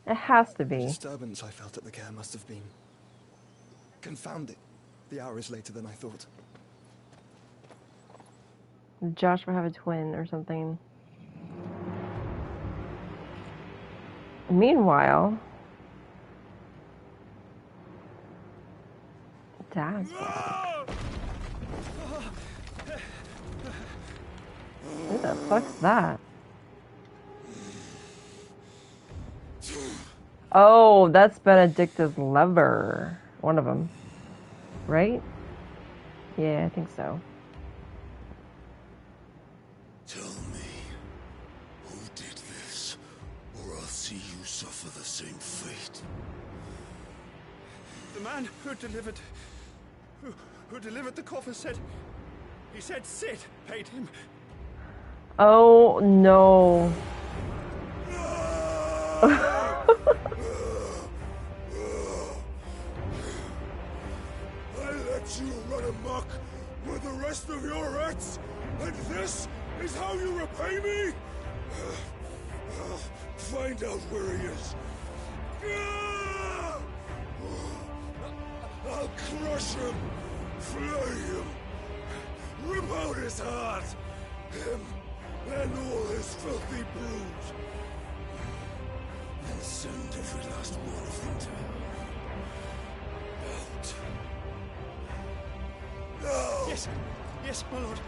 then. It has to The be. disturbance I felt at the care must have been... confounded. The hour is later than I thought. Did Joshua have a twin or something? Meanwhile, Dad's back. Who the fuck's that? Oh, that's Benedicta's lover. One of them. Right? Yeah, I think so. Tell me, who did this, or I'll see you suffer the same fate. The man who delivered the coffer said... He said Sid paid him. Oh, no. I let you run amok with the rest of your rats, and this is how you repay me? Find out where he is. I'll crush him, flay him, rip out his heart, him and all his filthy brood, and send every last one of them to hell. Out. No! Yes, yes, my lord.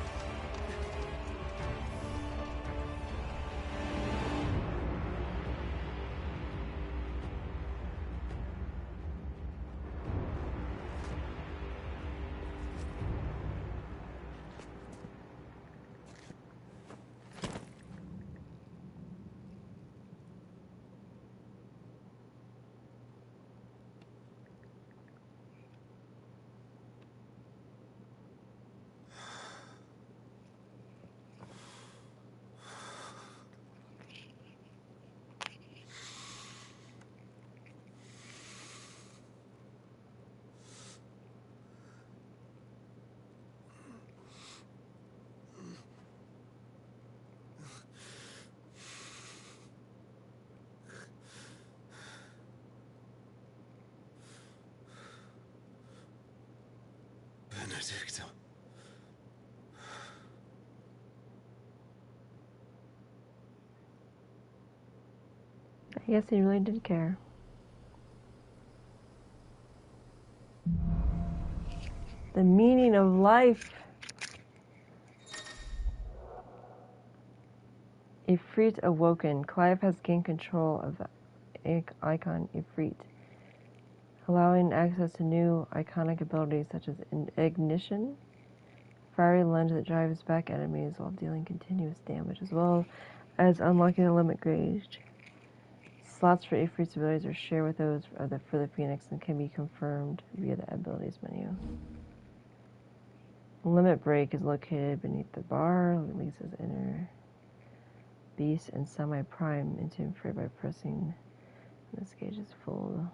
Benedicto. I guess he really did care. The meaning of life. Ifrit awoken. Clive has gained control of the icon Ifrit, allowing access to new iconic abilities such as ignition, fiery lunge that drives back enemies while dealing continuous damage, as well as unlocking the limit gauge. Slots for Ifrit's abilities are shared with those for the Phoenix and can be confirmed via the abilities menu. Limit break is located beneath the bar, releases inner beast and semi-prime into Ifrit by pressing this gauge is full.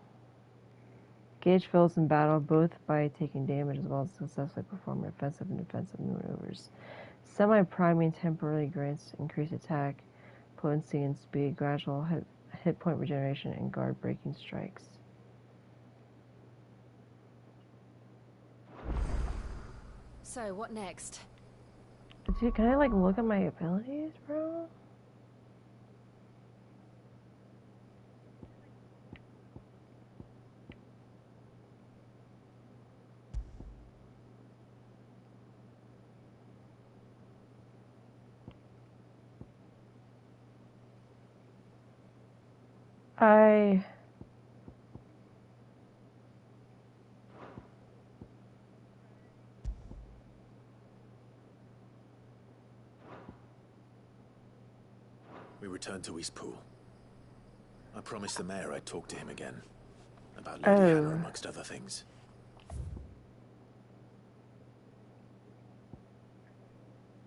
Gauge fills in battle both by taking damage as well as successfully performing offensive and defensive maneuvers. Semi-priming temporarily grants increased attack, potency, and speed, gradual hit point regeneration, and guard breaking strikes. So, what next? Dude, can I like look at my abilities, bro? We returned to Eastpool. I promised the mayor I'd talk to him again. About Lady Hannah, amongst other things.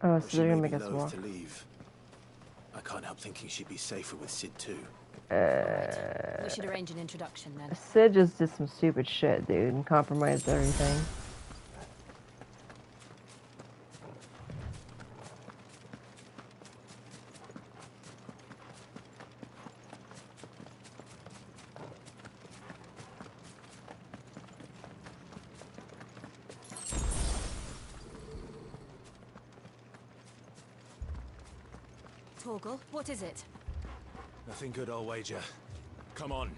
Oh, so they're gonna She may make be us loath walk. to leave. I can't help thinking she'd be safer with Sid too. We should arrange an introduction then. Sid just did some stupid shit, dude, and compromised everything. Torgal, what is it? Nothing good, I'll wager. Come on.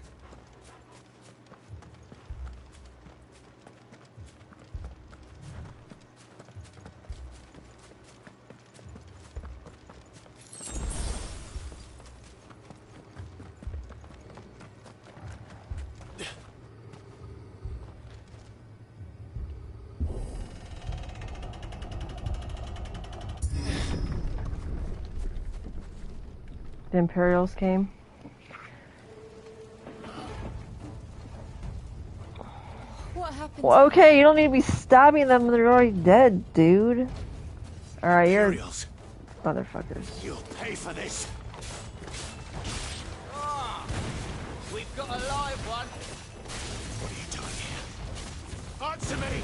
The Imperials came. What happened? Well, okay, you don't need to be stabbing them when they're already dead, dude. Alright, you're motherfuckers. You'll pay for this. We've got a live one. What are you doing here? Answer me!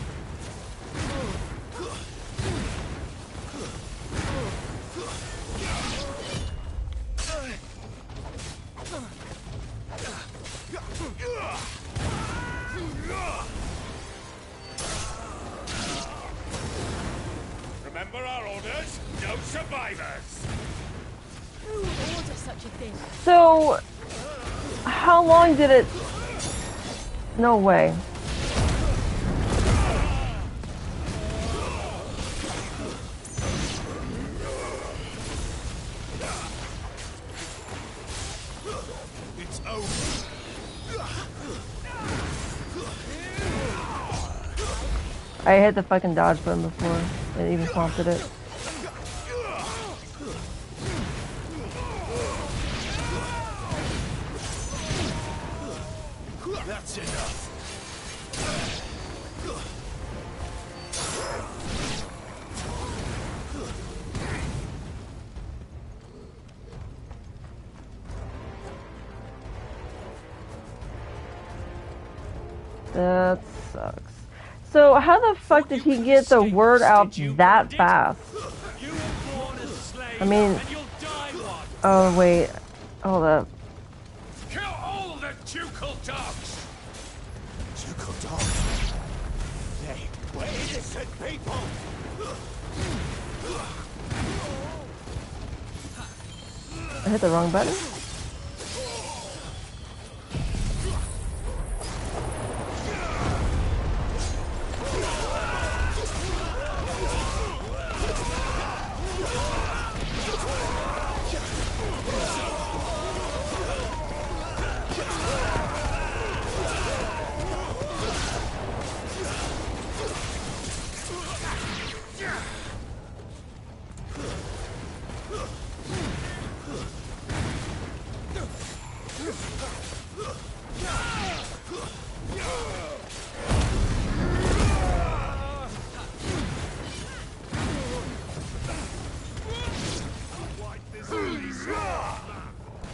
Remember our orders? No survivors! Who would order such a thing? So, how long did it... No way. It's over. I hit the fucking dodge button before it even prompted it. That's enough. That sucks. So how the fuck did he get the word out that fast? I mean, oh wait, hold up. Kill all the ducal dogs! Ducal dogs? We're innocent people! I hit the wrong button.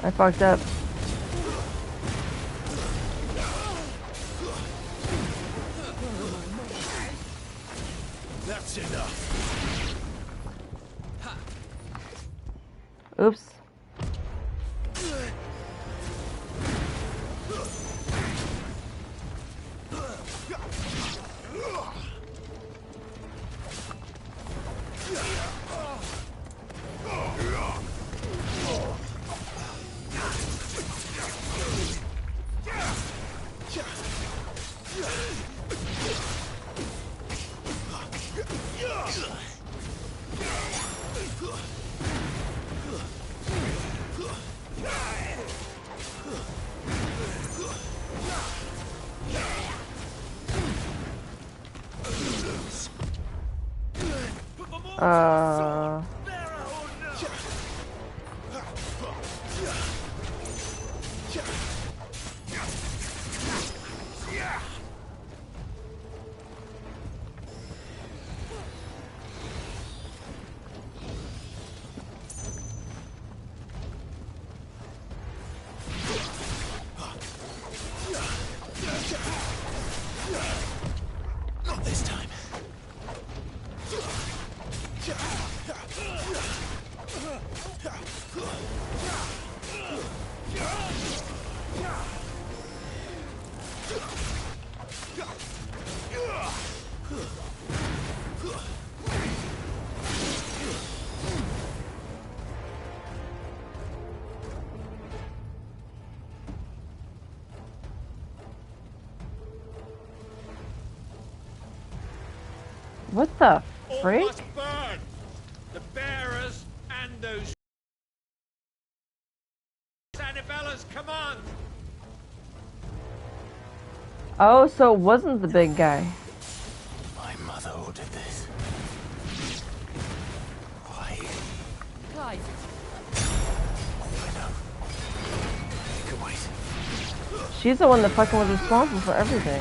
I fucked up. That's enough. Oops. Not this time. What the All freak? must burn! The bearers and those Annabella's command! Oh, so it wasn't the big guy. My mother ordered this. Why? Clive. I know. You can wait. She's the one that fucking was responsible for everything.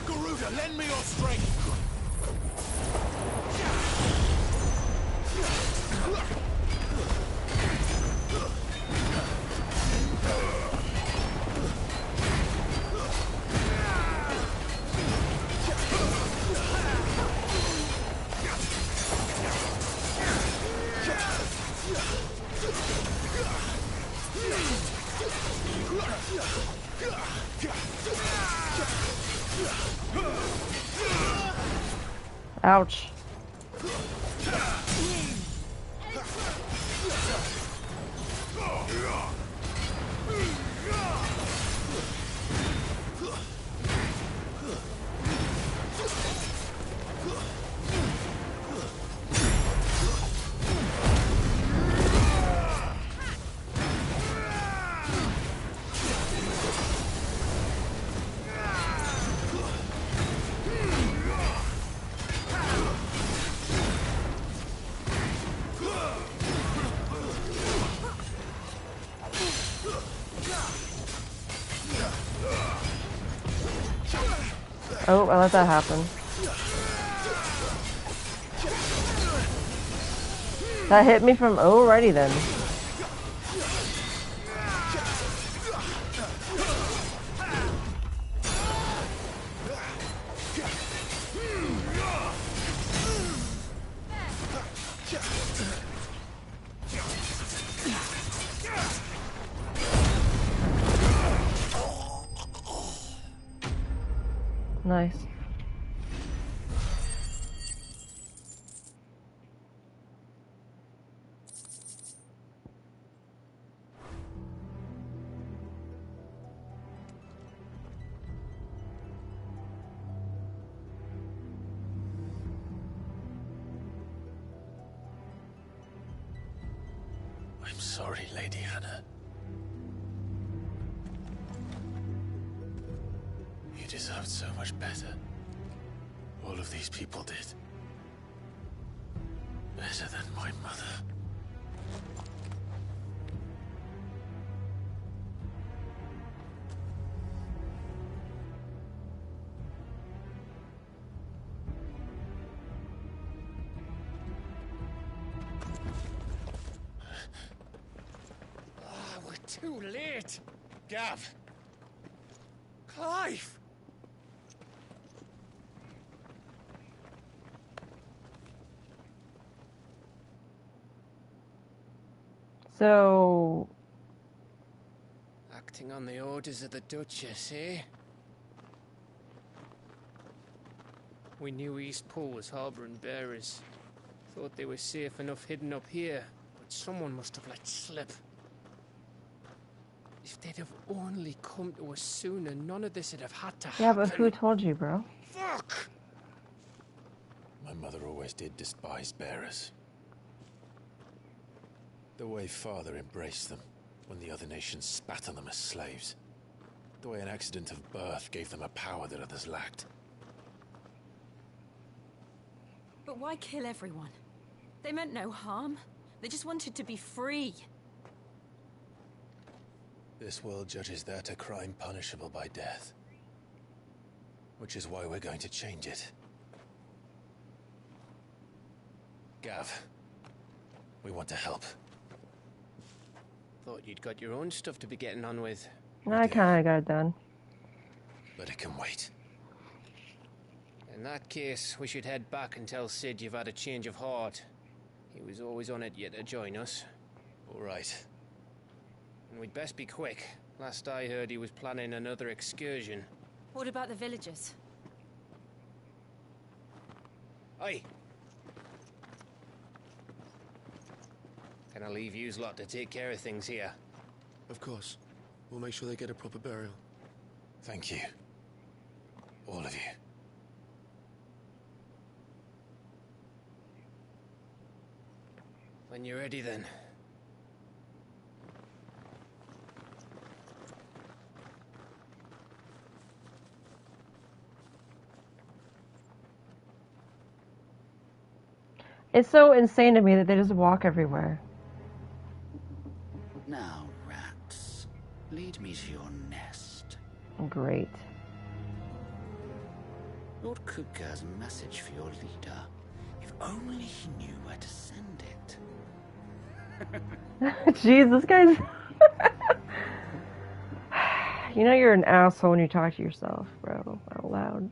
Garuda, lend me your strength! Ouch. Oh, I let that happen. That hit me from... Alrighty then. Nice. I'm sorry, Lady Hannah. You deserved so much better. All of these people did. Better than my mother. We're too late. Gav. Clive. So... Acting on the orders of the Duchess, eh? We knew Eastpool was harbouring bearers. Thought they were safe enough hidden up here, but someone must have let slip. If they'd have only come to us sooner, none of this would have had to happen. Yeah, but who told you, bro? Fuck! My mother always did despise bearers. The way Father embraced them when the other nations spat on them as slaves. The way an accident of birth gave them a power that others lacked. But why kill everyone? They meant no harm. They just wanted to be free. This world judges that a crime punishable by death. Which is why we're going to change it. Gav, we want to help. Thought you'd got your own stuff to be getting on with. I kinda got it done. But it can wait. In that case, we should head back and tell Sid you've had a change of heart. He was always on it yet to join us. All right. And we'd best be quick. Last I heard, he was planning another excursion. What about the villagers? Aye. Can I leave yous lot to take care of things here? Of course. We'll make sure they get a proper burial. Thank you. All of you. When you're ready, then. It's so insane to me that they just walk everywhere. Now, rats, lead me to your nest. Great. Lord Kupka has a message for your leader. If only he knew where to send it. Jeez, this guy's... You know you're an asshole when you talk to yourself, bro, out loud.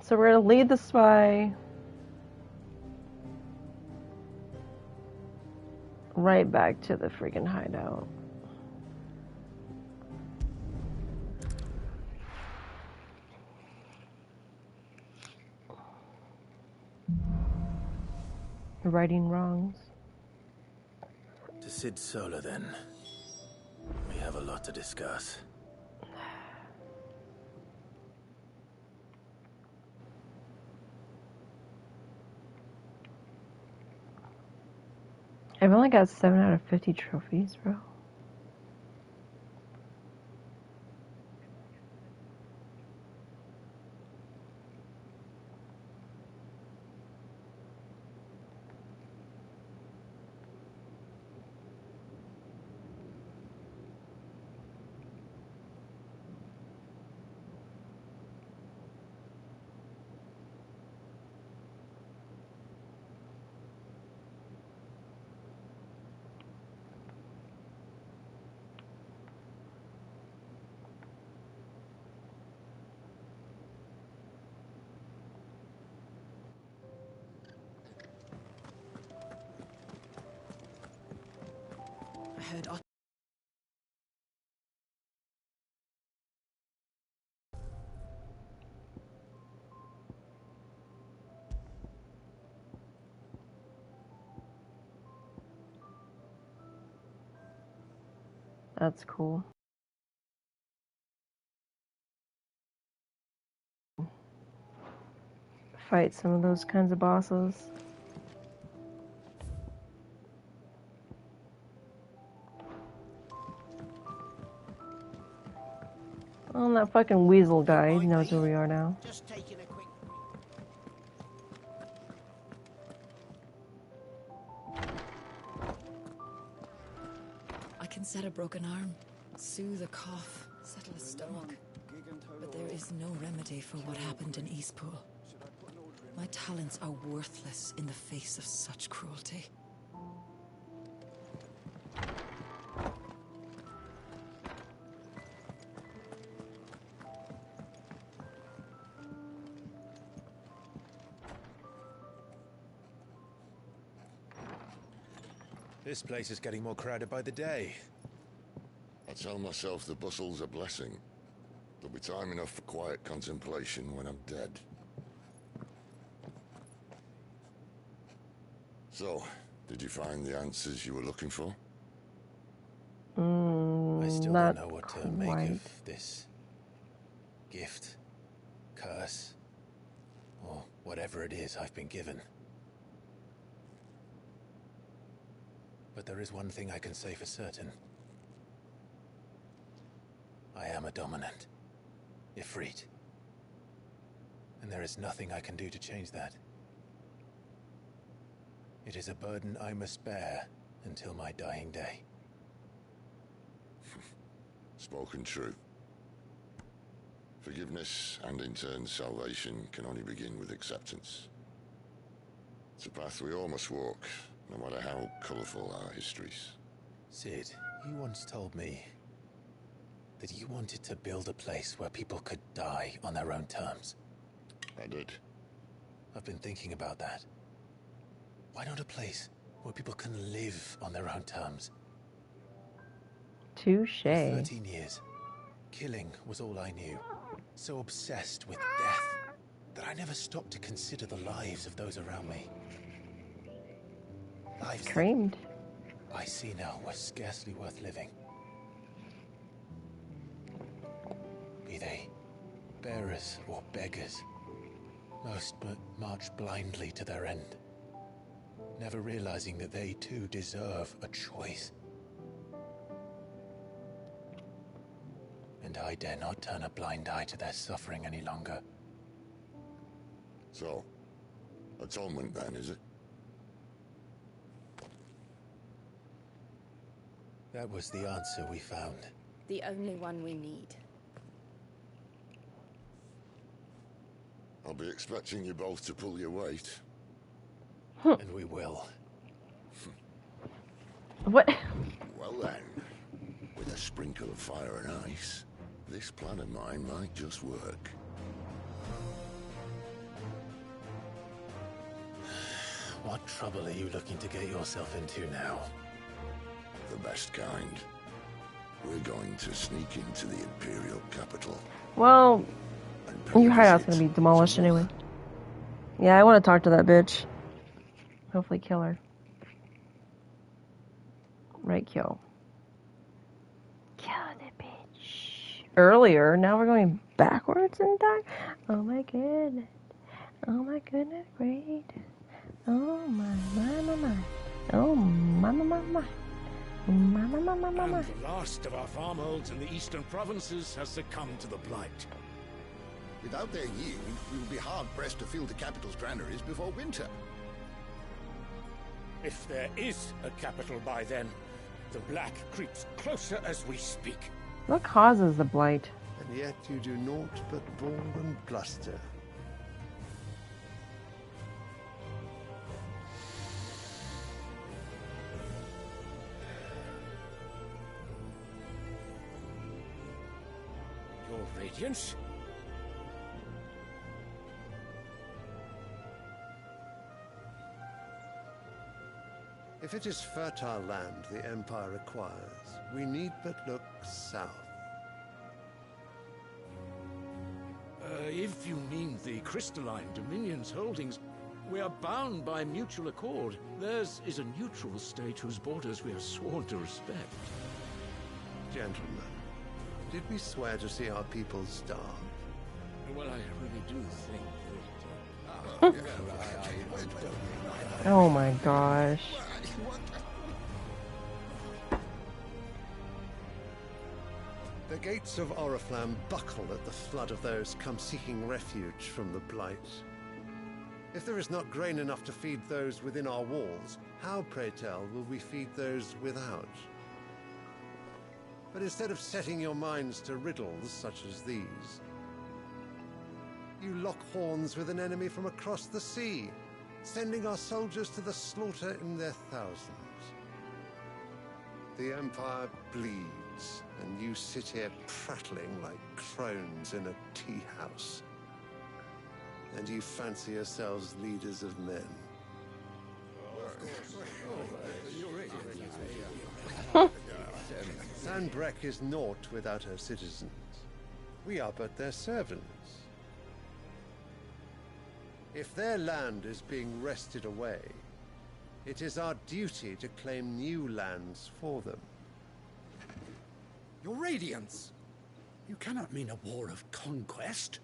So we're gonna lead the spy right back to the freaking hideout. Righting wrongs. To Sid Solar, then. We have a lot to discuss. I've only got 7 out of 50 trophies, bro. heard us. That's cool. Fight some of those kinds of bosses. Oh, and that fucking weasel guy, he knows where we are now. Just taking a quick... I can set a broken arm, soothe a cough, settle a stomach. But there is no remedy for what happened in Eastpool. My talents are worthless in the face of such cruelty. This place is getting more crowded by the day. I tell myself the bustle's a blessing. There'll be time enough for quiet contemplation when I'm dead. So, did you find the answers you were looking for? I still Not don't know what to quite. make of this gift, curse, or whatever it is I've been given. But there is one thing I can say for certain. I am a dominant, Ifrit. And there is nothing I can do to change that. It is a burden I must bear until my dying day. Spoken true. Forgiveness and in turn salvation can only begin with acceptance. It's a path we all must walk, no matter how colourful our histories. Sid, you once told me that you wanted to build a place where people could die on their own terms. I did. I've been thinking about that. Why not a place where people can live on their own terms? Touche. For 13 years, killing was all I knew. So obsessed with death that I never stopped to consider the lives of those around me. Lives Creamed. I see now were scarcely worth living. Be they bearers or beggars, most but march blindly to their end, never realizing that they too deserve a choice. And I dare not turn a blind eye to their suffering any longer. So, atonement then, is it? That was the answer we found. The only one we need. I'll be expecting you both to pull your weight. And we will. What? Well then, with a sprinkle of fire and ice, this plan of mine might just work. What trouble are you looking to get yourself into now? The best kind. We're going to sneak into the Imperial capital. Well, your hideout's gonna be demolished anyway. Yeah, I want to talk to that bitch. Hopefully kill her. Right, kill. Kill the bitch. Earlier, now we're going backwards in time? Oh my goodness. Oh my goodness, great. Oh my, my. Oh my, my. And the last of our farmholds in the eastern provinces has succumbed to the blight. Without their yield, we will be hard-pressed to fill the capital's granaries before winter. If there is a capital by then, the black creeps closer as we speak. What causes the blight? And yet you do naught but bawl and bluster. Your Radiance? If it is fertile land the Empire requires, we need but look south. If you mean the crystalline Dominion's holdings, we are bound by mutual accord. Theirs is a neutral state whose borders we are sworn to respect. Gentlemen, did we swear to see our people starve? Well, I really do think that... Oh my gosh. The gates of Oriflamme buckle at the flood of those come seeking refuge from the Blight. If there is not grain enough to feed those within our walls, how, pray tell, will we feed those without? But instead of setting your minds to riddles such as these, you lock horns with an enemy from across the sea, sending our soldiers to the slaughter in their thousands. The Empire bleeds, and you sit here prattling like crones in a tea house. And you fancy yourselves leaders of men. Sandbreck is naught without her citizens. We are but their servants. If their land is being wrested away, it is our duty to claim new lands for them. Your Radiance! You cannot mean a war of conquest.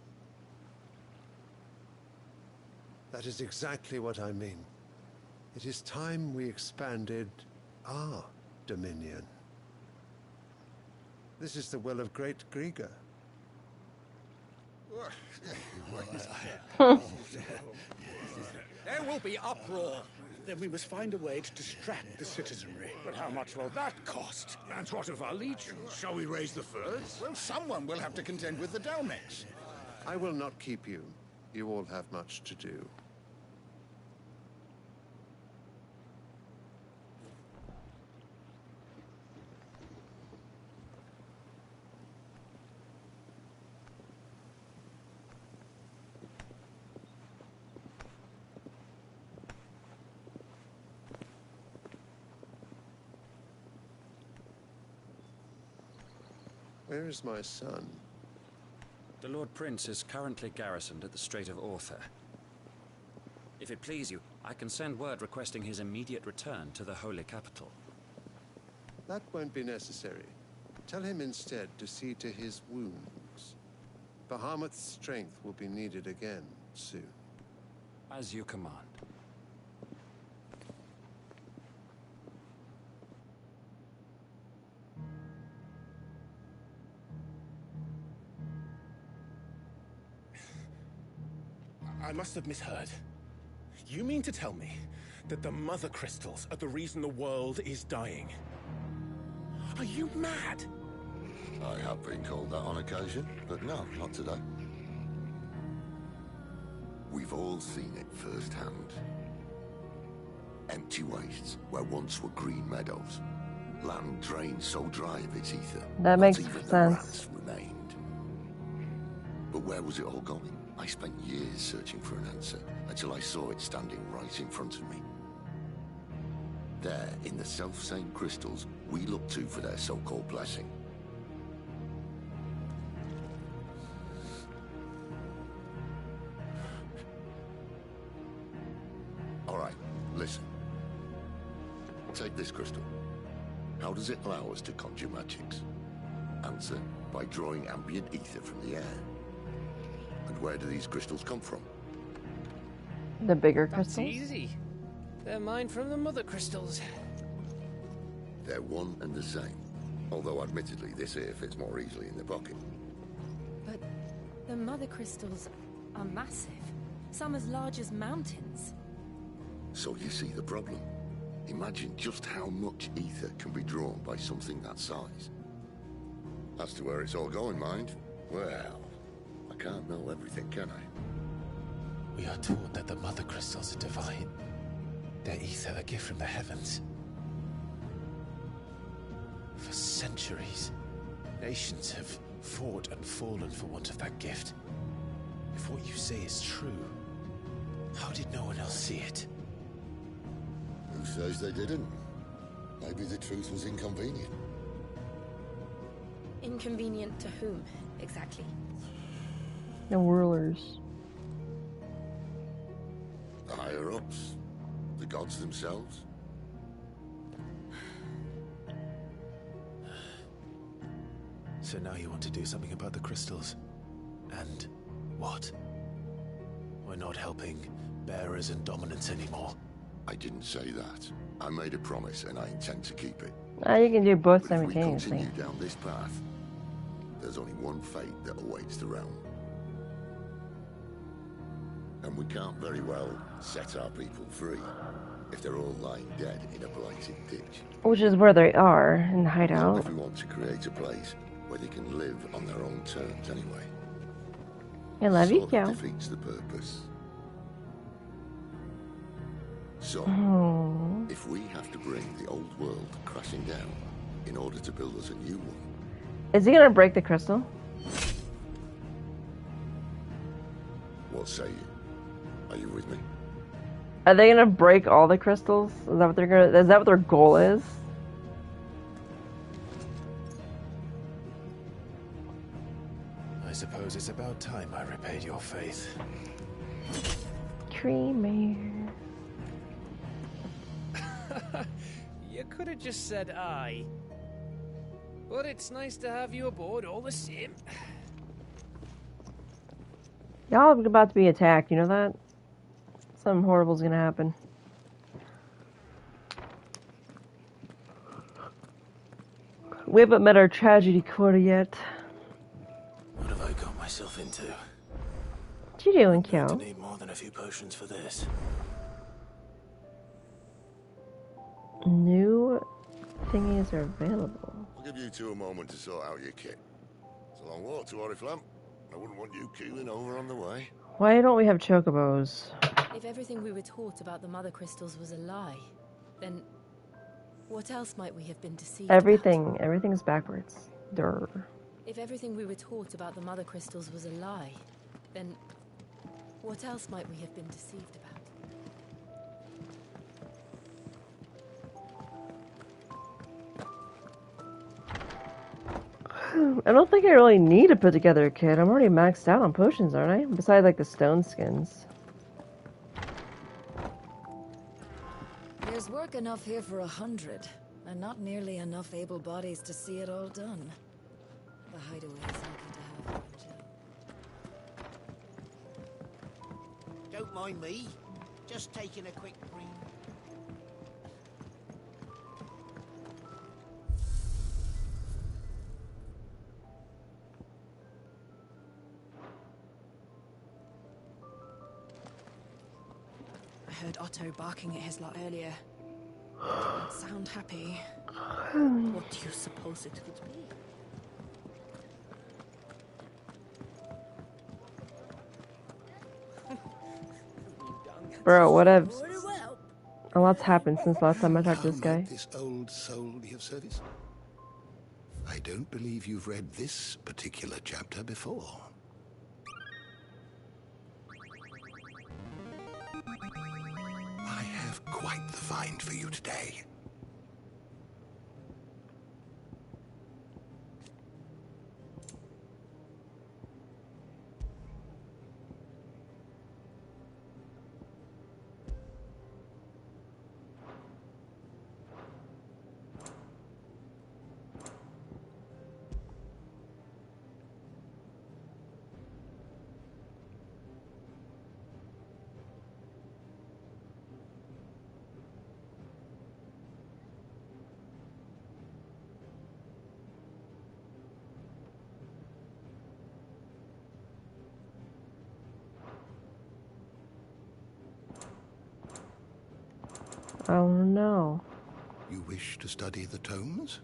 That is exactly what I mean. It is time we expanded our dominion. This is the will of great Grieger. There will be uproar. Then we must find a way to distract the citizenry. But how much will that cost? And what of our legions? Shall we raise the furs? Well, someone will have to contend with the Dalmeks. I will not keep you. You all have much to do. Where is my son? The Lord Prince is currently garrisoned at the Strait of Author. If it please you, I can send word requesting his immediate return to the Holy Capital. That won't be necessary. Tell him instead to see to his wounds. Bahamut's strength will be needed again soon. As you command. I must have misheard. You mean to tell me that the Mother Crystals are the reason the world is dying? Are you mad? I have been called that on occasion, but no, not today. We've all seen it firsthand. Empty wastes where once were green meadows. Land drained so dry of its ether. That makes not even sense. The rats remained. But where was it all going? I spent years searching for an answer, until I saw it standing right in front of me. There, in the self-same crystals we look to for their so-called blessing. All right, listen. Take this crystal. How does it allow us to conjure magics? Answer, by drawing ambient ether from the air. And where do these crystals come from? The bigger That's crystals? easy. They're mine from the Mother Crystals. They're one and the same. Although admittedly this here fits more easily in the pocket. But the Mother Crystals are massive. Some as large as mountains. So you see the problem. Imagine just how much ether can be drawn by something that size. As to where it's all going, mind, well, I can't know everything, can I? We are taught that the Mother Crystals are divine. Their ether a gift from the heavens. For centuries, nations have fought and fallen for want of that gift. If what you say is true, how did no one else see it? Who's says they didn't. Maybe the truth was inconvenient. Inconvenient to whom, exactly? The rulers. The higher-ups. The gods themselves. So now you want to do something about the crystals? And what? We're not helping bearers and dominants anymore. I didn't say that. I made a promise and I intend to keep it. You can do both But if we simultaneously. continue down this path, there's only one fate that awaits the realm. And we can't very well set our people free if they're all lying dead in a blighted ditch. Which is where they are, in the Not hideout. if we want to create a place where they can live on their own terms anyway. I love you, Sort Joe. of defeats the purpose. So, Oh. if we have to bring the old world crashing down in order to build us a new one, Is he gonna break the crystal? what say you? Are you with me? Are they gonna break all the crystals? Is that what they're gonna? Is that what their goal is? I suppose it's about time I repaid your faith. Creamy. You could have just said aye. But it's nice to have you aboard all the same. Y'all are about to be attacked. You know that? Something horrible's gonna happen. We haven't met our tragedy quarter yet. What have I got myself into? What you doing, I Kyo? need more than a few potions for this. New thingies are available. I'll give you two a moment to sort out your kit. It's a long walk to Oriflamme. I wouldn't want you keeling over on the way. Why don't we have chocobos? If everything we were taught about the mother crystals was a lie, then what else might we have been deceived Everything's backwards. Durr. If everything we were taught about the mother crystals was a lie, then what else might we have been deceived about? I don't think I really need to put together a kit. I'm already maxed out on potions, aren't I? Besides, like, the stone skins. There's work enough here for 100, and not nearly enough able bodies to see it all done. The hideaway is lucky to have you, Joe. Don't mind me. Just taking a quick breathe. I heard Otto barking at his lot earlier. Didn't sound happy. What do you suppose it would be? Bro, a lot's happened since last time I talked to this How guy. might this old soul be of service? I don't believe you've read this particular chapter before. I have quite the find for you today. Oh no. You wish to study the tomes?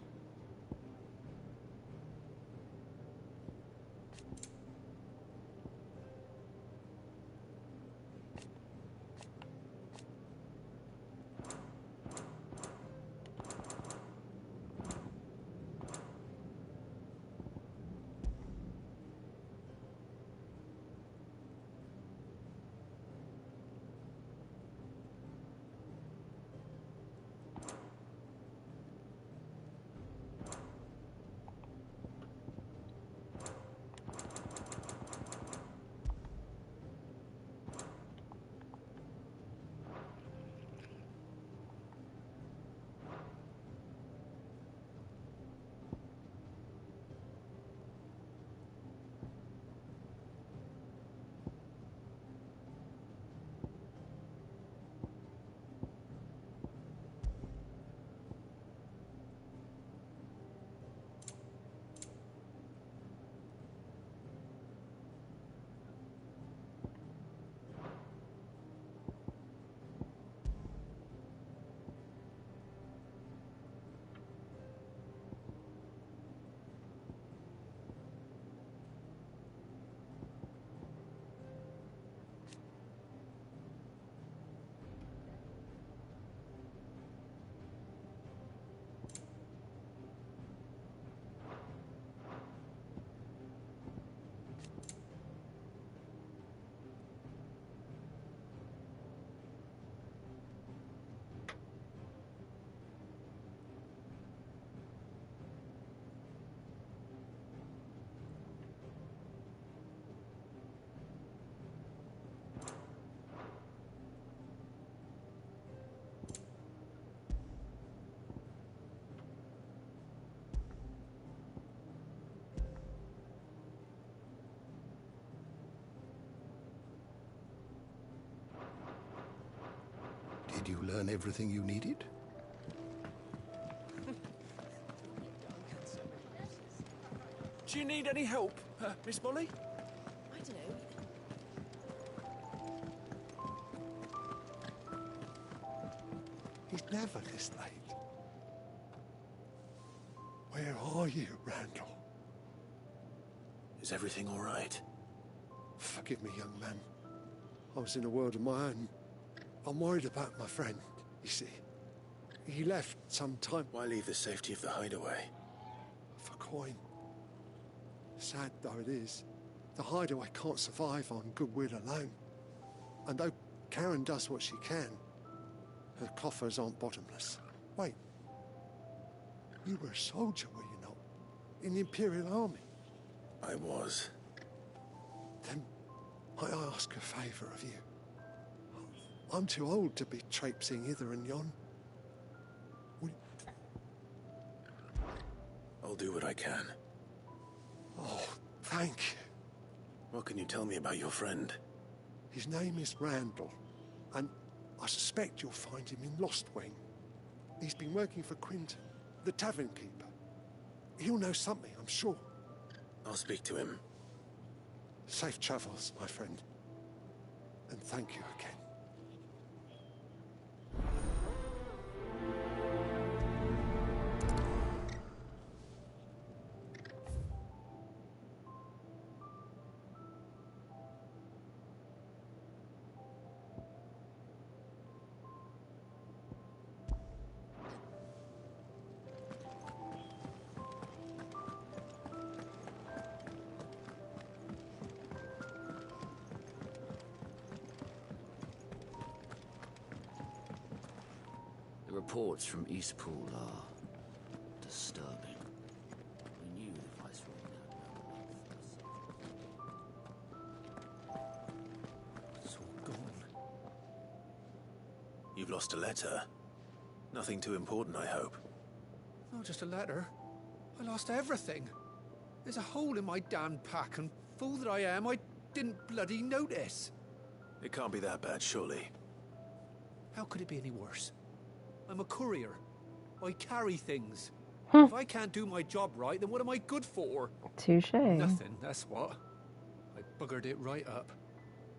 Did you learn everything you needed? Do you need any help, Miss Molly? I don't know. He's never this late. Where are you, Randall? Is everything all right? Forgive me, young man. I was in a world of my own. I'm worried about my friend, you see. He left some time... Why leave the safety of the hideaway? For coin. Sad though it is, the hideaway can't survive on goodwill alone. And though Karen does what she can, her coffers aren't bottomless. Wait. You were a soldier, were you not? In the Imperial Army? I was. Then I ask a favour of you. I'm too old to be traipsing hither and yon. I'll do what I can. Oh, thank you. What can you tell me about your friend? His name is Randall, and I suspect you'll find him in Lost Wing. He's been working for Quinton, the tavern keeper. He'll know something, I'm sure. I'll speak to him. Safe travels, my friend. And thank you again. The reports from Eastpool are disturbing. We knew the Viceroy had It's all gone. You've lost a letter. Nothing too important, I hope. Not just a letter. I lost everything. There's a hole in my damned pack, and fool that I am, I didn't bloody notice. It can't be that bad, surely. How could it be any worse? I'm a courier. I carry things. If I can't do my job right, then what am I good for? Touche. Nothing, that's what. I buggered it right up.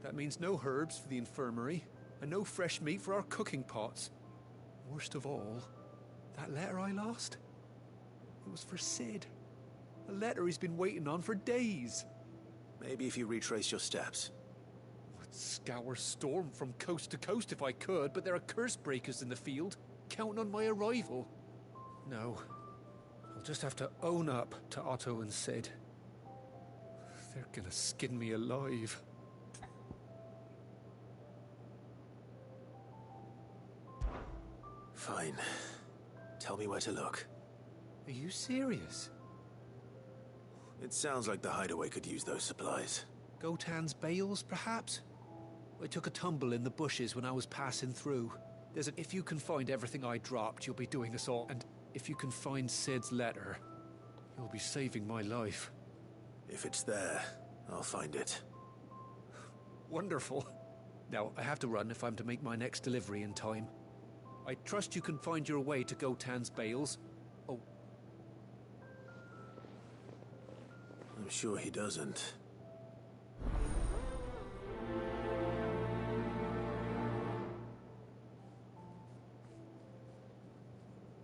That means no herbs for the infirmary, and no fresh meat for our cooking pots. Worst of all, that letter I lost? It was for Sid. A letter he's been waiting on for days. Maybe if you retrace your steps. I'd scour Storm from coast to coast if I could, but there are curse breakers in the field, counting on my arrival. No, I'll just have to own up to Otto and Sid. They're gonna skin me alive. Fine. Tell me where to look. Are you serious? It sounds like the hideaway could use those supplies. Gotan's bales, perhaps? I took a tumble in the bushes when I was passing through. If you can find everything I dropped, you'll be doing us all. And if you can find Sid's letter, you'll be saving my life. If it's there, I'll find it. Wonderful. Now, I have to run if I'm to make my next delivery in time. I trust you can find your way to Gotan's bales. Oh. I'm sure he doesn't.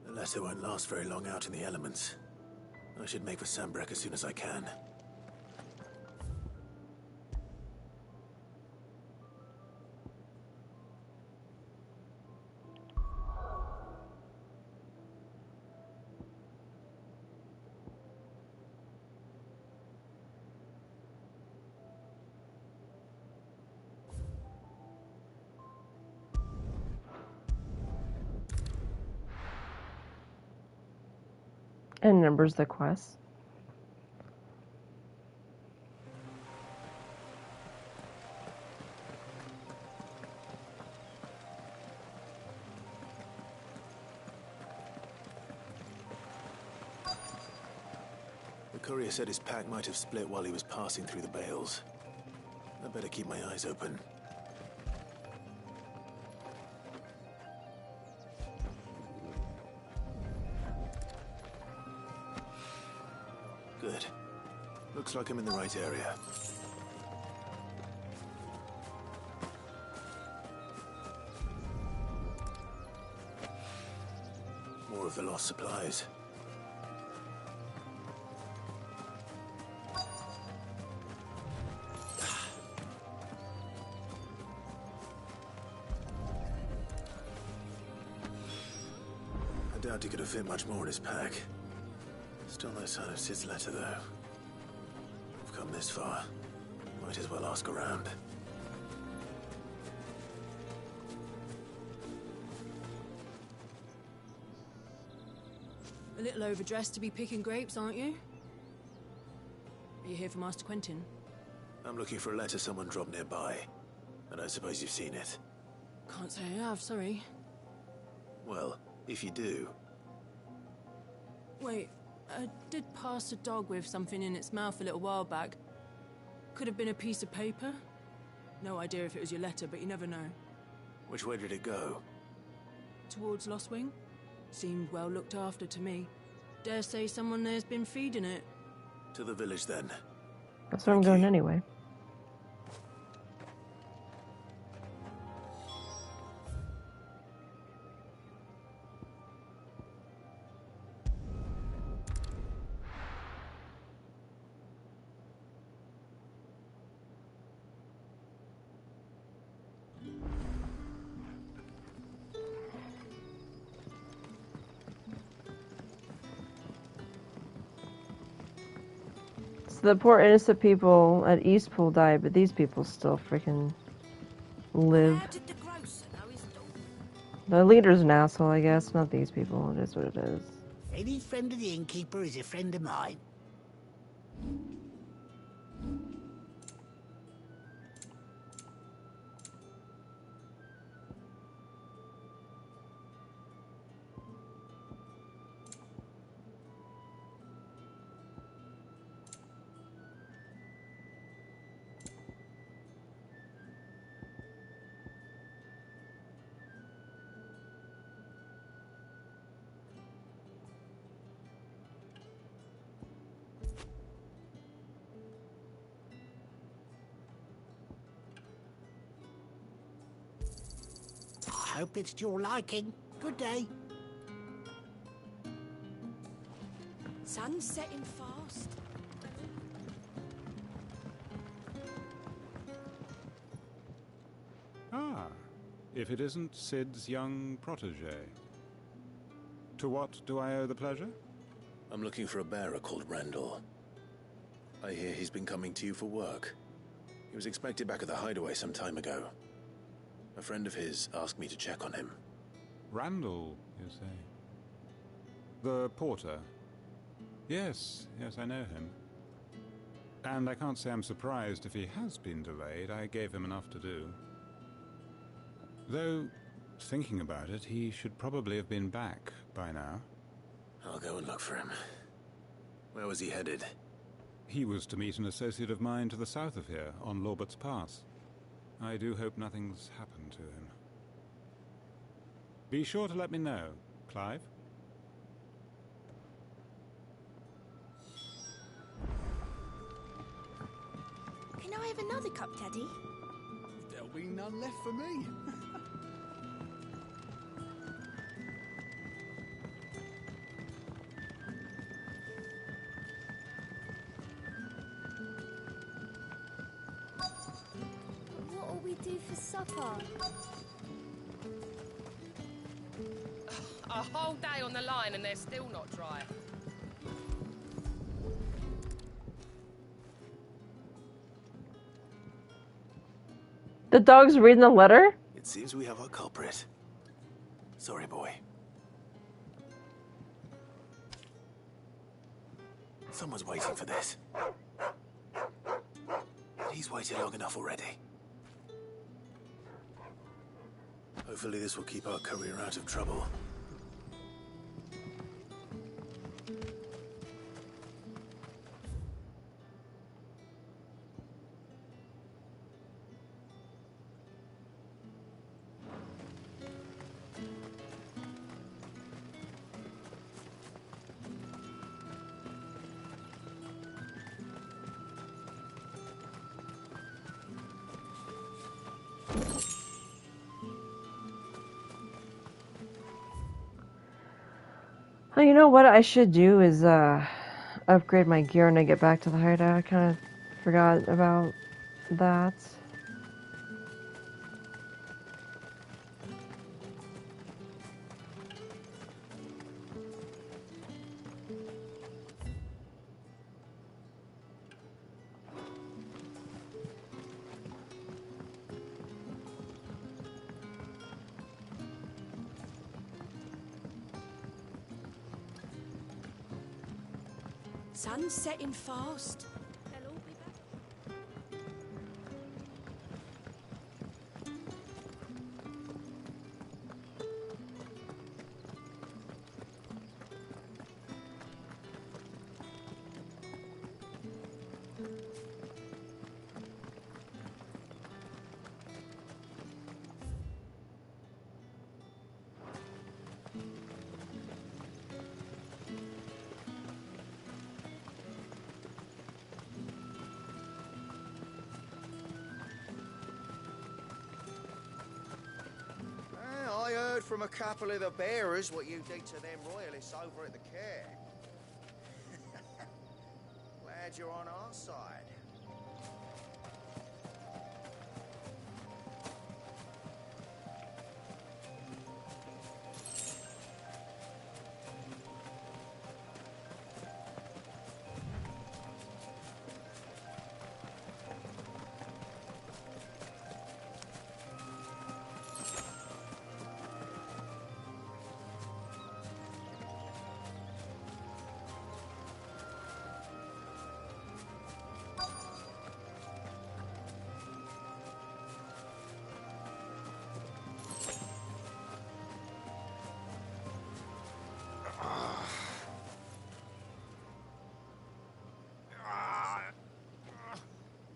The letter won't last very long out in the elements. I should make for Sambrek as soon as I can. And numbers the quest. The courier said his pack might have split while he was passing through the bales. I better keep my eyes open. Good. Looks like I'm in the right area. More of the lost supplies. I doubt he could have fit much more in his pack. Still no sign of Sid's letter, though. We've come this far. Might as well ask around. A little overdressed to be picking grapes, aren't you? Are you here for Master Quentin? I'm looking for a letter someone dropped nearby. And I suppose you've seen it. Can't say I have, sorry. Well, if you do... Wait, I did pass a dog with something in its mouth a little while back. Could have been a piece of paper. No idea if it was your letter, but you never know. Which way did it go? Towards Lost Wing? Seemed well looked after to me. Dare say someone there's been feeding it. To the village, then. That's where I'm going anyway. The poor innocent people at Eastpool died, but these people still freaking live. The leader's an asshole, I guess. Not these people. It is what it is. Any friend of the innkeeper is a friend of mine. I hope it's to your liking. Good day. Sun's setting fast. Ah, if it isn't Sid's young protege. To what do I owe the pleasure? I'm looking for a bearer called Randall. I hear he's been coming to you for work. He was expected back at the hideaway some time ago. A friend of his asked me to check on him. Randall, you say? The porter? Yes, I know him. And I can't say I'm surprised if he has been delayed. I gave him enough to do. Though, thinking about it, he should probably have been back by now. I'll go and look for him. Where was he headed? He was to meet an associate of mine to the south of here, on Lorbert's Pass. I do hope nothing's happened to him. Be sure to let me know, Clive. Can I have another cup, Teddy? There'll be none left for me. What'll we do for supper? A whole day on the line and they're still not dry. The dog's reading the letter? It seems we have our culprit. Sorry, boy. Someone's waiting for this. He's waited long enough already. Hopefully this will keep our courier out of trouble. Oh, you know what I should do is upgrade my gear when I get back to the hideout. I kind of forgot about that. Sun's setting fast. I heard from a couple of the bearers what you did to them royalists over at the care. Glad you're on our side.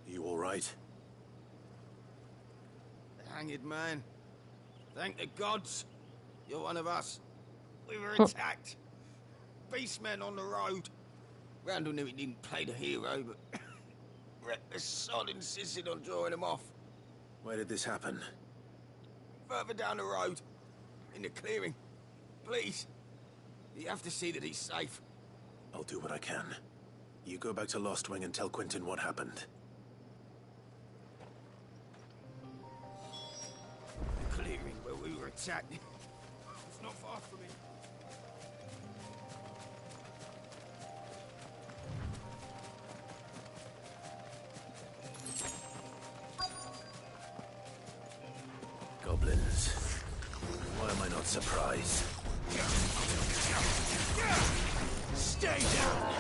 You all right? The hanged man. Thank the gods. You're one of us. We were attacked. Beastmen on the road. Randall knew he didn't play the hero, but the sod insisted on drawing him off. Where did this happen? Further down the road. In the clearing. Please. You have to see that he's safe. I'll do what I can. You go back to Lost Wing and tell Quentin what happened. The clearing where we were attacked. It's not far from here. Goblins. Why am I not surprised? Stay down!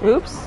Oops.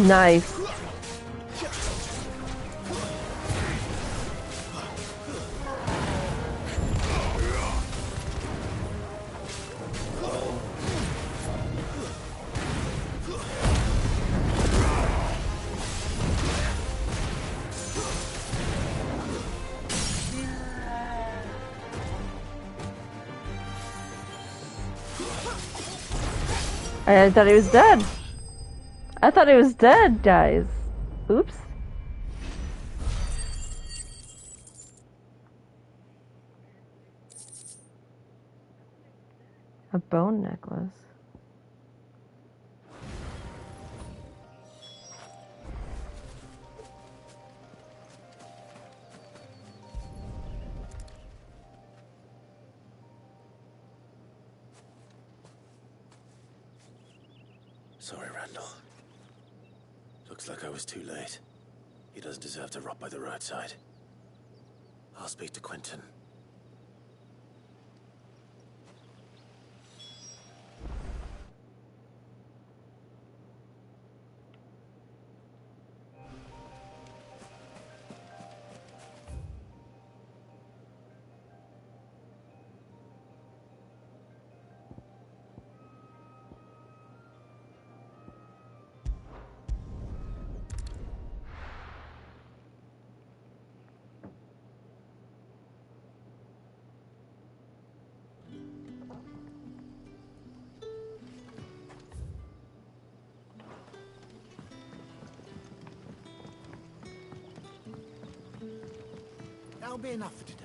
Nice. I thought he was dead. I thought he was dead, guys. Oops. A bone necklace. Sorry, Randall. Looks like I was too late. He doesn't deserve to rot by the roadside. I'll speak to Quentin. That'll be enough for today.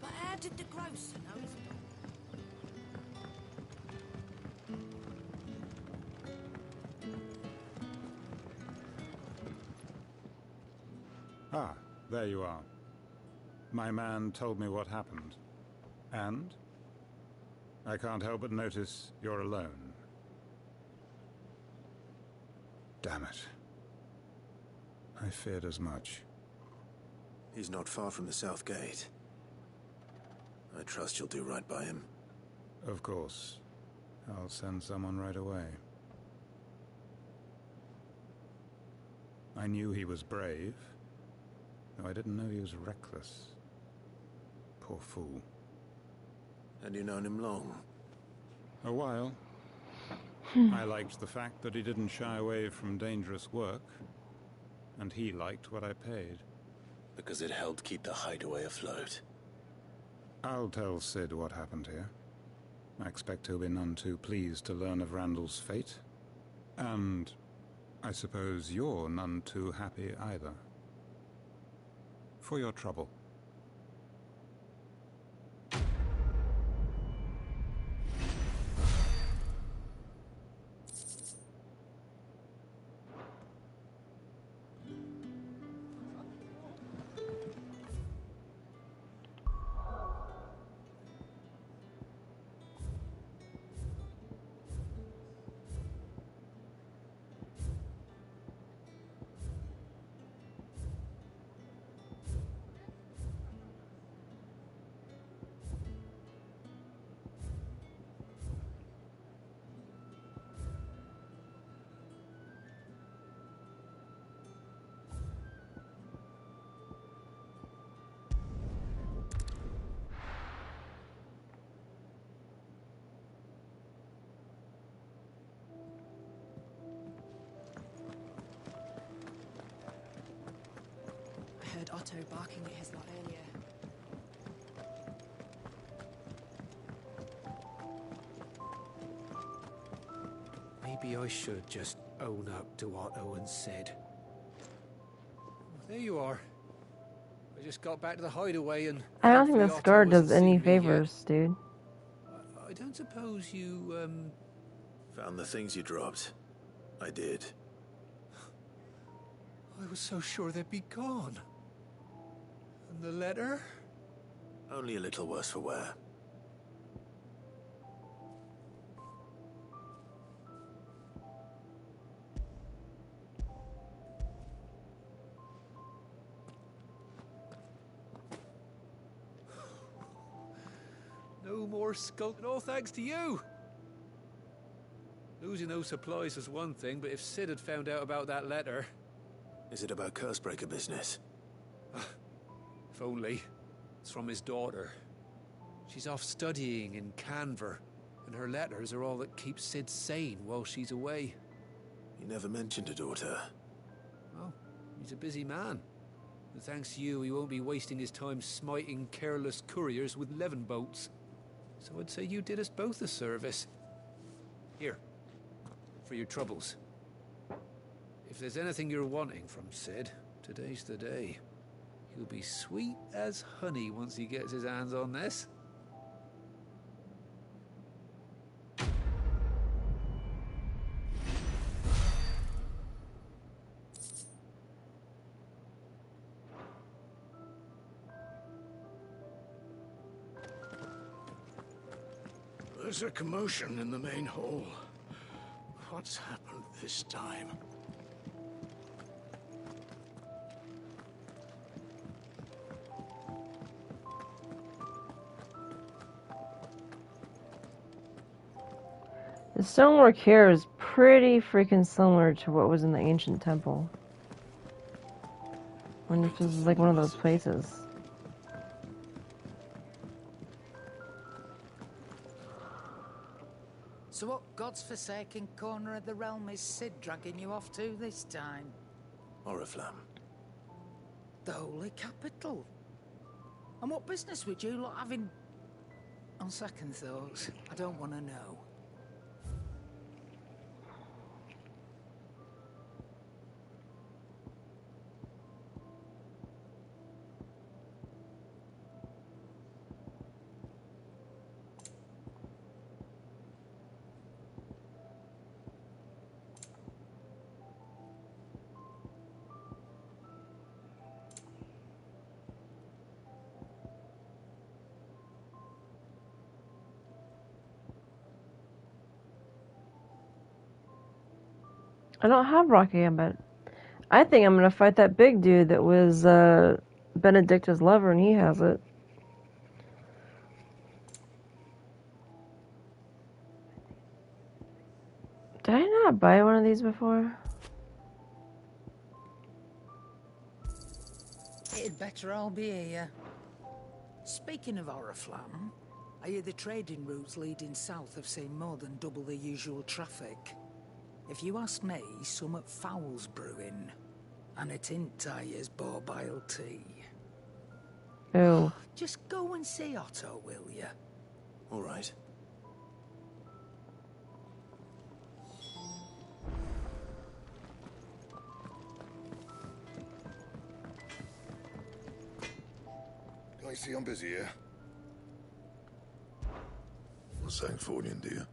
But how did the grocer know? Ah, there you are. My man told me what happened. And? I can't help but notice you're alone. Damn it. I feared as much. He's not far from the South Gate. I trust you'll do right by him. Of course. I'll send someone right away. I knew he was brave, though I didn't know he was reckless. Poor fool. And you known him long? A while. I liked the fact that he didn't shy away from dangerous work, and he liked what I paid. Because it helped keep the hideaway afloat. I'll tell Sid what happened here. I expect he'll be none too pleased to learn of Randall's fate. And I suppose you're none too happy either. For your trouble. I heard Otto barking at his lot earlier. Maybe I should just own up to what Owen said. There you are. I just got back to the hideaway and... I don't think thankfully this Otto guard hasn't does any seen me yet. favors, dude. I don't suppose you, Found the things you dropped. I did. I was so sure they'd be gone. And the letter? Only a little worse for wear. No more skulking, all thanks to you. Losing those supplies is one thing, but if Sid had found out about that letter... Is it about Cursebreaker business? If only. It's from his daughter. She's off studying in Canver, and her letters are all that keeps Sid sane while she's away. You never mentioned a daughter. Well, he's a busy man. And thanks to you, he won't be wasting his time smiting careless couriers with levin bolts. So I'd say you did us both a service. Here, for your troubles. If there's anything you're wanting from Sid, today's the day. He'll be sweet as honey once he gets his hands on this. There's a commotion in the main hall. What's happened this time? The stonework here is pretty freaking similar to what was in the ancient temple. I wonder if this is like one of those places. So what God's forsaken corner of the realm is Sid dragging you off to this time? Oriflamme. The holy capital. And what business would you lot have in... On second thoughts, I don't want to know. I don't have Rocky but I think I'm gonna fight that big dude that was Benedicta's lover, and he has it. Did I not buy one of these before? It'd better all be here. Speaking of Oriflamme, I hear the trading routes leading south have seen more than double the usual traffic. If you ask me, summat foul's brewing. And it ain't Tyre's borbile tea. Ew. Just go and see Otto, will you? All right. Can I see I'm busy here? What's that for you, dear?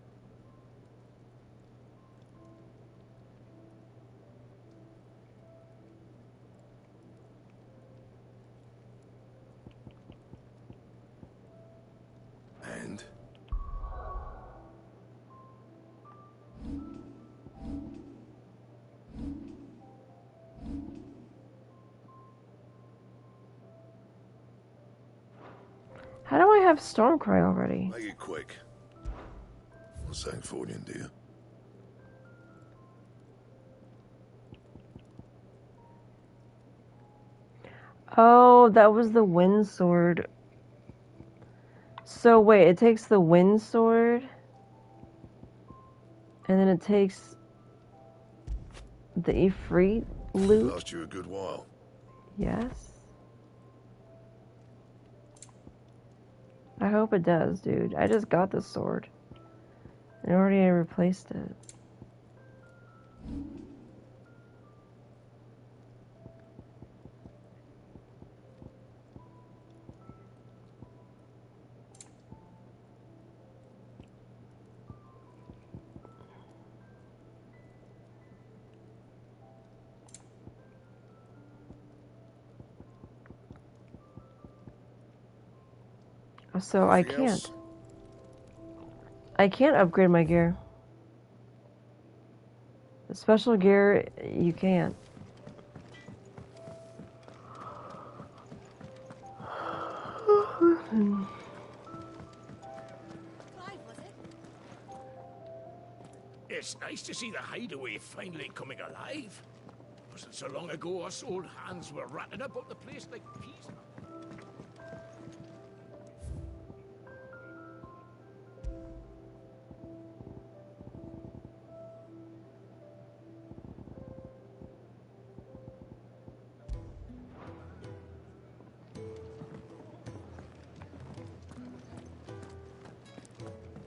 And? How do I have Stormcry already? Make it quick. What's that for you, dear? Oh, that was the wind sword. So wait, it takes the wind sword, and then it takes the Ifrit loot. Last you a good while. Yes. I hope it does, dude. I just got this sword. I already replaced it. So I can't. I can't upgrade my gear. The special gear, you can't. It's nice to see the hideaway finally coming alive. Wasn't so long ago us old hands were ratting about the place like peas.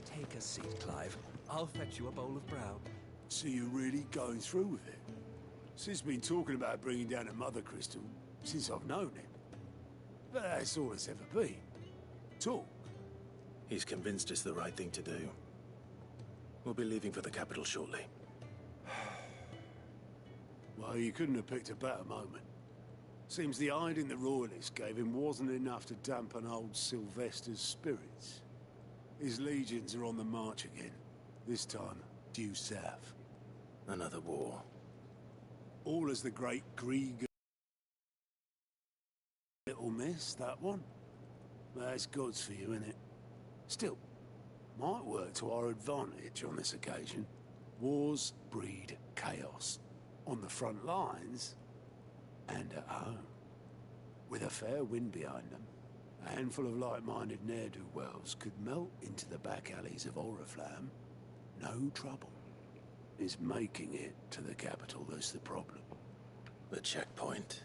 Take a seat, Clive. I'll fetch you a bowl of brow. So you're really going through with it? Sid's been talking about bringing down a mother crystal since I've known him. But that's all it's ever been. Talk. He's convinced it's the right thing to do. We'll be leaving for the capital shortly. Well, you couldn't have picked a better moment. Seems the hiding the royalists gave him wasn't enough to dampen old Sylvester's spirits. His legions are on the march again. This time, due south. Another war. All as the great Grieg... Little miss, that one. That's God's for you, innit? Still, might work to our advantage on this occasion. Wars breed chaos. On the front lines, and at home. With a fair wind behind them, a handful of like-minded ne'er-do-wells could melt into the back alleys of Oriflamme. No trouble. It's making it to the capital that's the problem. The checkpoint.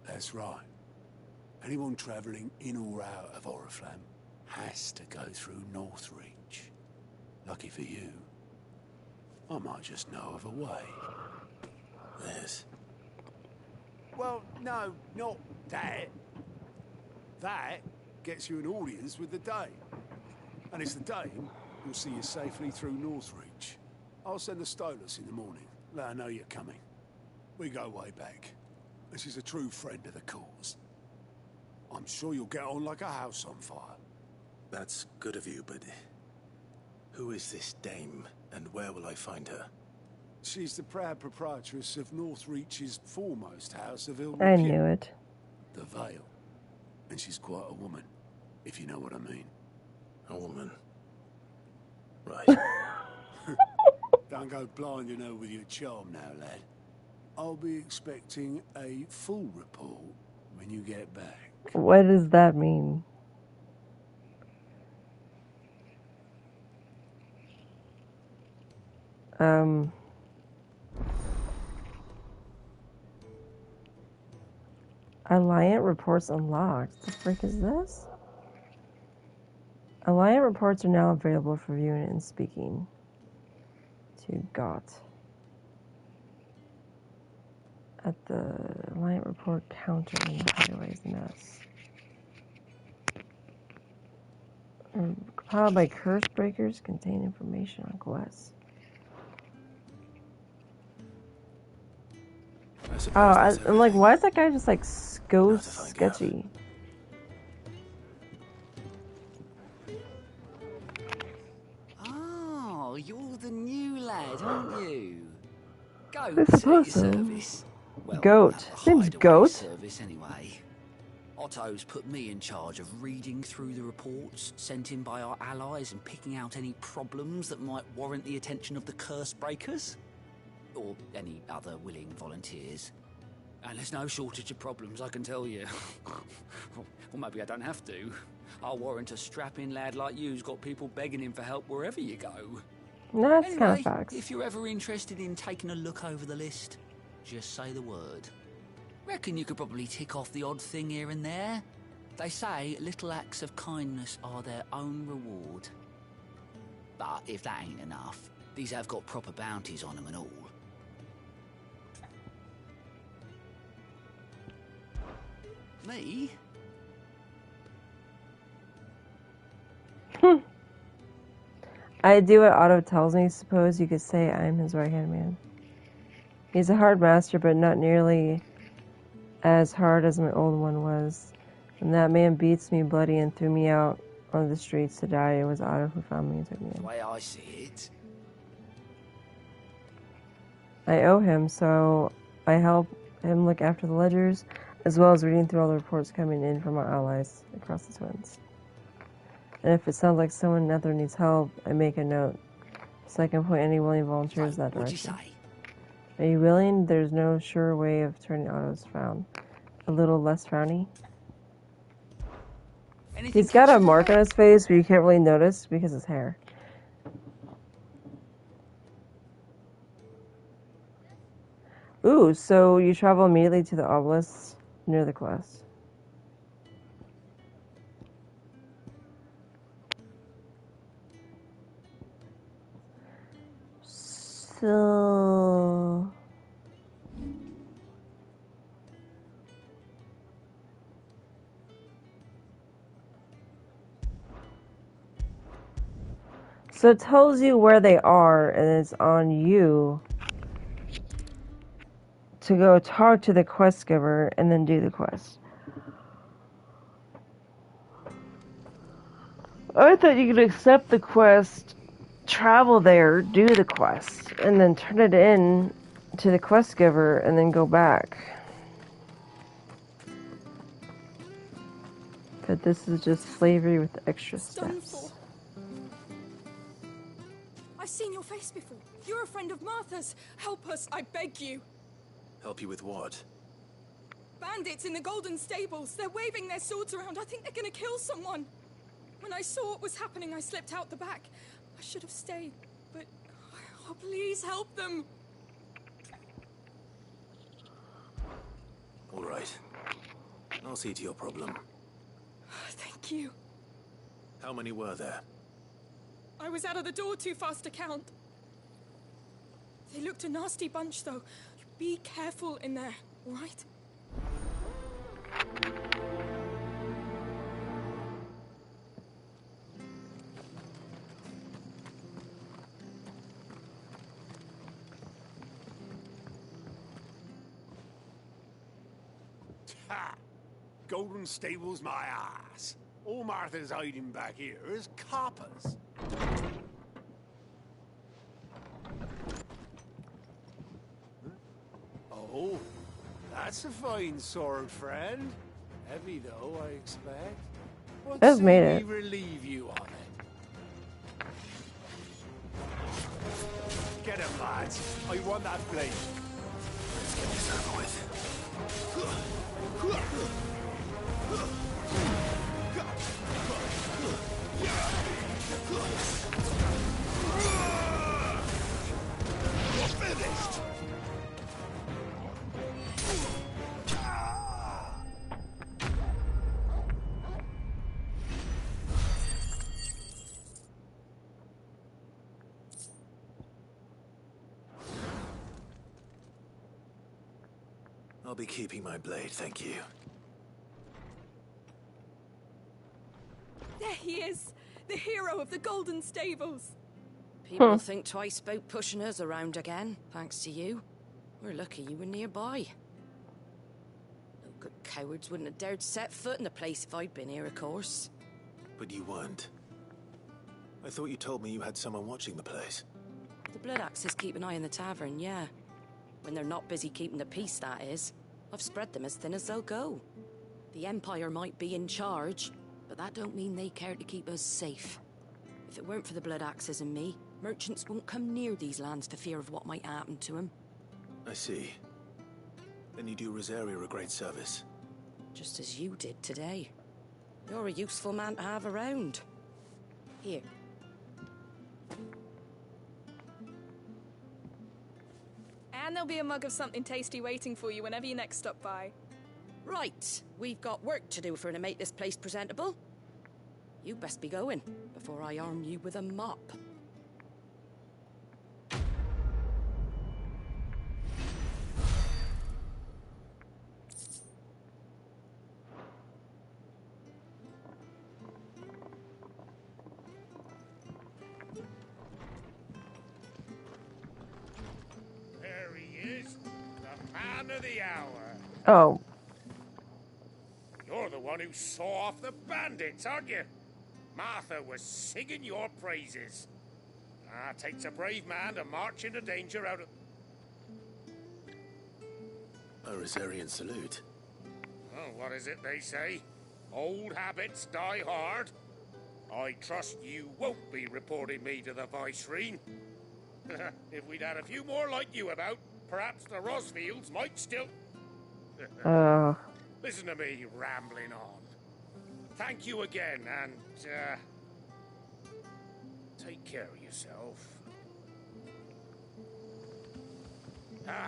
That's right. Anyone travelling in or out of Oriflamme has to go through Northreach. Lucky for you, I might just know of a way. Yes. Well, no, not that. That gets you an audience with the Dame. And it's the Dame who'll see you safely through Northreach. I'll send the Stolas in the morning. Let her know you're coming. We go way back. And she's a true friend of the cause. I'm sure you'll get on like a house on fire. That's good of you, but... who is this Dame, and where will I find her? She's the proud proprietress of Northreach's foremost house of ill I repute. knew it. The Vale. And she's quite a woman, if you know what I mean. A woman. Right. Don't go blinding her with your charm now, lad. I'll be expecting a full report when you get back. What does that mean? Alliant reports unlocked. What the frick is this? Alliant reports are now available for viewing and speaking. To Got. At the Alliant report counter in the highways mess. Compiled by curse breakers, contain information on quests. I'm like, why is that guy just like so sketchy? Oh, you're the new lad, aren't you? I Goat suppose so. service. Well, Goat. His name's hideaway Goat. Service anyway. Otto's put me in charge of reading through the reports sent in by our allies and picking out any problems that might warrant the attention of the curse breakers. Or any other willing volunteers. And there's no shortage of problems, I can tell you. Well, maybe I don't have to. I'll warrant a strapping lad like you's got people begging him for help wherever you go. That's Anyway, kind of facts. if you're ever interested in taking a look over the list, just say the word. Reckon you could probably tick off the odd thing here and there. They say little acts of kindness are their own reward. But if that ain't enough, these have got proper bounties on them and all. Me? I do what Otto tells me. Suppose you could say I'm his right-hand man. He's a hard master, but not nearly as hard as my old one was. When that man beats me bloody and threw me out on the streets to die, it was Otto who found me and took me The in. way I see it. I owe him, so I help him look after the ledgers, as well as reading through all the reports coming in from our allies across the Twins. And if it sounds like someone out there needs help, I make a note So I can point any willing volunteers that What'd you direction. say? Are you willing? There's no sure way of turning Otto's frown. A little less frowny. He's got a mark on his face, but you can't really notice because of his hair. Ooh, so you travel immediately to the obelisk near the quest. So... So it tells you where they are, and it's on you to go talk to the quest giver and then do the quest. I thought you could accept the quest, travel there, do the quest, and then turn it in to the quest giver and then go back. But this is just slavery with extra steps. I've seen your face before. You're a friend of Martha's. Help us, I beg you. Help you with what? Bandits in the Golden Stables. They're waving their swords around. I think they're gonna kill someone. When I saw what was happening, I slipped out the back. I should have stayed, but... Oh, please help them. All right. I'll see to your problem. Thank you. How many were there? I was out of the door too fast to count. They looked a nasty bunch, though. Be careful in there, all right? Ha! Golden Stables my ass. All Martha's hiding back here is coppers. Oh, that's a fine sword, friend. Heavy though, I expect. What I've made say it. we relieve you on it? Get him, lads. I want that blade. Let's get this over with. You're finished. I'll be keeping my blade, thank you. There he is, the hero of the Golden Stables. People think twice about pushing us around again, thanks to you. We're lucky you were nearby. No good cowards wouldn't have dared set foot in the place if I'd been here, of course. But you weren't. I thought you told me you had someone watching the place. The Blood Axes keep an eye on the tavern, yeah. When they're not busy keeping the peace, that is. I've spread them as thin as they'll go. The Empire might be in charge, but that don't mean they care to keep us safe. If it weren't for the Blood Axes and me, merchants won't come near these lands for fear of what might happen to them. I see. Then you do Rosaria a great service. Just as you did today. You're a useful man to have around. Here. And there'll be a mug of something tasty waiting for you whenever you next stop by. Right, we've got work to do if we're to make this place presentable. You best be going, before I arm you with a mop. There he is, the man of the hour. Oh. You're the one who saw off the bandits, aren't you? Martha was singing your praises. Ah, takes a brave man to march into danger out of... A Rosarian salute. Oh, what is it they say? Old habits die hard. I trust you won't be reporting me to the Viceroy. If we'd had a few more like you about, perhaps the Rosfields might still... Listen to me rambling on. Thank you again, and, take care of yourself.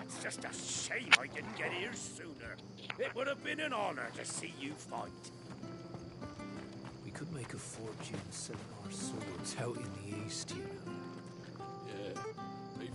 It's just a shame I didn't get here sooner. It would have been an honor to see you fight. We could make a fortune selling our swords out in the east, you know. Yeah, maybe.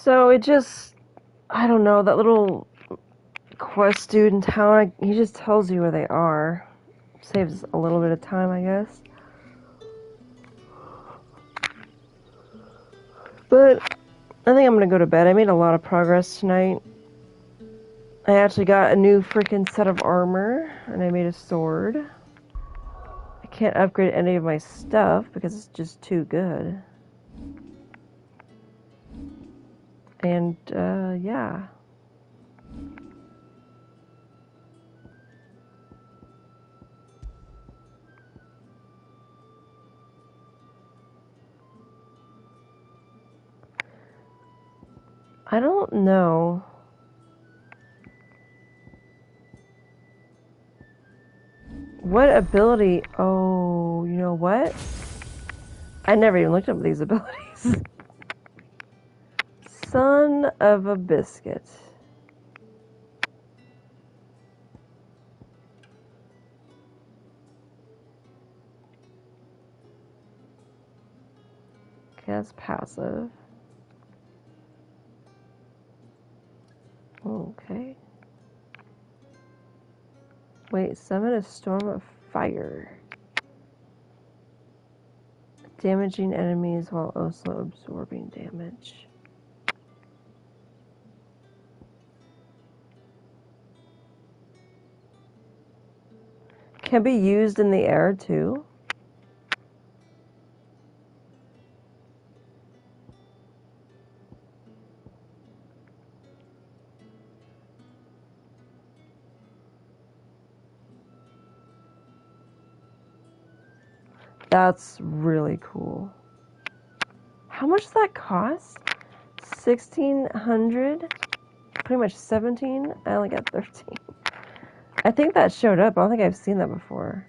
So it just, I don't know, that little quest dude in town, he just tells you where they are. Saves a little bit of time, I guess. But I think I'm gonna go to bed. I made a lot of progress tonight. I actually got a new freaking set of armor, and I made a sword. I can't upgrade any of my stuff because it's just too good. And, yeah. I don't know. What ability? Oh, you know what? I never even looked up these abilities. Son of a biscuit. Okay, that's passive. Okay. Wait, summon a storm of fire. Damaging enemies while also absorbing damage. Can be used in the air too. That's really cool. How much does that cost? 1,600? Pretty much 17? I only got 13. I think that showed up. I don't think I've seen that before.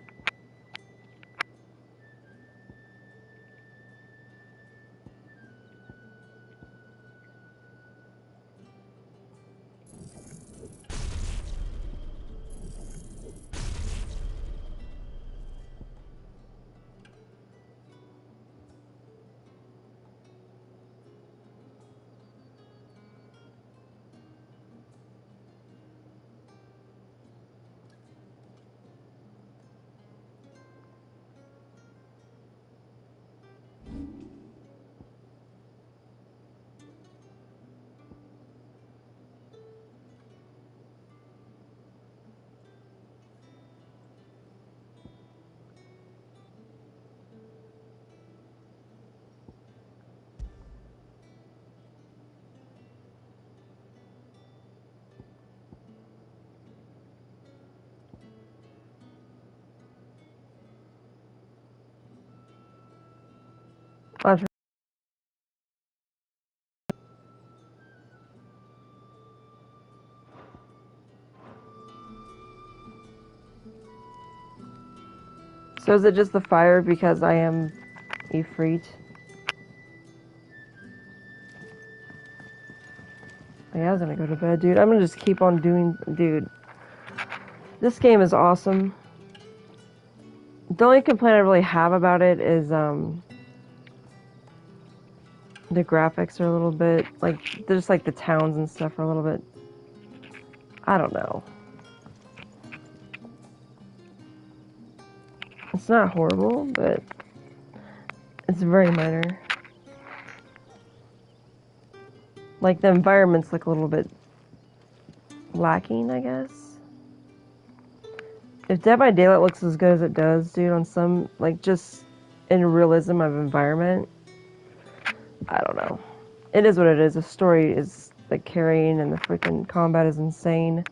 Watch. So is it just the fire because I am Ifrit? Yeah, I was gonna go to bed, dude. I'm gonna just keep on doing... Dude. This game is awesome. The only complaint I really have about it is, the graphics are a little bit... Like, just like the towns and stuff are a little bit... I don't know. It's not horrible, but it's very minor. Like, the environments look a little bit lacking, I guess. If Dead by Daylight looks as good as it does, dude, on some, like, just in realism of environment, I don't know. It is what it is. The story is, like, carrying, and the freaking combat is insane.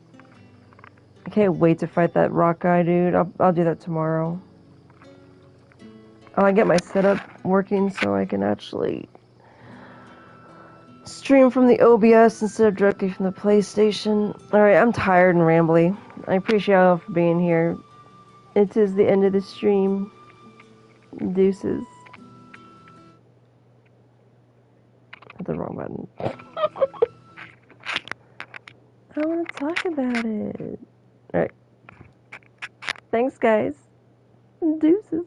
I can't wait to fight that rock guy, dude. I'll do that tomorrow. I'll get my setup working so I can actually stream from the OBS instead of directly from the PlayStation. Alright, I'm tired and rambly. I appreciate y'all for being here. It is the end of the stream. Deuces. Hit the wrong button. I want to talk about it. Alright. Thanks, guys. Deuces.